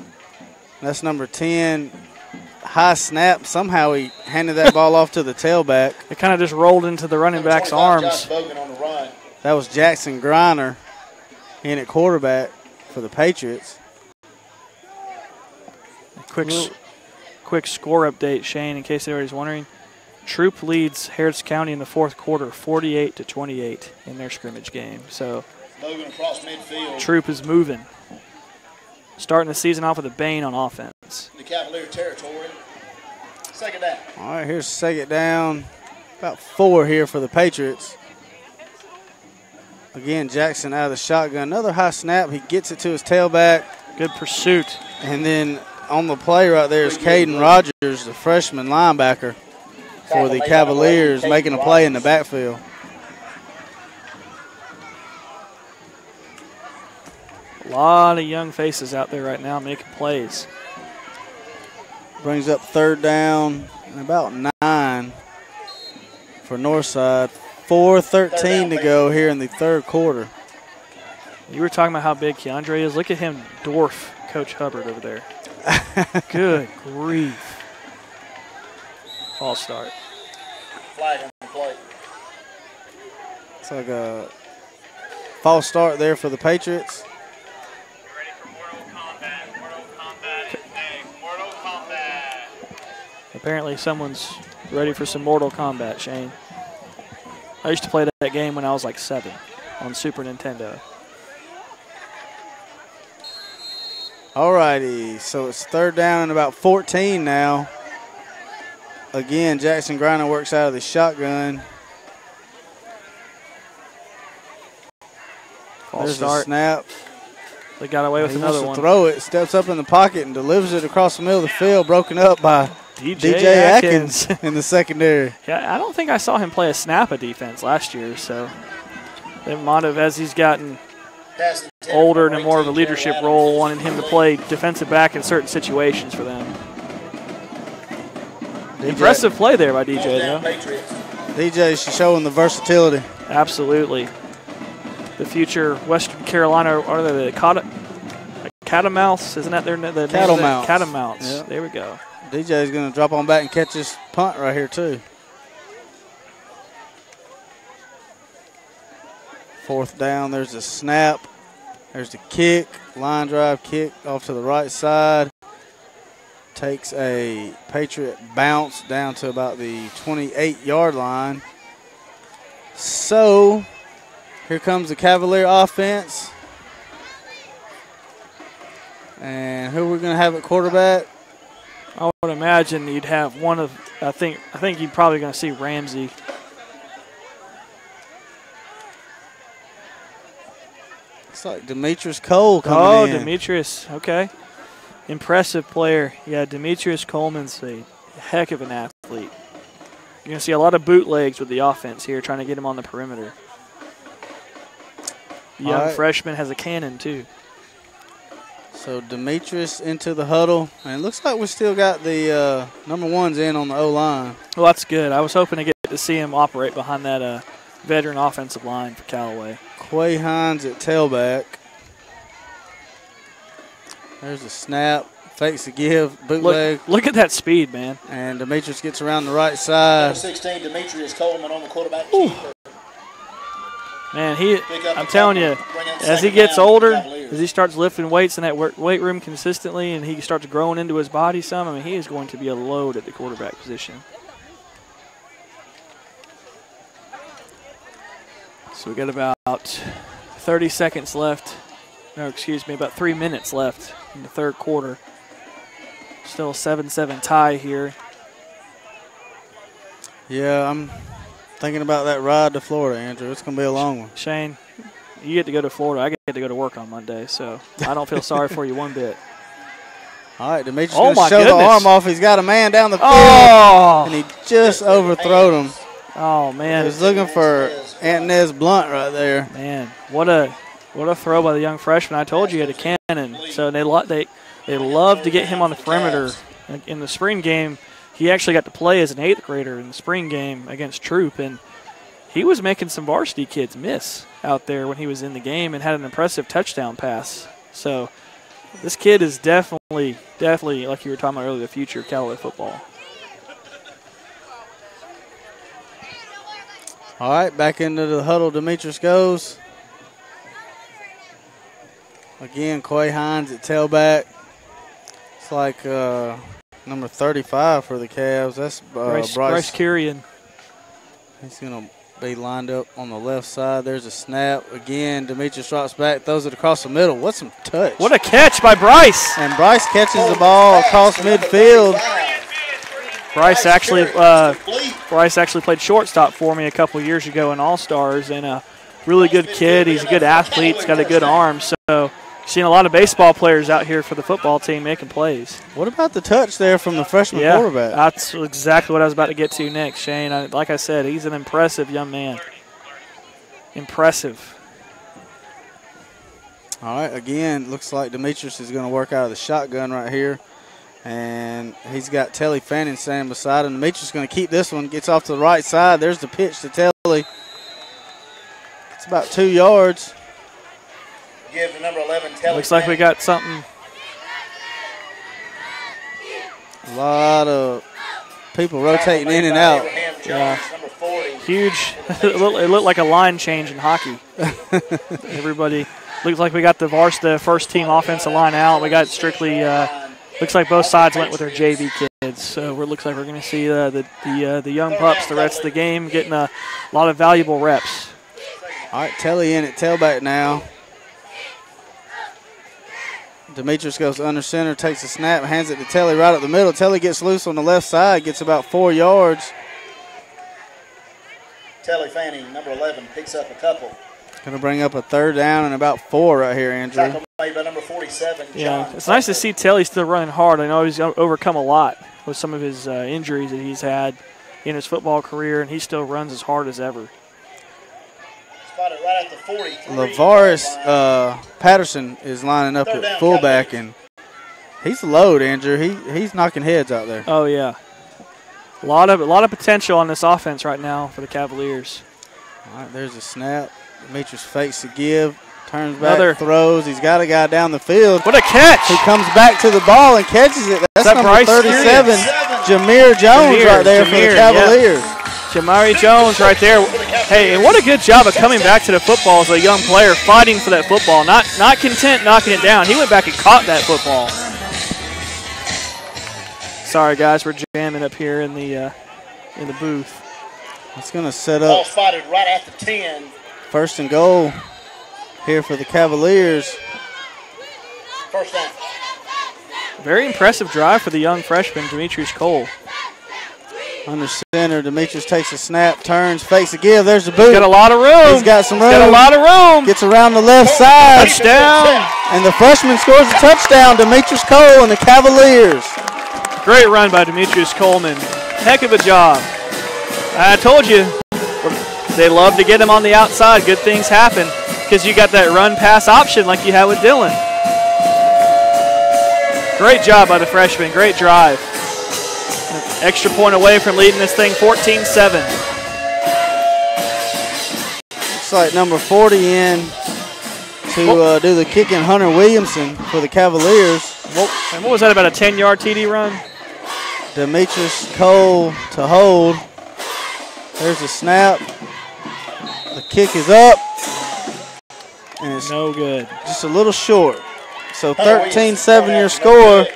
That's number 10. High snap. Somehow he handed that ball off to the tailback. It kind of just rolled into the running back's arms. That was Jackson Griner in at quarterback for the Patriots. Quick score update, Shane, in case anybody's wondering. Troop leads Harris County in the fourth quarter, 48-28 in their scrimmage game. So moving across midfield. Troop is moving. Starting the season off with a bang on offense. The Cavalier territory. Second down. All right, here's second down. About 4 here for the Patriots. Again, Jackson out of the shotgun. Another high snap. He gets it to his tailback. Good pursuit. And then on the play right there is Caden Rogers, the freshman linebacker for the Cavaliers, making a play in the backfield. A lot of young faces out there right now making plays. Brings up third down and about 9 for Northside. 4:13 to go here in the third quarter. You were talking about how big Keandre is. Look at him dwarf Coach Hubbard over there. Good grief. False start. Flag on the play. It's like a false start there for the Patriots. Apparently someone's ready for some Mortal Kombat, Shane. I used to play that game when I was like 7 on Super Nintendo. Alrighty, so it's 3rd down and about 14 now. Again, Jackson Griner works out of the shotgun. There's a snap. They got away with another one. Throw it, steps up in the pocket and delivers it across the middle of the field, broken up by DJ Atkins in the secondary. Yeah, I don't think I saw him play a snap of defense last year, so they might have, as he's gotten older and in more of a leadership role, wanted him to play defensive back in certain situations for them. Impressive play there by DJ, though. DJ's showing the versatility. Absolutely. The future Western Carolina, are they the Catamounts? Isn't that their name? Catamounts. Catamounts. Yep. There we go. DJ's going to drop on back and catch this punt right here, too. 4th down, there's a snap. There's the kick, line drive kick off to the right side. Takes a Patriot bounce down to about the 28-yard line. So here comes the Cavalier offense. And who we're going to have at quarterback? I would imagine you'd have one of, I think you're probably going to see Ramsey. It's like Demetrius Cole coming in. Oh, Demetrius, okay. Impressive player. Yeah, Demetrius Coleman's a heck of an athlete. You're going to see a lot of bootlegs with the offense here, trying to get him on the perimeter. The young freshman has a cannon, too. So Demetrius into the huddle. And it looks like we still got the number 1s in on the O-line. Well, that's good. I was hoping to get to see him operate behind that veteran offensive line for Callaway. Quay Hines at tailback. There's a snap. Fakes a give. Bootleg. Look at that speed, man. And Demetrius gets around the right side. Number 16, Demetrius Coleman on the quarterback keeper. Man, I'm telling you, as he gets older, as he starts lifting weights in that weight room consistently and he starts growing into his body some, I mean, he is going to be a load at the quarterback position. So we got about 30 seconds left. No, excuse me, about 3 minutes left in the 3rd quarter. Still a 7-7 tie here. Yeah, I'm thinking about that ride to Florida, Andrew. It's going to be a long one. Shane, you get to go to Florida. I get to go to work on Monday, so I don't feel sorry for you one bit. All right, Demetrius going to show the arm off. He's got a man down the field, and he just overthrew him. Oh, man. He was looking for Antonez Blunt right there. Man, what a throw by the young freshman. I told you he had a cannon. So they love to get him on the perimeter. In the spring game, he actually got to play as an 8th grader in the spring game against Troop, and he was making some varsity kids miss out there when he was in the game and had an impressive touchdown pass. So this kid is definitely, like you were talking about earlier, the future of Callaway football. All right, back into the huddle, Demetrius goes. Again, Quay Hines at tailback. It's like number 35 for the Cavs. That's Bryce Carrion. He's going to be lined up on the left side. There's a snap. Again, Demetrius drops back, throws it across the middle. What some touch. What a catch by Bryce. And Bryce catches the ball across midfield. Bryce actually played shortstop for me a couple years ago in All-Stars, and a really good kid. He's a good athlete. He's got a good arm. So seen a lot of baseball players out here for the football team making plays. What about the touch there from the freshman quarterback? That's exactly what I was about to get to next, Shane. Like I said, he's an impressive young man. Impressive. All right, again, looks like Demetrius is going to work out of the shotgun right here. And he's got Telly Fanning standing beside him. Demetrius is going to keep this one. Gets off to the right side. There's the pitch to Telly. It's about 2 yards. Give the number 11 Telly. Looks like we got something. A lot of people rotating in and out. Yeah. Number 40. Huge. It looked like a line change in hockey. Everybody looks like we got the first team offensive line out. We got strictly. Looks like both sides went with their JV kids. So it looks like we're going to see the young pups the rest of the game getting a lot of valuable reps. All right, Telly in at tailback now. Demetrius goes under center, takes a snap, hands it to Telly right up the middle. Telly gets loose on the left side, gets about 4 yards. Telly Fanning, number 11, picks up a couple. Going to bring up a 3rd down and about 4 right here, Andrew. Tackle made by number 47, John. Yeah, it's nice to see Telly still running hard. I know he's overcome a lot with some of his injuries that he's had in his football career, and he still runs as hard as ever. Spotted right at the 40. Lavaris Patterson is lining up at fullback, and he's a load, Andrew. He's knocking heads out there. Oh yeah, a lot of potential on this offense right now for the Cavaliers. All right, there's a snap. Demetrius fakes the give, turns back, throws. He's got a guy down the field. What a catch! He comes back to the ball and catches it. That's number Bryce 37, Jameer Jones right there for the Cavaliers. Yeah. Jamari Jones right there. Hey, and what a good job of coming back to the football as a young player, fighting for that football, not content knocking it down. He went back and caught that football. Sorry, guys, we're jamming up here in the booth. It's going to set Ball up spotted right at the 10. 1st and goal here for the Cavaliers. First down. Very impressive drive for the young freshman, Demetrius Cole. Under center, Demetrius takes a snap, turns, fakes a give. There's the boot. He's got a lot of room. He's got some room. He's got a lot of room. Gets around the left side. Touchdown. And the freshman scores a touchdown, Demetrius Cole and the Cavaliers. Great run by Demetrius Coleman. Heck of a job. I told you, they love to get him on the outside. Good things happen because you got that run-pass option like you had with Dylan. Great job by the freshman. Great drive. Extra point away from leading this thing 14-7. Looks like number 40 in to do the kicking, Hunter Williamson for the Cavaliers. And what was that, about a 10-yard TD run? Demetrius Cole to hold. There's a snap. The kick is up. And it's no good. Just a little short. So 13-7 your score.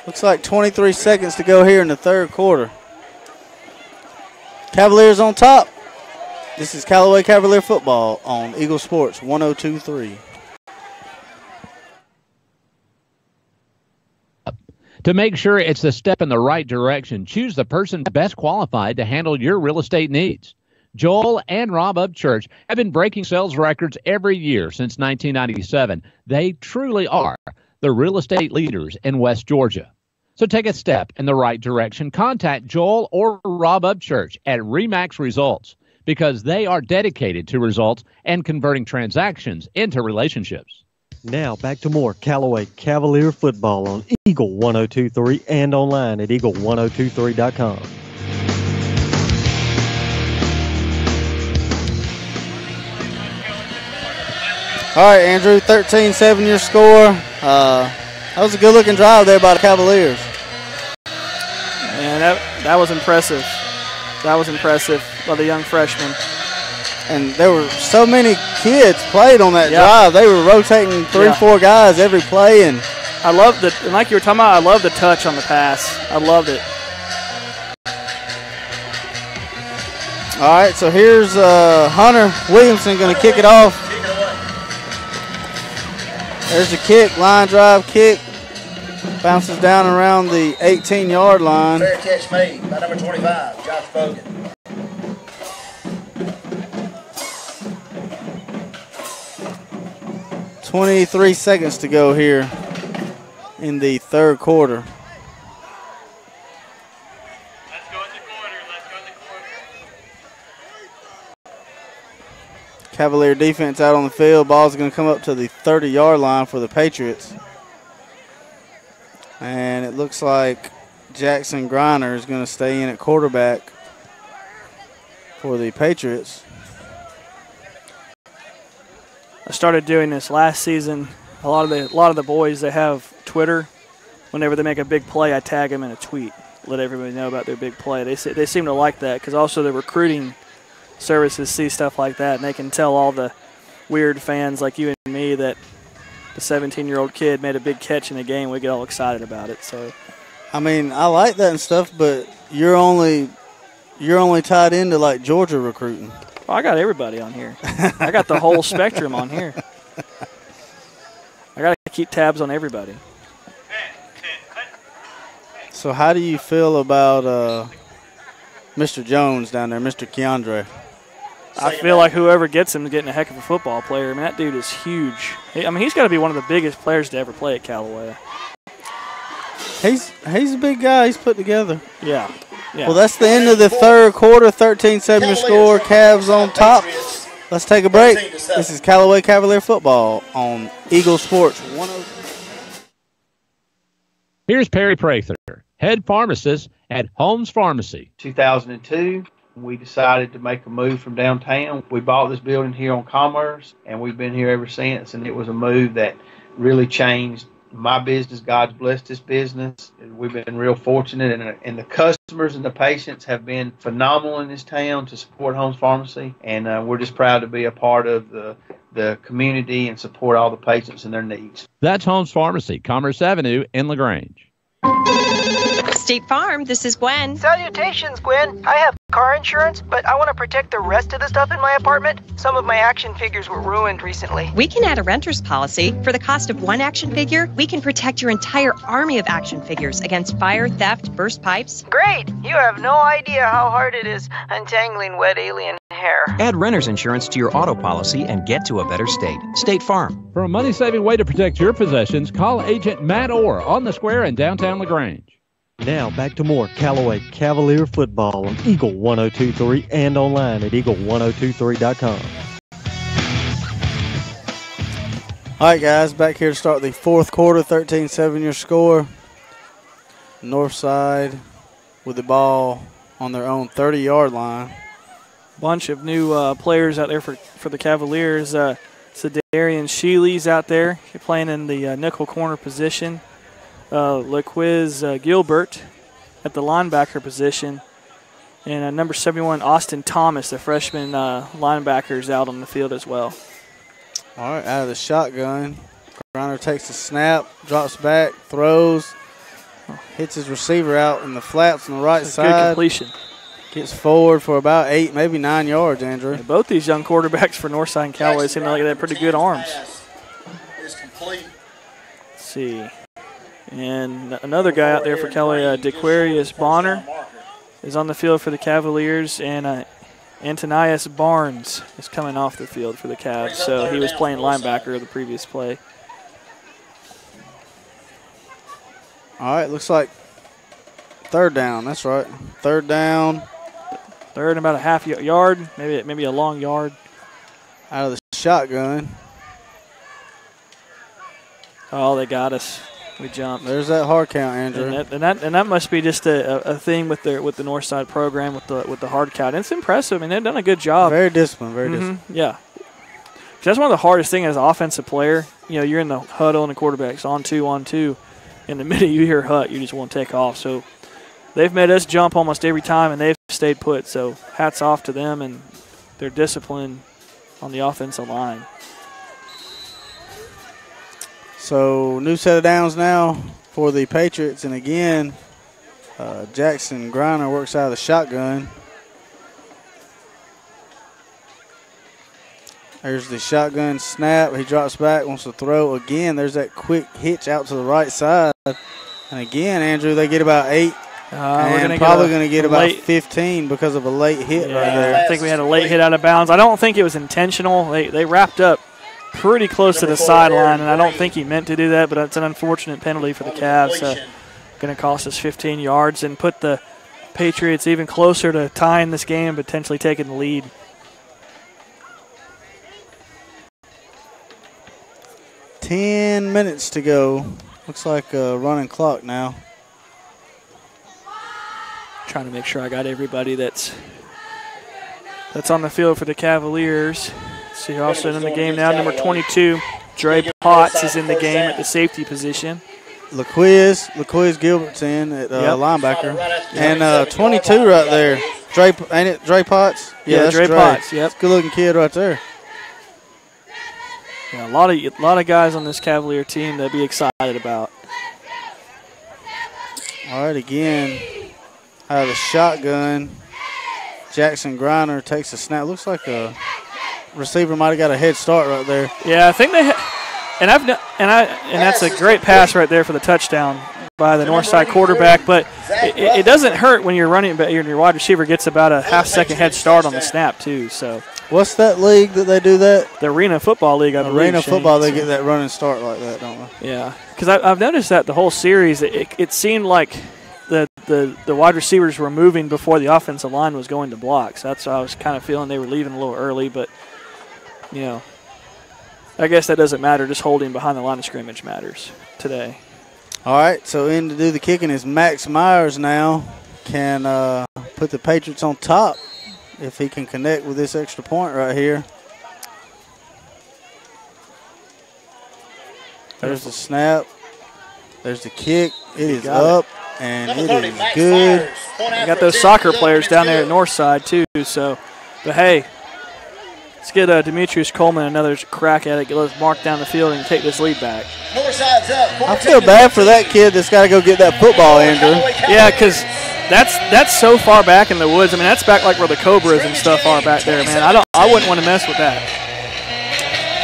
Looks like 23 seconds to go here in the 3rd quarter. Cavaliers on top. This is Callaway Cavalier football on Eagle Sports 102.3. To make sure it's the step in the right direction, choose the person best qualified to handle your real estate needs. Joel and Rob Upchurch have been breaking sales records every year since 1997. They truly are the real estate leaders in West Georgia. So take a step in the right direction. Contact Joel or Rob Upchurch at Remax Results because they are dedicated to results and converting transactions into relationships. Now back to more Callaway Cavalier football on Eagle 102.3 and online at eagle1023.com. All right, Andrew, 13-7 your score. That was a good-looking drive there by the Cavaliers. And that was impressive. That was impressive by the young freshman. And there were so many kids played on that drive. They were rotating 3-4 guys every play. And I love the, and like you were talking about, I love the touch on the pass. I loved it. All right, so here's Hunter Williamson going to kick it off. There's the kick, line drive kick. Bounces down around the 18-yard line. Fair catch made by number 25, Josh Bogan. .23 seconds to go here in the 3rd quarter. Cavalier defense out on the field. Ball's going to come up to the 30-yard line for the Patriots. And it looks like Jackson Griner is going to stay in at quarterback for the Patriots. I started doing this last season. A lot of the boys, they have Twitter. Whenever they make a big play, I tag them in a tweet. let everybody know about their big play. They seem to like that because also the recruiting services see stuff like that, and they can tell all the weird fans like you and me that the 17-year-old kid made a big catch in the game. We get all excited about it. So, I mean, I like that and stuff, but you're only tied into like Georgia recruiting. Oh, I got everybody on here. I got the whole spectrum on here. I got to keep tabs on everybody. So how do you feel about Mr. Jones down there, Mr. Keandre? I feel like whoever gets him is getting a heck of a football player. I mean, that dude is huge. I mean, he's got to be one of the biggest players to ever play at Callaway. He's a big guy. He's put together. Yeah. Well, that's the end of the third quarter. 13-7 your score. Cavs on top. Let's take a break. This is Callaway Cavalier football on Eagle Sports 102. Here's Perry Prather, head pharmacist at Holmes Pharmacy. 2002, we decided to make a move from downtown. We bought this building here on Commerce, and we've been here ever since, and it was a move that really changed my business. God's blessed this business. We've been real fortunate, and the customers and the patients have been phenomenal in this town to support Holmes Pharmacy, and we're just proud to be a part of the community and support all the patients and their needs. That's Holmes Pharmacy, Commerce Avenue in LaGrange. State Farm, this is Gwen. Salutations, Gwen. I have car insurance, but I want to protect the rest of the stuff in my apartment. Some of my action figures were ruined recently. We can add a renter's policy. For the cost of one action figure, we can protect your entire army of action figures against fire, theft, burst pipes. Great! You have no idea how hard it is untangling wet alien hair. Add renter's insurance to your auto policy and get to a better state. State Farm. For a money-saving way to protect your possessions, call Agent Matt Orr on the square in downtown LaGrange. Now back to more Callaway Cavalier football on Eagle 102.3 and online at eagle1023.com. All right, guys, back here to start the fourth quarter. 13-7 your score. Northside with the ball on their own 30-yard line. Bunch of new players out there for the Cavaliers. Darian Sheely's out there playing in the nickel corner position. LaQuiz Gilbert at the linebacker position. And number 71, Austin Thomas, the freshman linebacker, is out on the field as well. All right, out of the shotgun. Griner takes the snap, drops back, throws, hits his receiver out in the flats on the right side. Good completion. Gets forward for about 8, maybe 9 yards, Andrew. Yeah, both these young quarterbacks for Northside and Callaway seem like they have pretty good arms. Is complete. Let's see. And another guy out there for Callaway, DeQuarius Bonner, is on the field for the Cavaliers, and Antonius Barnes is coming off the field for the Cavs. So he was playing linebacker the previous play. All right, looks like third down. That's right. Third down. Third and about a half yard, maybe a long yard. Out of the shotgun. Oh, they got us. We jumped. There's that hard count, Andrew. And that must be just a thing with the Northside program with the hard count. And it's impressive. I mean, they've done a good job. Very disciplined. Very disciplined. Yeah. That's one of the hardest things as an offensive player. You know, you're in the huddle and the quarterback's on two. And the minute you hear hut, you just want to take off. So they've made us jump almost every time, and they've stayed put. So hats off to them and their discipline on the offensive line. So new set of downs now for the Patriots. And again, Jackson Griner works out of the shotgun. There's the shotgun snap. He drops back, wants to throw again. There's that quick hitch out to the right side. And again, Andrew, they get about 8. And probably going to get about 15 because of a late hit right there. I think we had a late hit out of bounds. I don't think it was intentional. They wrapped up pretty close to the sideline, and I don't think he meant to do that, but it's an unfortunate penalty for the Cavs. Going to cost us 15 yards and put the Patriots even closer to tying this game and potentially taking the lead. Ten minutes to go. Looks like a running clock now. Trying to make sure I got everybody that's on the field for the Cavaliers. See also in the game now, number 22, Dre Potts is in the game at the safety position. LaQuiz Gilbert's in at linebacker. And 22 right there. Ain't it Dre Potts? Yeah, that's Dre Potts, yep. Good-looking kid right there. Yeah, a lot of guys on this Cavalier team to be excited about. All right, again, out of the shotgun, Jackson Griner takes a snap. Looks like a receiver might have got a head start right there. Yeah, I think they and that's a great pass right there for the touchdown by the Northside quarterback. But it doesn't hurt when you're running, but your wide receiver gets about a half-second head start on the snap too. So what's that league that they do that? The Arena Football League, I believe. Arena Football, they get that running start like that, don't they? Yeah, because I've noticed that the whole series, it seemed like the wide receivers were moving before the offensive line was going to block. So that's why I was kind of feeling they were leaving a little early, but I guess that doesn't matter. Just holding behind the line of scrimmage matters today. All right, so in to do the kicking is Max Myers now. Can put the Patriots on top if he can connect with this extra point right here. There's the snap. There's the kick. It is up, and it is good. We got those soccer players down there at Northside, too. So, but hey, let's get Demetrius Coleman another crack at it. Let's mark down the field and take this lead back. I feel bad for that kid that's got to go get that football, Andrew. Yeah, because that's so far back in the woods. I mean, that's back like where the Cobras and stuff are back there, man. I wouldn't want to mess with that.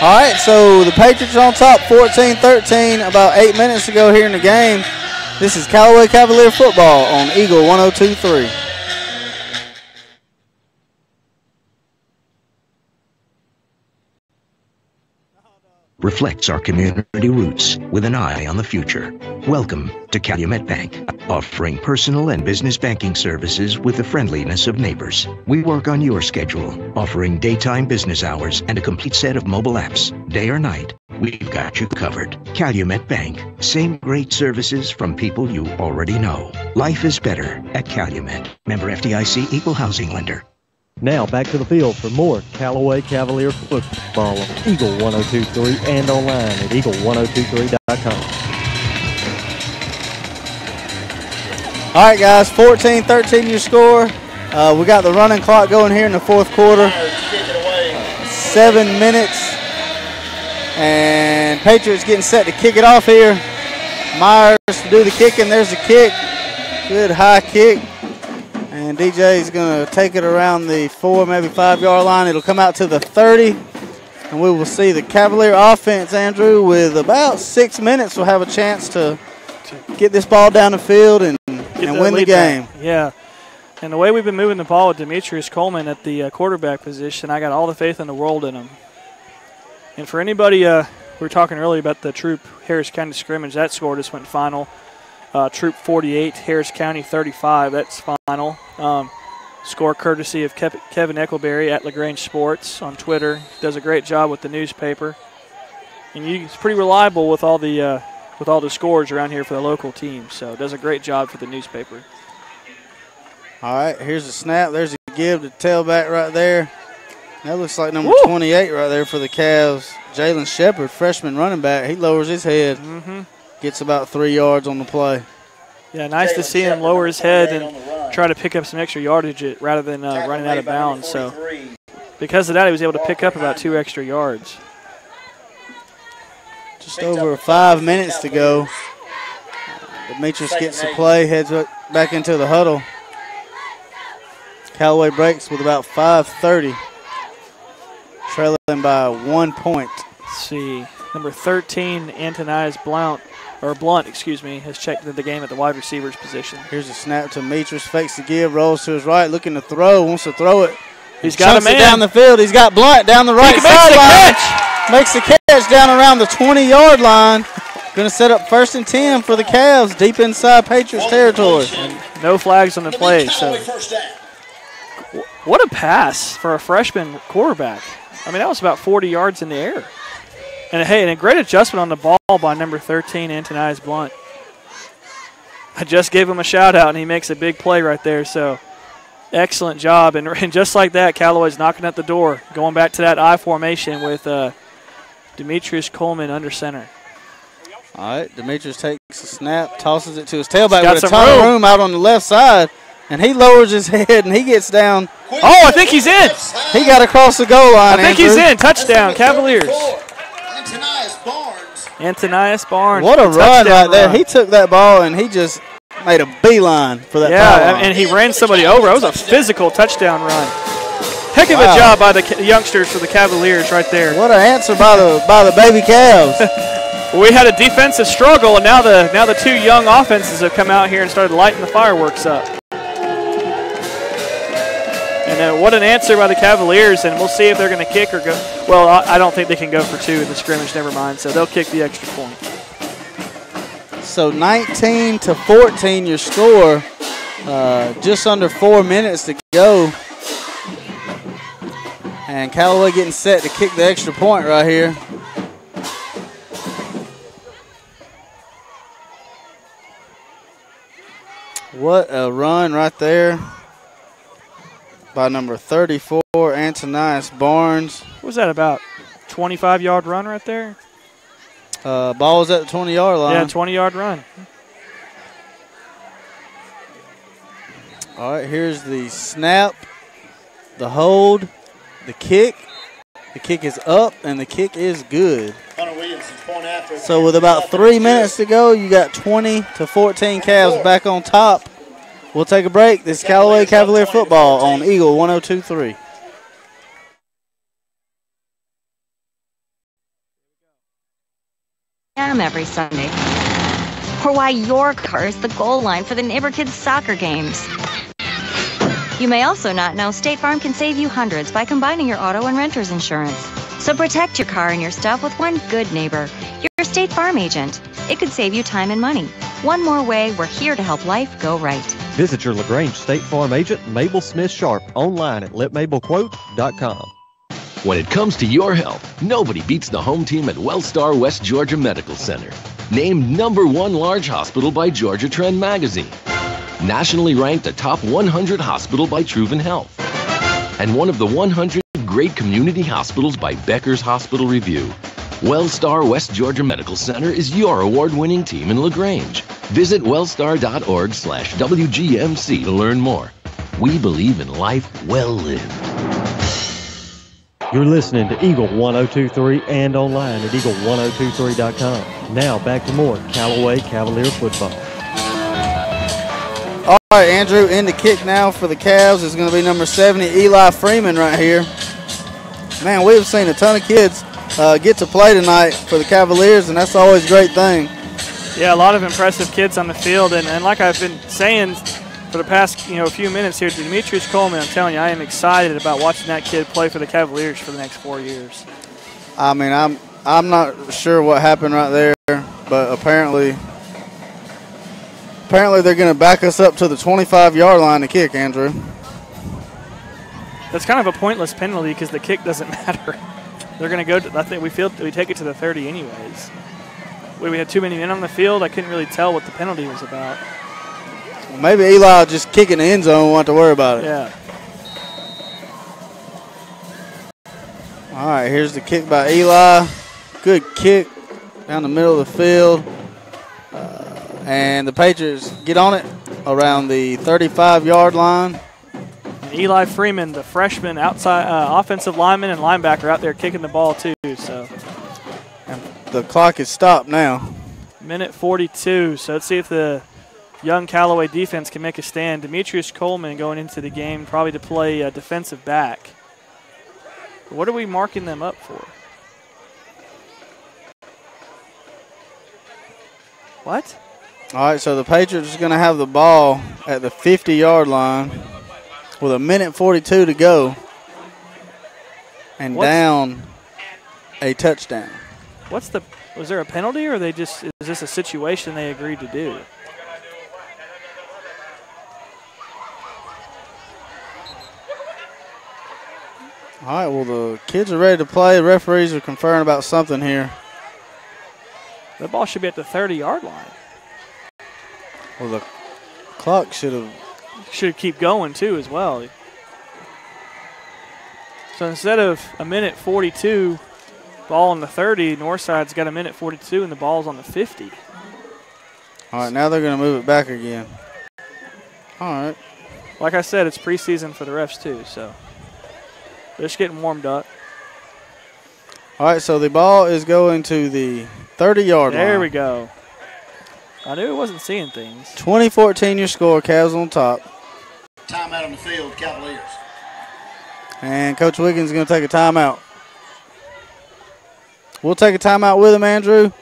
All right, so the Patriots are on top, 14-13, about 8 minutes ago here in the game. This is Callaway Cavalier football on Eagle 102.3. Reflects our community roots with an eye on the future. Welcome to Calumet Bank, offering personal and business banking services with the friendliness of neighbors. We work on your schedule, offering daytime business hours and a complete set of mobile apps. Day or night, we've got you covered. Calumet Bank, same great services from people you already know. Life is better at Calumet. Member FDIC, equal housing lender. Now back to the field for more Callaway Cavalier football on Eagle 102.3 and online at eagle1023.com. All right, guys, 14-13 your score. We got the running clock going here in the fourth quarter. 7 minutes. And Patriots getting set to kick it off here. Myers to do the kicking. There's the kick. Good high kick. And DJ is going to take it around the 4, maybe 5 yard line. It'll come out to the 30. And we will see the Cavalier offense, Andrew, with about 6 minutes, will have a chance to get this ball down the field and win the game. Back. Yeah. And the way we've been moving the ball with Demetrius Coleman at the quarterback position, I got all the faith in the world in him. And for anybody, we were talking earlier about the Troop Harris County scrimmage. That score just went final. Troop 48, Harris County 35. That's final. Score courtesy of Kevin Eckleberry at LaGrange Sports on Twitter. He does a great job with the newspaper. And he's pretty reliable with all the scores around here for the local team. So does a great job for the newspaper. All right, here's the snap. There's a give to tailback right there. That looks like number 28 right there for the Cavs. Jalen Shepard, freshman running back. He lowers his head. Gets about 3 yards on the play. Yeah, nice to see him lower his head and try to pick up some extra yardage rather than running out of bounds. So because of that, he was able to pick up about 2 extra yards. Just over 5 minutes to go. Demetrius gets the play, heads back into the huddle. Callaway breaks with about 5:30. Trailing by 1 point. Let's see. Number 13, Antonias Blunt, has checked into the game at the wide receivers position. Here's a snap to Demetrius, fakes the give, rolls to his right, looking to throw, wants to throw it. He's got a man down the field. He's got Blunt down the right sideline. Makes the catch down around the 20-yard line. Going to set up 1st and 10 for the Cavs deep inside Patriots territory. And no flags on the play. So what a pass for a freshman quarterback. I mean, that was about 40 yards in the air. And, hey, and a great adjustment on the ball by number 13, Antonias Blunt. I just gave him a shout-out, and he makes a big play right there. So, excellent job. And just like that, Callaway's knocking at the door, going back to that I formation with Demetrius Coleman under center. All right, Demetrius takes a snap, tosses it to his tailback Got with a some ton of room. room out on the left side, and he lowers his head and he gets down. Oh, I think he's in. He got across the goal line. I think Andrew. he's in. Touchdown, Cavaliers. Antonius Barnes. What a run right there. Run. He took that ball and he just made a beeline for that power line. And he ran somebody over. It was a physical touchdown run. Heck of a job by the youngsters for the Cavaliers right there. What an answer by the baby Cavs. We had a defensive struggle, and now the two young offenses have come out here and started lighting the fireworks up. And what an answer by the Cavaliers, and we'll see if they're going to kick or go. Well, I don't think they can go for two in the scrimmage, never mind, so they'll kick the extra point. So 19-14 your score, just under 4 minutes to go. And Callaway getting set to kick the extra point right here. What a run right there by number 34, Antonius Barnes. What was that, about 25-yard run right there? Ball was at the 20-yard line. Yeah, 20-yard run. All right, here's the snap, the hold, the kick. The kick is up, and the kick is good. So with about 3 minutes to go, you got 20-14 Cavs back on top. We'll take a break. This is Callaway Cavalier football on Eagle 102.3. Every Sunday. Or why your car is the goal line for the neighbor kids' soccer games. You may also not know State Farm can save you hundreds by combining your auto and renter's insurance. So protect your car and your stuff with one good neighbor, your State Farm agent. It could save you time and money. One more way, we're here to help life go right. Visit your LaGrange State Farm agent, Mabel Smith Sharp, online at letmabelquote.com. When it comes to your health, nobody beats the home team at Wellstar West Georgia Medical Center. Named #1 large hospital by Georgia Trend Magazine. Nationally ranked a top 100 hospital by Truven Health. And one of the 100 great community hospitals by Becker's Hospital Review. Wellstar West Georgia Medical Center is your award-winning team in LaGrange. Visit wellstar.org/WGMC to learn more. We believe in life well lived. You're listening to Eagle 102.3 and online at eagle1023.com. Now back to more Callaway Cavalier football. All right, Andrew, in the kick now for the Cavs is going to be number 70, Eli Freeman right here. Man, we've seen a ton of kids get to play tonight for the Cavaliers, and that's always a great thing. Yeah, a lot of impressive kids on the field, and like I've been saying for the past few minutes here, Demetrius Coleman, I'm telling you, I am excited about watching that kid play for the Cavaliers for the next 4 years. I mean, I'm not sure what happened right there, but apparently they're going to back us up to the 25-yard line to kick, Andrew. That's kind of a pointless penalty because the kick doesn't matter. They're going to go to, I think we take it to the 30 anyways. We had too many men on the field. I couldn't really tell what the penalty was about. Well, maybe Eli will just kick in the end zone and won't have to worry about it. Yeah. All right, here's the kick by Eli. Good kick down the middle of the field. And the Patriots get on it around the 35-yard line. And Eli Freeman, the freshman outside offensive lineman and linebacker, out there kicking the ball too. So, and the clock is stopped now. Minute 42. So let's see if the young Callaway defense can make a stand. Demetrius Coleman going into the game probably to play defensive back. What are we marking them up for? What? All right, so the Patriots are going to have the ball at the 50-yard line with a minute 42 to go and down a touchdown. Was there a penalty, or is this a situation they agreed to do? All right, well, the kids are ready to play. The referees are conferring about something here. The ball should be at the 30-yard line. Well, the clock should keep going, too, as well. So instead of a minute 42, Ball on the 30. Northside's got a minute 42, and the ball's on the 50. All right, now they're going to move it back again. All right. Like I said, it's preseason for the refs too, so they're just getting warmed up. All right, so the ball is going to the 30-yard line. There we go. I knew it wasn't seeing things. 20-14 your score, Cavs on top. Timeout on the field, Cavaliers. And Coach Wiggins is going to take a timeout. We'll take a timeout with him, Andrew.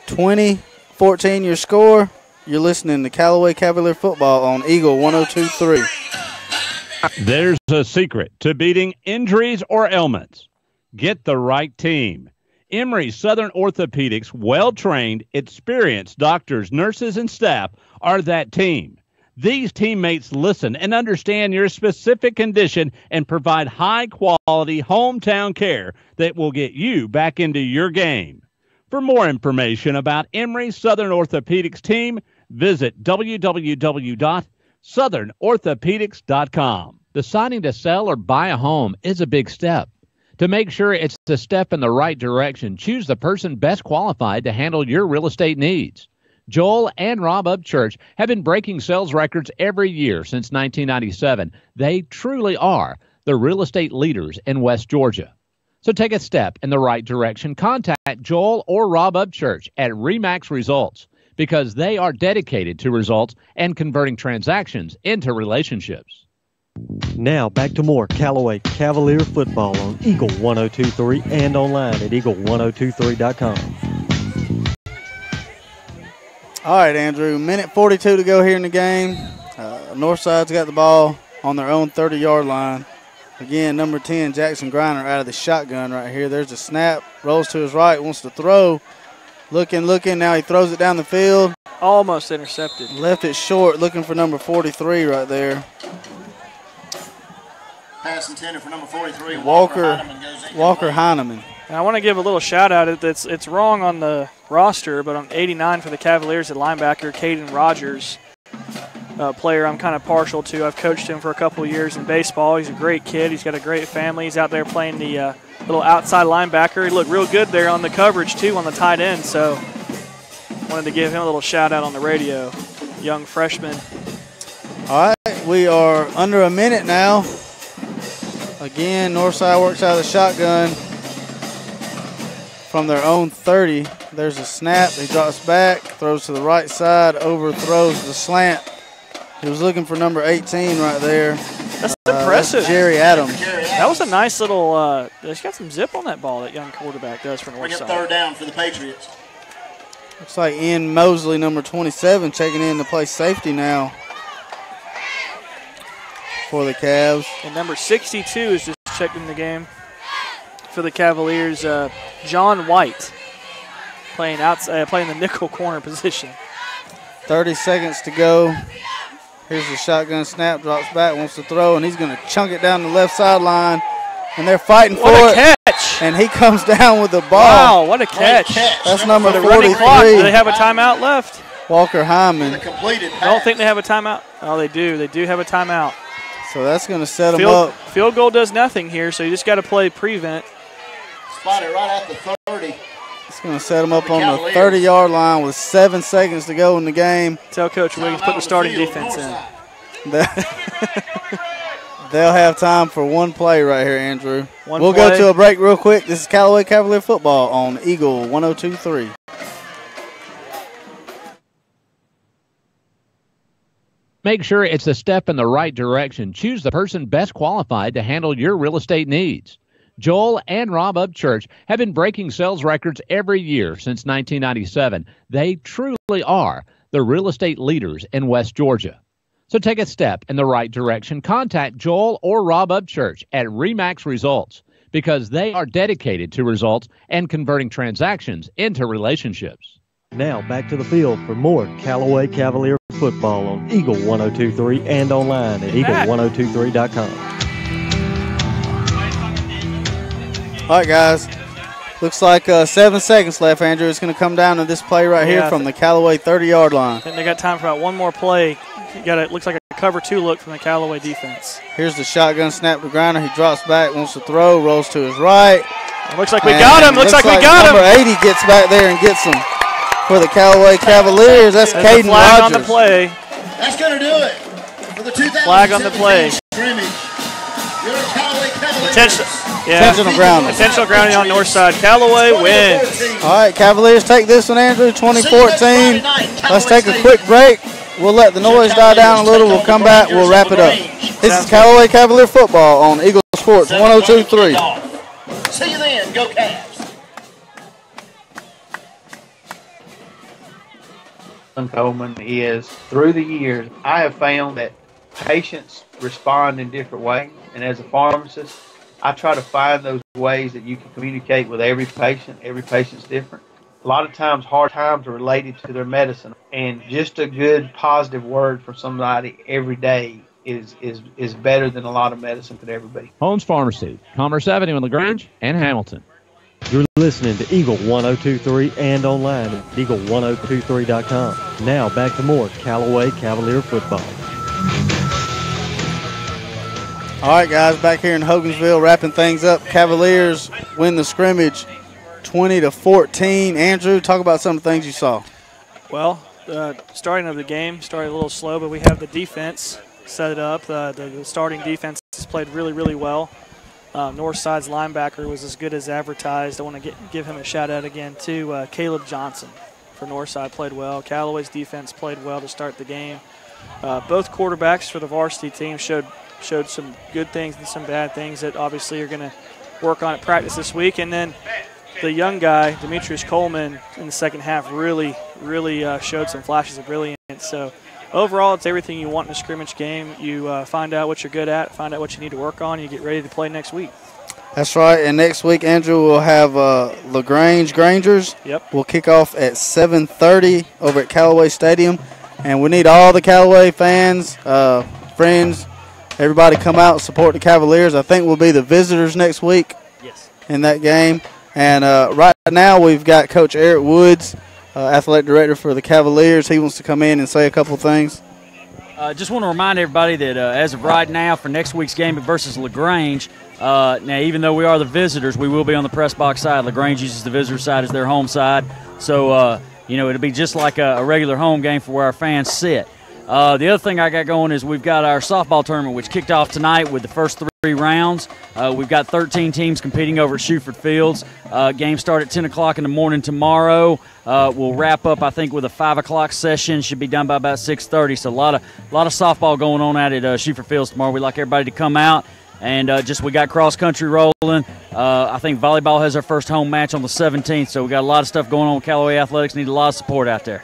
20-14 your score. You're listening to Callaway Cavalier football on Eagle 102.3. There's a secret to beating injuries or ailments. Get the right team. Emory Southern Orthopedics, well-trained, experienced doctors, nurses, and staff are that team. These teammates listen and understand your specific condition and provide high-quality hometown care that will get you back into your game. For more information about Emory Southern Orthopedics team, visit www.southernorthopedics.com. Deciding to sell or buy a home is a big step. To make sure it's a step in the right direction, choose the person best qualified to handle your real estate needs. Joel and Rob Upchurch have been breaking sales records every year since 1997. They truly are the real estate leaders in West Georgia. So take a step in the right direction. Contact Joel or Rob Upchurch at RE/MAX Results because they are dedicated to results and converting transactions into relationships. Now back to more Callaway Cavalier football on Eagle 102.3 and online at eagle1023.com. All right, Andrew, minute 42 to go here in the game. Northside's got the ball on their own 30-yard line. Again, number 10, Jackson Griner, out of the shotgun right here. There's a snap, rolls to his right, wants to throw. Looking, now he throws it down the field. Almost intercepted. Left it short, looking for number 43 right there. Pass intended for number 43. Walker Heineman. And I want to give a little shout out. It's wrong on the roster, but on 89 for the Cavaliers at linebacker, Caden Rogers, a player I'm kind of partial to. I've coached him for a couple of years in baseball. He's a great kid. He's got a great family. He's out there playing the little outside linebacker. He looked real good there on the coverage, too, on the tight end. So wanted to give him a little shout out on the radio. Young freshman. All right, we are under a minute now. Again, Northside works out of the shotgun from their own 30. There's a snap. He drops back, throws to the right side, overthrows the slant. He was looking for number 18 right there. That's impressive. That's Jerry Adams. That was a nice little he's got some zip on that ball, that young quarterback does for Northside. Bring up third down for the Patriots. Looks like Ian Mosley, number 27, checking in to play safety now for the Cavs. And number 62 is just checked in the game for the Cavaliers. John White playing the nickel corner position. 30 seconds to go. Here's the shotgun snap, drops back, wants to throw, and he's going to chunk it down the left sideline. And they're fighting for it. What a catch! And he comes down with the ball. Wow, what a catch. That's number 43. Running clock. Do they have a timeout left? Walker Hyman. I don't think they have a timeout. Oh, they do. They do have a timeout. So that's going to set them up. Field goal does nothing here, so you just got to play prevent. Spot it right at the 30. It's going to set them up on the 30-yard line with 7 seconds to go in the game. Tell Coach Wiggins, put the starting defense in. They'll have time for one play right here, Andrew. We'll go to a break real quick. This is Callaway Cavalier football on Eagle 102.3. Make sure it's a step in the right direction. Choose the person best qualified to handle your real estate needs. Joel and Rob Upchurch have been breaking sales records every year since 1997. They truly are the real estate leaders in West Georgia. So take a step in the right direction. Contact Joel or Rob Upchurch at RE/MAX Results because they are dedicated to results and converting transactions into relationships. Now back to the field for more Callaway Cavalier football on Eagle 102.3 and online at eagle1023.com. All right, guys. Looks like 7 seconds left, Andrew. It's going to come down to this play right here from the Callaway 30-yard line. I think they got time for about one more play. Looks like a cover 2 look from the Callaway defense. Here's the shotgun snap to Griner. He drops back, wants to throw, rolls to his right, Looks like we got him. Looks like we got him. Number 80 gets back there and gets him for the Callaway Cavaliers. That's Caden flag Rogers. on the play. That's going to do it for the 2017 flag on the play. scrimmage. Your Callaway Cavaliers. Intentional grounding. Intentional grounding on Northside. Callaway wins. All right, Cavaliers take this one, Andrew, 2014. Let's take a quick break. We'll let the noise die down a little. We'll come back. We'll wrap it up. This is Callaway Cavalier football on Eagle Sports 102.3. See you then. Go Cavs. Coleman is, through the years, I have found that patients respond in different ways. And as a pharmacist, I try to find those ways that you can communicate with every patient. Every patient's different. A lot of times, hard times are related to their medicine. And just a good, positive word from somebody every day is better than a lot of medicine could ever be. Holmes Pharmacy, Commerce Avenue in LaGrange and Hamilton. You're listening to Eagle 102.3 and online at eagle1023.com. Now back to more Callaway Cavalier football. All right, guys, back here in Hogansville, wrapping things up. Cavaliers win the scrimmage 20-14. Andrew, talk about some of the things you saw. Well, starting of the game started a little slow, but we have the defense set it up. The starting defense has played really, really well. Northside's linebacker was as good as advertised. I want to give him a shout-out again, too. Caleb Johnson for Northside played well. Callaway's defense played well to start the game. Both quarterbacks for the varsity team showed some good things and some bad things that obviously are going to work on at practice this week. And then the young guy, Demetrius Coleman, in the second half really showed some flashes of brilliance. So overall, it's everything you want in a scrimmage game. You find out what you're good at, find out what you need to work on, and you get ready to play next week. That's right. And next week, Andrew, we'll have LaGrange Grangers. Yep. We'll kick off at 7:30 over at Callaway Stadium. And we need all the Callaway fans, friends, everybody come out and support the Cavaliers. I think we'll be the visitors next week in that game. And right now we've got Coach Eric Woods, athletic director for the Cavaliers. He wants to come in and say a couple things. Just want to remind everybody that as of right now for next week's game versus LaGrange, now even though we are the visitors, we will be on the press box side. LaGrange uses the visitor side as their home side. So, it'll be just like a regular home game for where our fans sit. The other thing I got going is we've got our softball tournament, which kicked off tonight with the first 3 rounds. We've got 13 teams competing over at Shuford Fields. Games start at 10 o'clock in the morning tomorrow. We'll wrap up, I think, with a 5 o'clock session. Should be done by about 6:30. So a lot of softball going on out at Shuford Fields tomorrow. We'd like everybody to come out. And we got cross-country rolling. I think volleyball has our first home match on the 17th. So we got a lot of stuff going on with Callaway Athletics. Need a lot of support out there.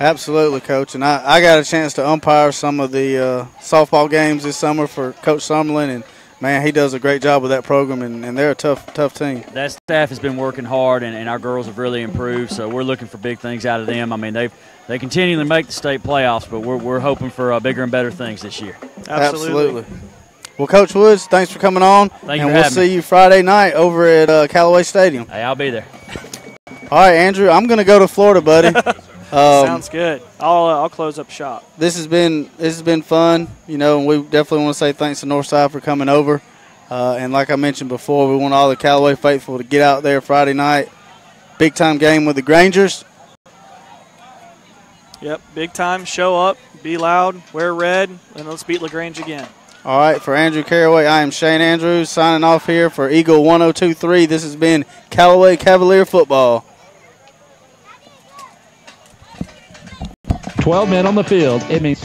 Absolutely, Coach. And I got a chance to umpire some of the softball games this summer for Coach Summerlin. And, man, he does a great job with that program, and they're a tough team. That staff has been working hard, and our girls have really improved. So we're looking for big things out of them. I mean, they continually make the state playoffs, but we're hoping for bigger and better things this year. Absolutely. Well, Coach Woods, thanks for coming on. Thank you and for we'll having see you Friday night over at Callaway Stadium. Hey, I'll be there. All right, Andrew, I'm going to go to Florida, buddy. Sounds good. I'll close up shop. This has been fun, and we definitely want to say thanks to Northside for coming over. And like I mentioned before, we want all the Callaway faithful to get out there Friday night. Big time game with the Grangers. Yep, big time. Show up, be loud, wear red, and let's beat LaGrange again. All right, for Andrew Caraway, I am Shane Andrews signing off here for Eagle 102.3. This has been Callaway Cavalier football. 12 men on the field. It means